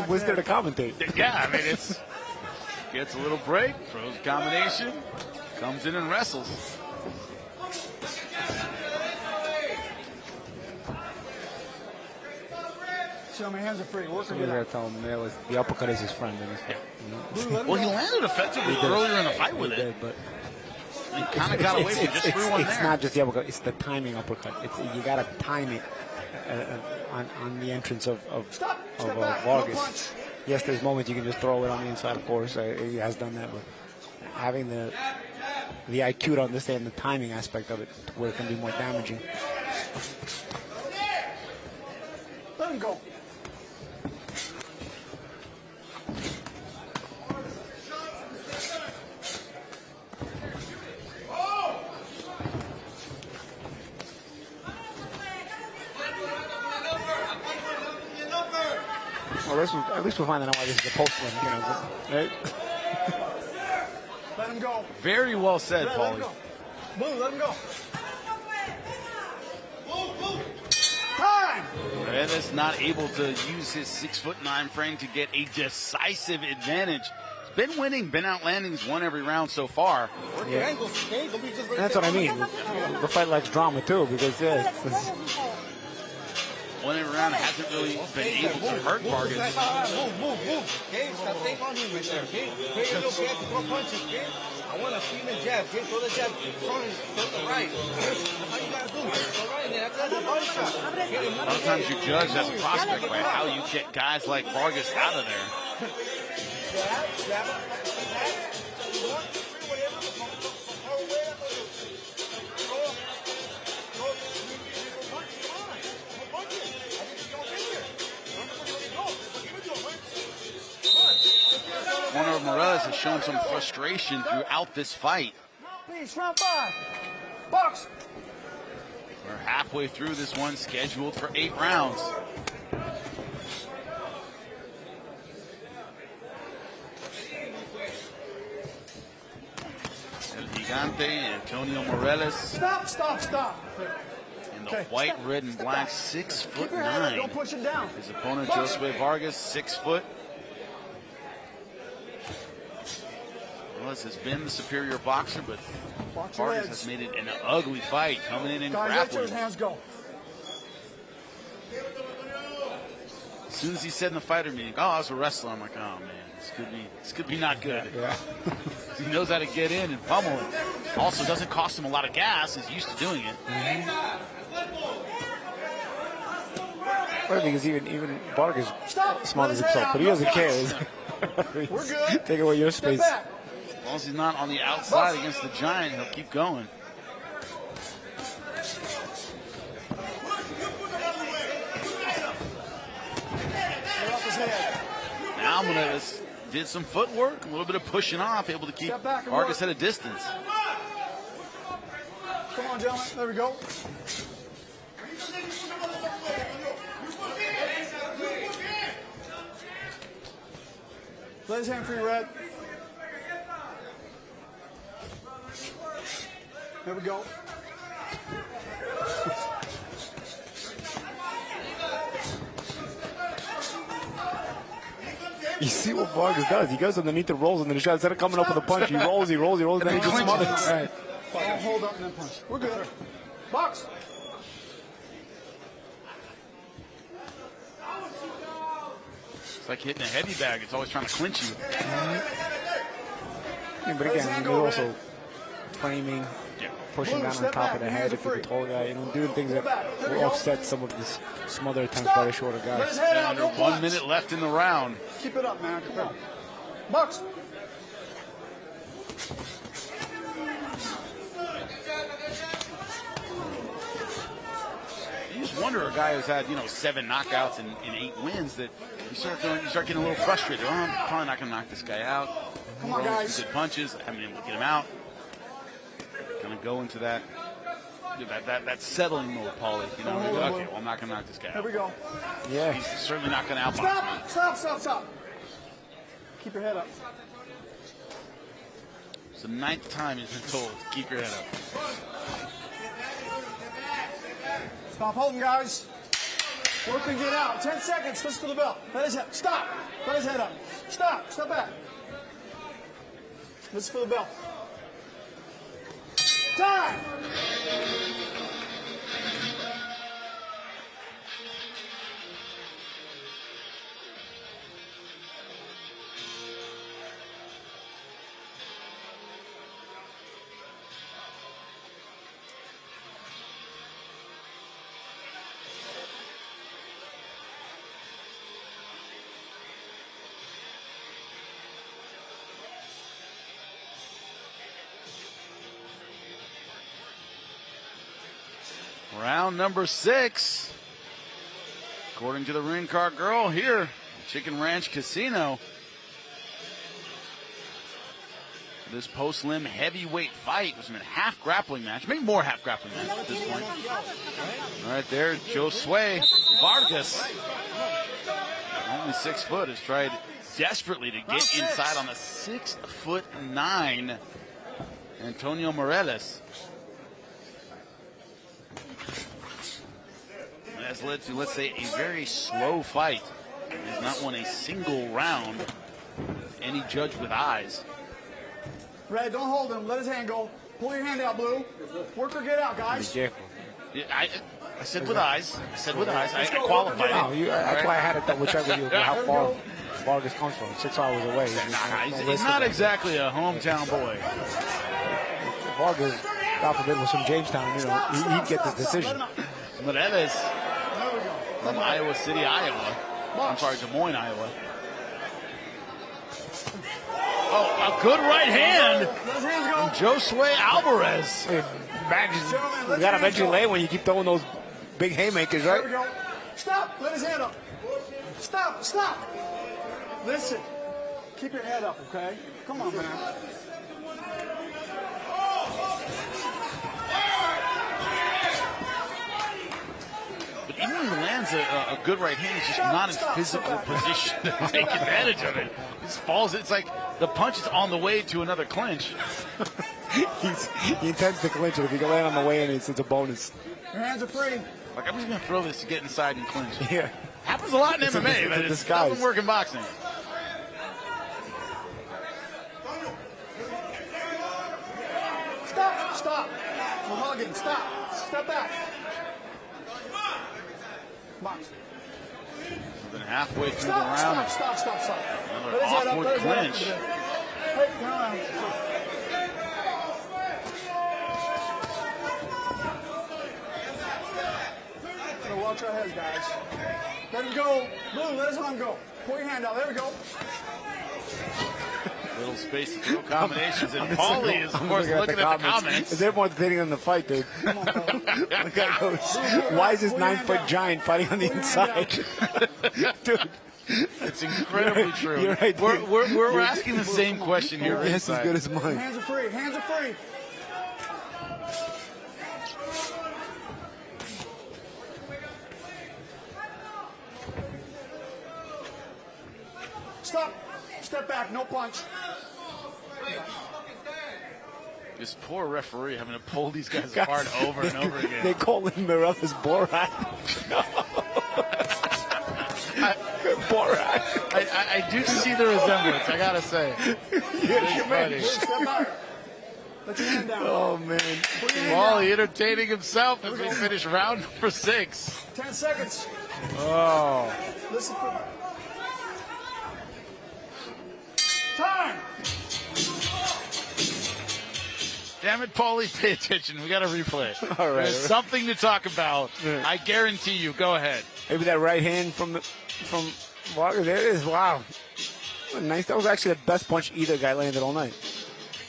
B: What's there to commentate?
A: Yeah, I mean, it's gets a little break, throws a combination, comes in and wrestles.
M: Show my hands are free. Worker,
B: Somebody
M: get
B: gotta
M: out.
B: tell him the uppercut is his friend in this fight. You know?
A: Well, he landed effectively earlier in the fight with it.
B: But
A: he kind of got away from just threw one
B: It's
A: there.
B: not just the uppercut; it's the timing uppercut. You gotta time it on the entrance of Vargas. Yes, there's moments you can just throw it on the inside. Of course, he has done that, but having the IQ to understand the timing aspect of it, where it can be more damaging.
M: Let him go.
B: Well, at least we're finding out why this is a post limit, you know, right?
M: Let him go.
A: Very well said,
M: Let
A: Paulie.
M: him go. Blue, let him go. Time!
A: Perez not able to use his 6'9" frame to get a decisive advantage. Been winning, been outlanding, he's won every round so far.
B: Yeah. That's what I mean. The fight lacks drama too, because it's
A: Won every round, hasn't really been able to hurt Vargas.
O: Move. Okay, stop staying on him right there, okay? Hey, you don't get to throw punches, okay? I want to feed the jab, okay? Throw the jab, throw the right. That's how you got to do it. Throw right, and then after that, the body shot.
A: Sometimes you judge as a prospect by how you get guys like Vargas out of there. Corner of Morales has shown some frustration throughout this fight.
M: Please, round 5. Box.
A: We're halfway through this one, scheduled for 8 rounds. El Gigante, Antonio Morales.
M: Stop.
A: In the white, red, and black, 6'9".
M: Don't push it down.
A: His opponent, Josue Vargas, 6 foot. Morales has been the superior boxer, but Vargas has made it an ugly fight, coming in and
M: Guys, let your
A: grappling.
M: hands go.
A: As soon as he said in the fighter meeting, "Oh, I was a wrestler," I'm like, "Oh man, this could be not good."
B: Yeah.
A: He knows how to get in and pummel it. Also, doesn't cost him a lot of gas. He's used to doing it.
B: I think it's even Vargas smart as himself, but he doesn't care.
M: We're good.
B: Take away your
M: Step
B: space.
M: back.
A: As long as he's not on the outside against the giant, he'll keep going. now Morales did some footwork, a little bit of pushing off, able to keep Vargas at a distance.
M: Come on, gentlemen. There we go. Let his hand free, Red. There we go.
L: You see what Vargas does? He goes underneath the rolls and then instead of coming up with a punch, he rolls, and then he just smothers. Right.
M: Hold up and then punch. We're good. Box.
A: It's like hitting a heavy bag. It's always trying to clinch you.
L: Yeah, but again, you're also framing, pushing down on top of the head if you're a tall guy, doing things that will offset some of this smother attempts by the shorter guys.
A: Under 1 minute left in the round.
M: Keep it up, man. Come on. Box.
A: You just wonder, a guy who's had 7 knockouts and 8 wins, that you start getting a little frustrated. Oh, I'm probably not going to knock this guy out.
M: Come on, guys.
A: Some good punches. I haven't been able to get him out. Kind of go into that settling mode, Paulie. Okay, well, I'm not going to knock this guy out.
M: Here we go.
L: Yeah.
A: He's certainly not going to outbox me.
M: Stop. Keep your head up.
A: It's the 9th time he's been told to keep your head up.
M: Stop holding, guys. Work and get out. 10 seconds. Listen for the bell. Let his head. Stop. Let his head up. Stop. Step back. Listen for the bell. Time.
A: Round number 6. According to the ring card girl here, Chicken Ranch Casino. This post-limb heavyweight fight was a half grappling match, maybe more half grappling match at this point. All right there, Josue Vargas, only 6 foot, has tried desperately to get inside on the 6'9" Antonio Morales. Has led to, let's say, a very slow fight. He has not won a single round. Any judge with eyes.
M: Red, don't hold him. Let his hand go. Pull your hand out, Blue. Work or get out, guys.
A: Yeah, I said with eyes. I said with eyes. I qualified it.
L: That's why I had to double check with you how far Vargas comes from. 6 hours away.
A: He's not exactly a hometown boy.
L: Vargas, God forbid, was from Jamestown. He'd get this decision.
A: Morales from Iowa City, Iowa. I'm sorry, Des Moines, Iowa. Oh, a good right hand from Josue Alvarez.
L: You got to eventually lay when you keep throwing those big haymakers, right?
M: There we go. Stop. Let his hand up. Stop. Listen. Keep your head up, okay? Come on, man.
A: Even when he lands a good right hand, he's just not in physical position to take advantage of it. He just falls. It's like the punch is on the way to another clinch.
L: He intends to clinch it. If he can land on the way in, it's a bonus.
M: Your hands are free.
A: Like, I'm just going to throw this to get inside and clinch.
L: Yeah.
A: Happens a lot in MMA, but it doesn't work in boxing.
M: Stop. We're hugging. Stop. Step back. Box.
A: We've been halfway through the round.
M: Stop.
A: Another awkward clinch.
M: Hey, turn around. So watch our heads, guys. Let him go. Blue, let his arm go. Pull your hand out. There we go.
A: Little space to throw combinations, and Paulie is, of course, looking at the comments.
L: Is everyone hitting on the fight, dude? The guy goes, why is this 9-foot giant fighting on the inside? Dude,
A: It's incredibly true.
L: You're right,
A: we're asking the same question here.
L: That's as good as mine.
M: Hands are free. Hands are free. Stop. Step back. No punch.
A: This poor referee having to pull these guys apart over and over again.
L: They call him Mirella's Borat. Borat.
A: I do see the resemblance, I gotta say.
L: Yes,
A: funny.
M: Step back. Let your hand down.
L: Oh, man.
A: Wally entertaining himself as we finish round number 6.
M: 10 seconds.
A: Oh.
M: Listen for time.
A: Damn it, Paulie, pay attention. We got to replay.
L: All right.
A: There's something to talk about. I guarantee you. Go ahead.
L: Maybe that right hand from Walker. There it is. Wow. Nice. That was actually the best punch either guy landed all night.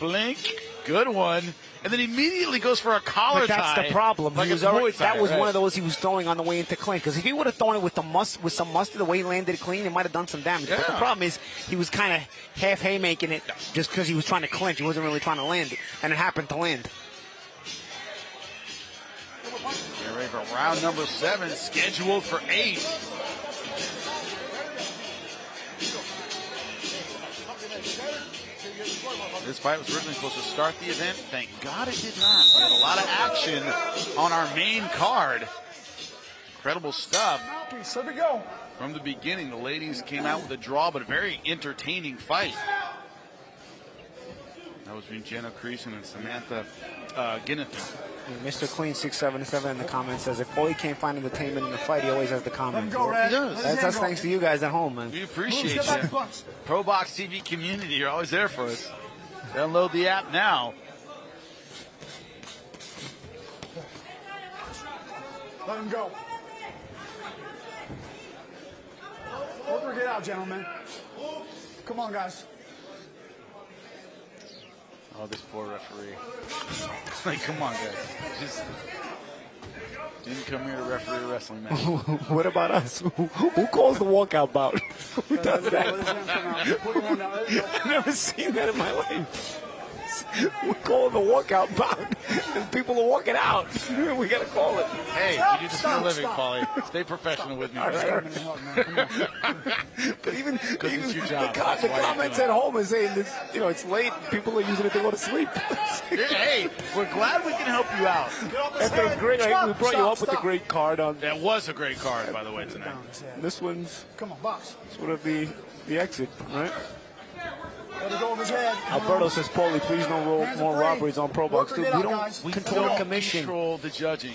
A: Blink. Good one. And then immediately goes for a collar
L: But that's
A: tie.
L: the problem.
A: Like
L: He was
A: a
L: already,
A: Muay Thai,
L: that was
A: right.
L: one of those he was throwing on the way into clean. Because if he would have thrown it with some mustard, the way he landed it clean, it might have done some damage. But the
A: Yeah.
L: problem is he was kind of half haymaking it just because he was trying to clinch. He wasn't really trying to land it, and it happened to land.
A: Get ready for round number 7, scheduled for 8. This fight was originally supposed to start the event. Thank God it did not. We had a lot of action on our main card. Incredible stuff.
M: Mouthpiece. Let it go.
A: From the beginning, the ladies came out with a draw, but a very entertaining fight. That was between Jenna Creason and Samantha Ginnathan.
L: Mr. Clean 677 in the comments says, if Paulie can't find entertainment in the fight, he always has the comments.
M: Go, Red.
A: He does.
L: That's thanks to you guys at home, man.
A: We appreciate you.
M: Step back, punch.
A: ProBox TV community, you're always there for us. Download the app now.
M: Let him go. Work it out, gentlemen. Come on, guys.
A: Oh, this poor referee. Like, come on, guys. Just didn't come here to referee a wrestling match.
L: What about us? Who calls the walkout bout? Who does that? I've never seen that in my life. We call it the walkout bout. And people are walking out. We got to call it.
A: Hey, you do this for a living, Paulie. Stay professional with me.
L: But even
A: it's your job.
L: the
A: That's why you're
L: comments
A: doing
L: at home are saying this, it's late. People are using it to go to sleep.
A: Hey, we're glad we can help you out.
L: After a great, we brought you up with a great card on.
A: That was a great card, by the way, tonight.
L: This one's
M: Come on, box.
L: sort of the exit, right?
M: Let it go over his head.
L: Alberto says, Paulie, please no more robberies on ProBox.
M: Work
L: Dude,
M: it
L: we
M: out,
L: don't
M: guys.
A: We
L: control
A: don't
L: commission.
A: control the judging.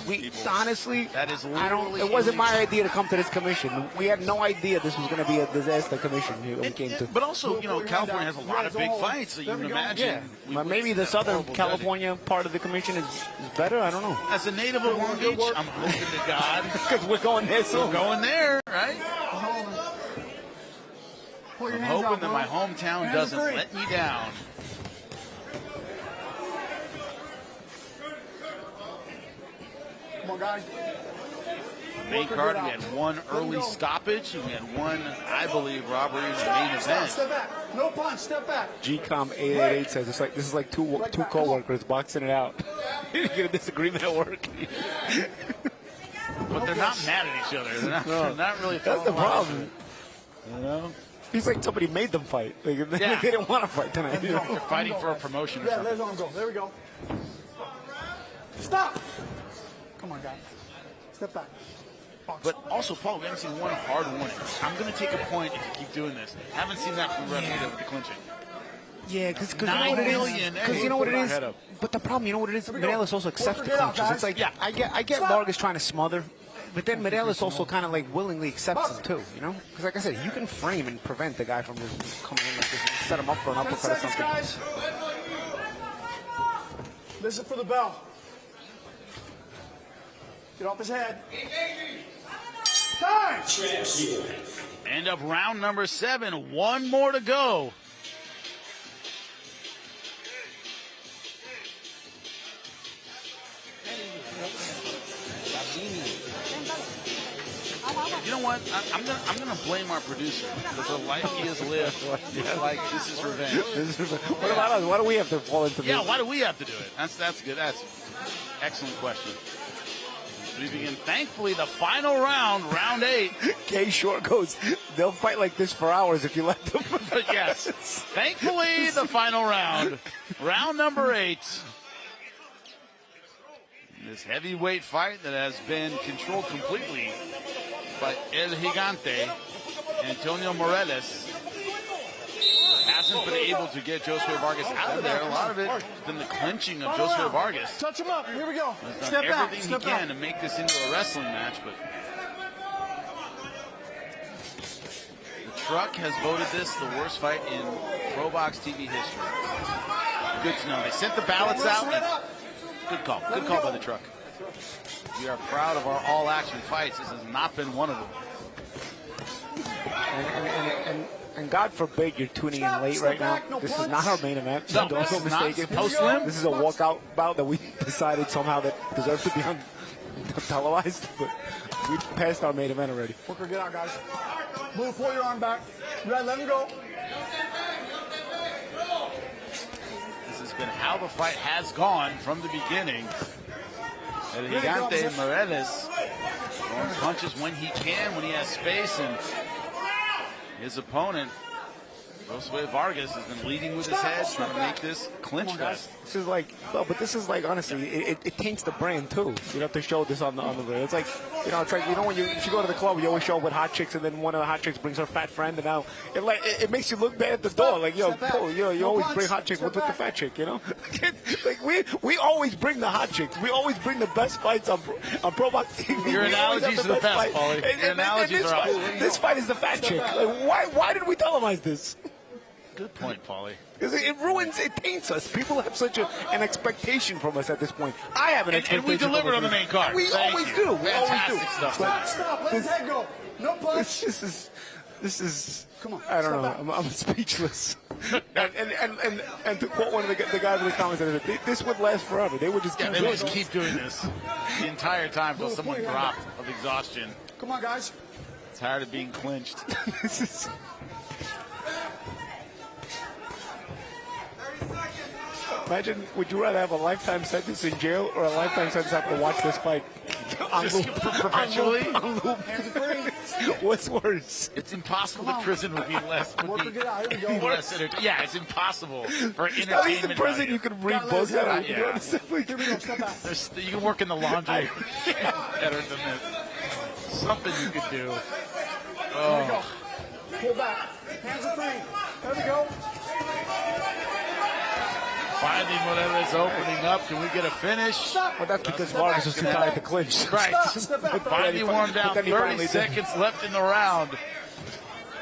L: Honestly,
A: That is
L: I don't.
A: literally
L: It wasn't my
A: illegal.
L: idea to come to this commission. We had no idea this was going to be a disaster commission here that we came to.
A: But also, California has a lot of big fights, so you can imagine.
L: But maybe the Southern California part of the commission is better. I don't know.
A: As a native of Long Beach, I'm hoping to God.
L: Because we're going there soon.
A: We're going there, right?
M: Pull your
A: I'm
M: hands
A: hoping
M: out,
A: that
M: bro.
A: my hometown
M: Hands
A: doesn't
M: free.
A: let me down.
M: Come on, guys.
A: Main card, we had one early stoppage, and we had one, I believe, robbery in the main event.
M: Step back. No punch. Step back.
L: GCOM 888 says this is like two co-workers boxing it out. You get a disagreement at work.
A: But they're not mad at each other. They're not really.
L: That's the
A: throwing a lot of
L: problem.
A: You know,
L: He's like somebody made them fight. Like, they didn't want to fight tonight.
A: they're fighting for a promotion or
M: Yeah,
A: something.
M: let him go. There we go. Stop. Come on, guys. Step back. Box.
A: But also, Paul, we haven't seen one hard warning. I'm going to take a point if you keep doing this. Haven't seen that from the referee with the clinching.
L: Yeah, because you know
A: 9
L: what it is.
A: million.
L: Because you know what it is.
A: Head up.
L: But the problem, you know what it is. Mireles also accepts the
M: Work it out,
L: clinches. It's
M: guys.
L: like I get Vargas trying to smother, but then Mireles also kind of like willingly accepts him too. You know, because like I said, you can frame and prevent the guy from just coming in like this, and set him up for an
M: 10
L: uppercut or
M: seconds,
L: something.
M: guys. Listen for the bell. Get off his head. Time.
A: End of round number 7. One more to go. You know what? I'm gonna blame our producer because the life he has lived. Like this is revenge.
L: What about us? Why do we have to fall into this?
A: Yeah, why do we have to do it? That's good. That's an excellent question. We begin. Thankfully, the final round, round 8.
L: K Short goes, they'll fight like this for hours if you let them.
A: Yes. Thankfully, the final round, round number 8. This heavyweight fight that has been controlled completely by El Gigante, Antonio Morales, hasn't been able to get Josue Vargas out of there. A lot of it has been the clinching of Josue Vargas.
M: Touch him up. Here we go.
A: He's done everything he can to make this into a wrestling match, but the truck has voted this the worst fight in ProBox TV history. Good to know. They sent the ballots out. Good call. Good call by the truck. We are proud of our all-action fights. This has not been one of them.
L: And God forbid you're tuning in late right now. This is not our main event.
A: No,
L: Don't go mistaken. This is a walkout bout that we decided somehow that deserves to be on televised. But we passed our main event already.
M: Booker, get out, guys. Move, pull your arm back. Red, let him go.
A: This has been how the fight has gone from the beginning. El Gigante Morales throwing punches when he can, when he has space, and his opponent, Josue Vargas, has been leading with his head, trying to make this clinch fest.
L: This is like, well, but this is like, honestly, it taints the brand too. You have to show this on the brand. It's like, it's like, when if you go to the club, you always show up with hot chicks, and then one of the hot chicks brings her fat friend, and now it makes you look bad at the door. Like, you always bring hot chicks with the fat chick, Like we always bring the hot chicks. We always bring the best fights on ProBox TV.
A: Your analogies are the best, Paulie. Your analogies are awesome.
L: This fight is the fat chick. Like, why did we televise this?
A: Good point, Paulie.
L: Because it taints us. People have such an expectation from us at this point. I have an expectation.
A: And we delivered on the main card.
L: We always do. We
A: Fantastic
L: always do.
A: stuff.
M: Stop. Let his head go. No punch.
L: This is.
M: Come on.
L: I don't know. I'm speechless. and to quote one of the guys in the comments, this would last forever. They would just keep
A: they
L: doing
A: would just keep doing this the entire time until someone dropped of exhaustion.
M: Come on, guys.
A: Tired of being clinched.
L: This is. Imagine, would you rather have a lifetime sentence in jail or a lifetime sentence after watch this fight?
A: Perpetually?
L: What's worse?
A: It's impossible that prison would be less. Yeah, it's impossible for entertainment.
L: At least in prison you can read books.
A: Yeah. You can work in the laundry. Better than this. Something you could do.
M: Oh. Pull back. Hands are free. There we go.
A: Finally, Morales opening up. Can we get a finish?
L: Well, that's because Vargas was too tired to clinch.
A: Right. Finally warmed down. 30 seconds left in the round.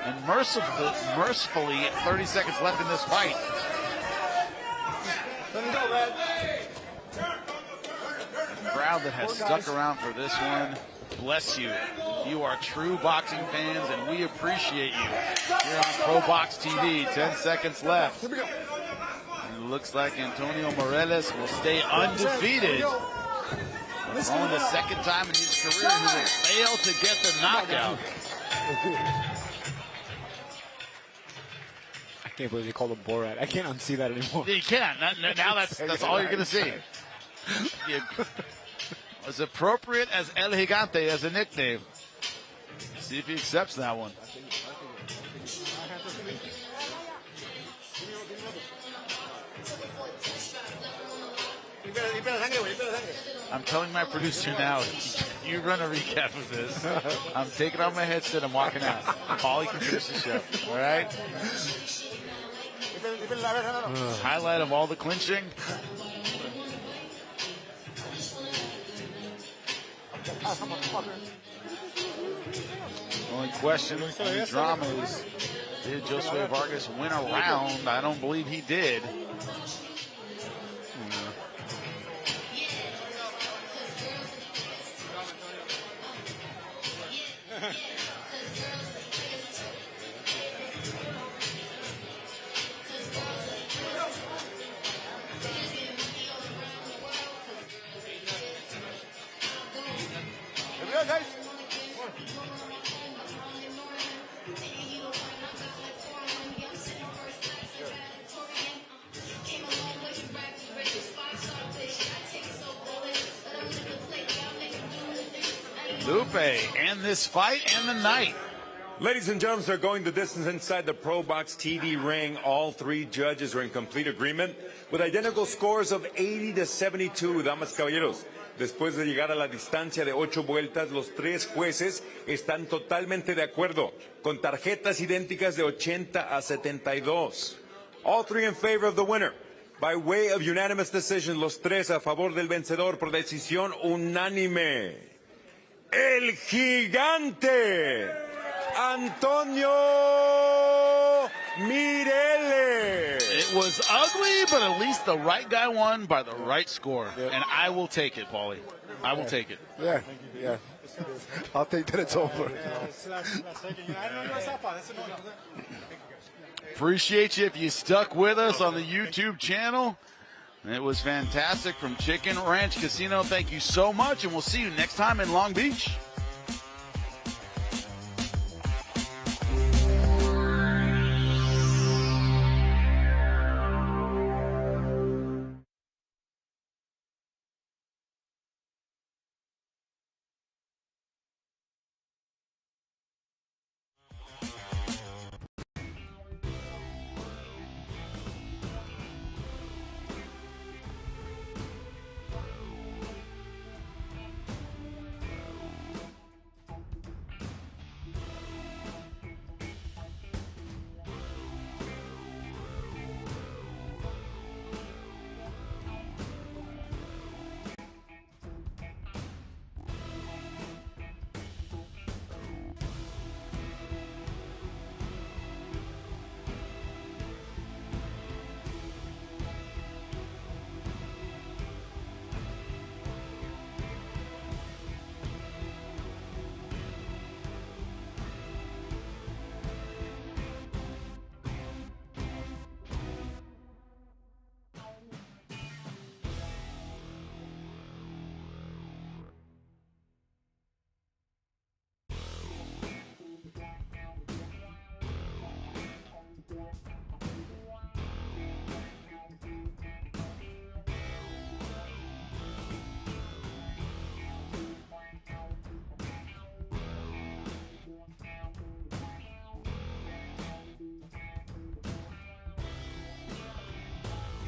A: And mercifully, 30 seconds left in this fight.
M: Let him go, Red.
A: The crowd that has stuck around for this one, bless you. You are true boxing fans, and we appreciate you. Here on ProBox TV, 10 seconds left.
M: Here we go.
A: It looks like Antonio Morales will stay undefeated. Only the second time in his career he will fail to get the knockout.
L: I can't believe they called him Borat. I can't unsee that anymore.
A: You can't. Now that's all you're going to see. As appropriate as El Gigante as a nickname. See if he accepts that one. I'm telling my producer now, you run a recap of this. I'm taking off my headset, I'm walking out. Paulie can finish the show, all right? Highlight of all the clinching. Only question, only drama is, did Josue Vargas win a round? I don't believe he did. Lupe and this fight and the night.
C: Ladies and gentlemen, they're going the distance inside the ProBox TV ring. All three judges are in complete agreement with identical scores of 80 to 72. Damas, caballeros, después de llegar a la distancia de 8 vueltas, los tres jueces están totalmente de acuerdo, con tarjetas idénticas de 80 a 72. All three in favor of the winner. By way of unanimous decision, los tres a favor del vencedor por decisión unánime. El gigante Antonio Mirele.
A: It was ugly, but at least the right guy won by the right score. And I will take it, Paulie. I will take it.
L: Yeah, yeah. I'll take that it's over.
A: Appreciate you if you stuck with us on the YouTube channel. It was fantastic from Chicken Ranch Casino. Thank you so much, and we'll see you next time in Long Beach.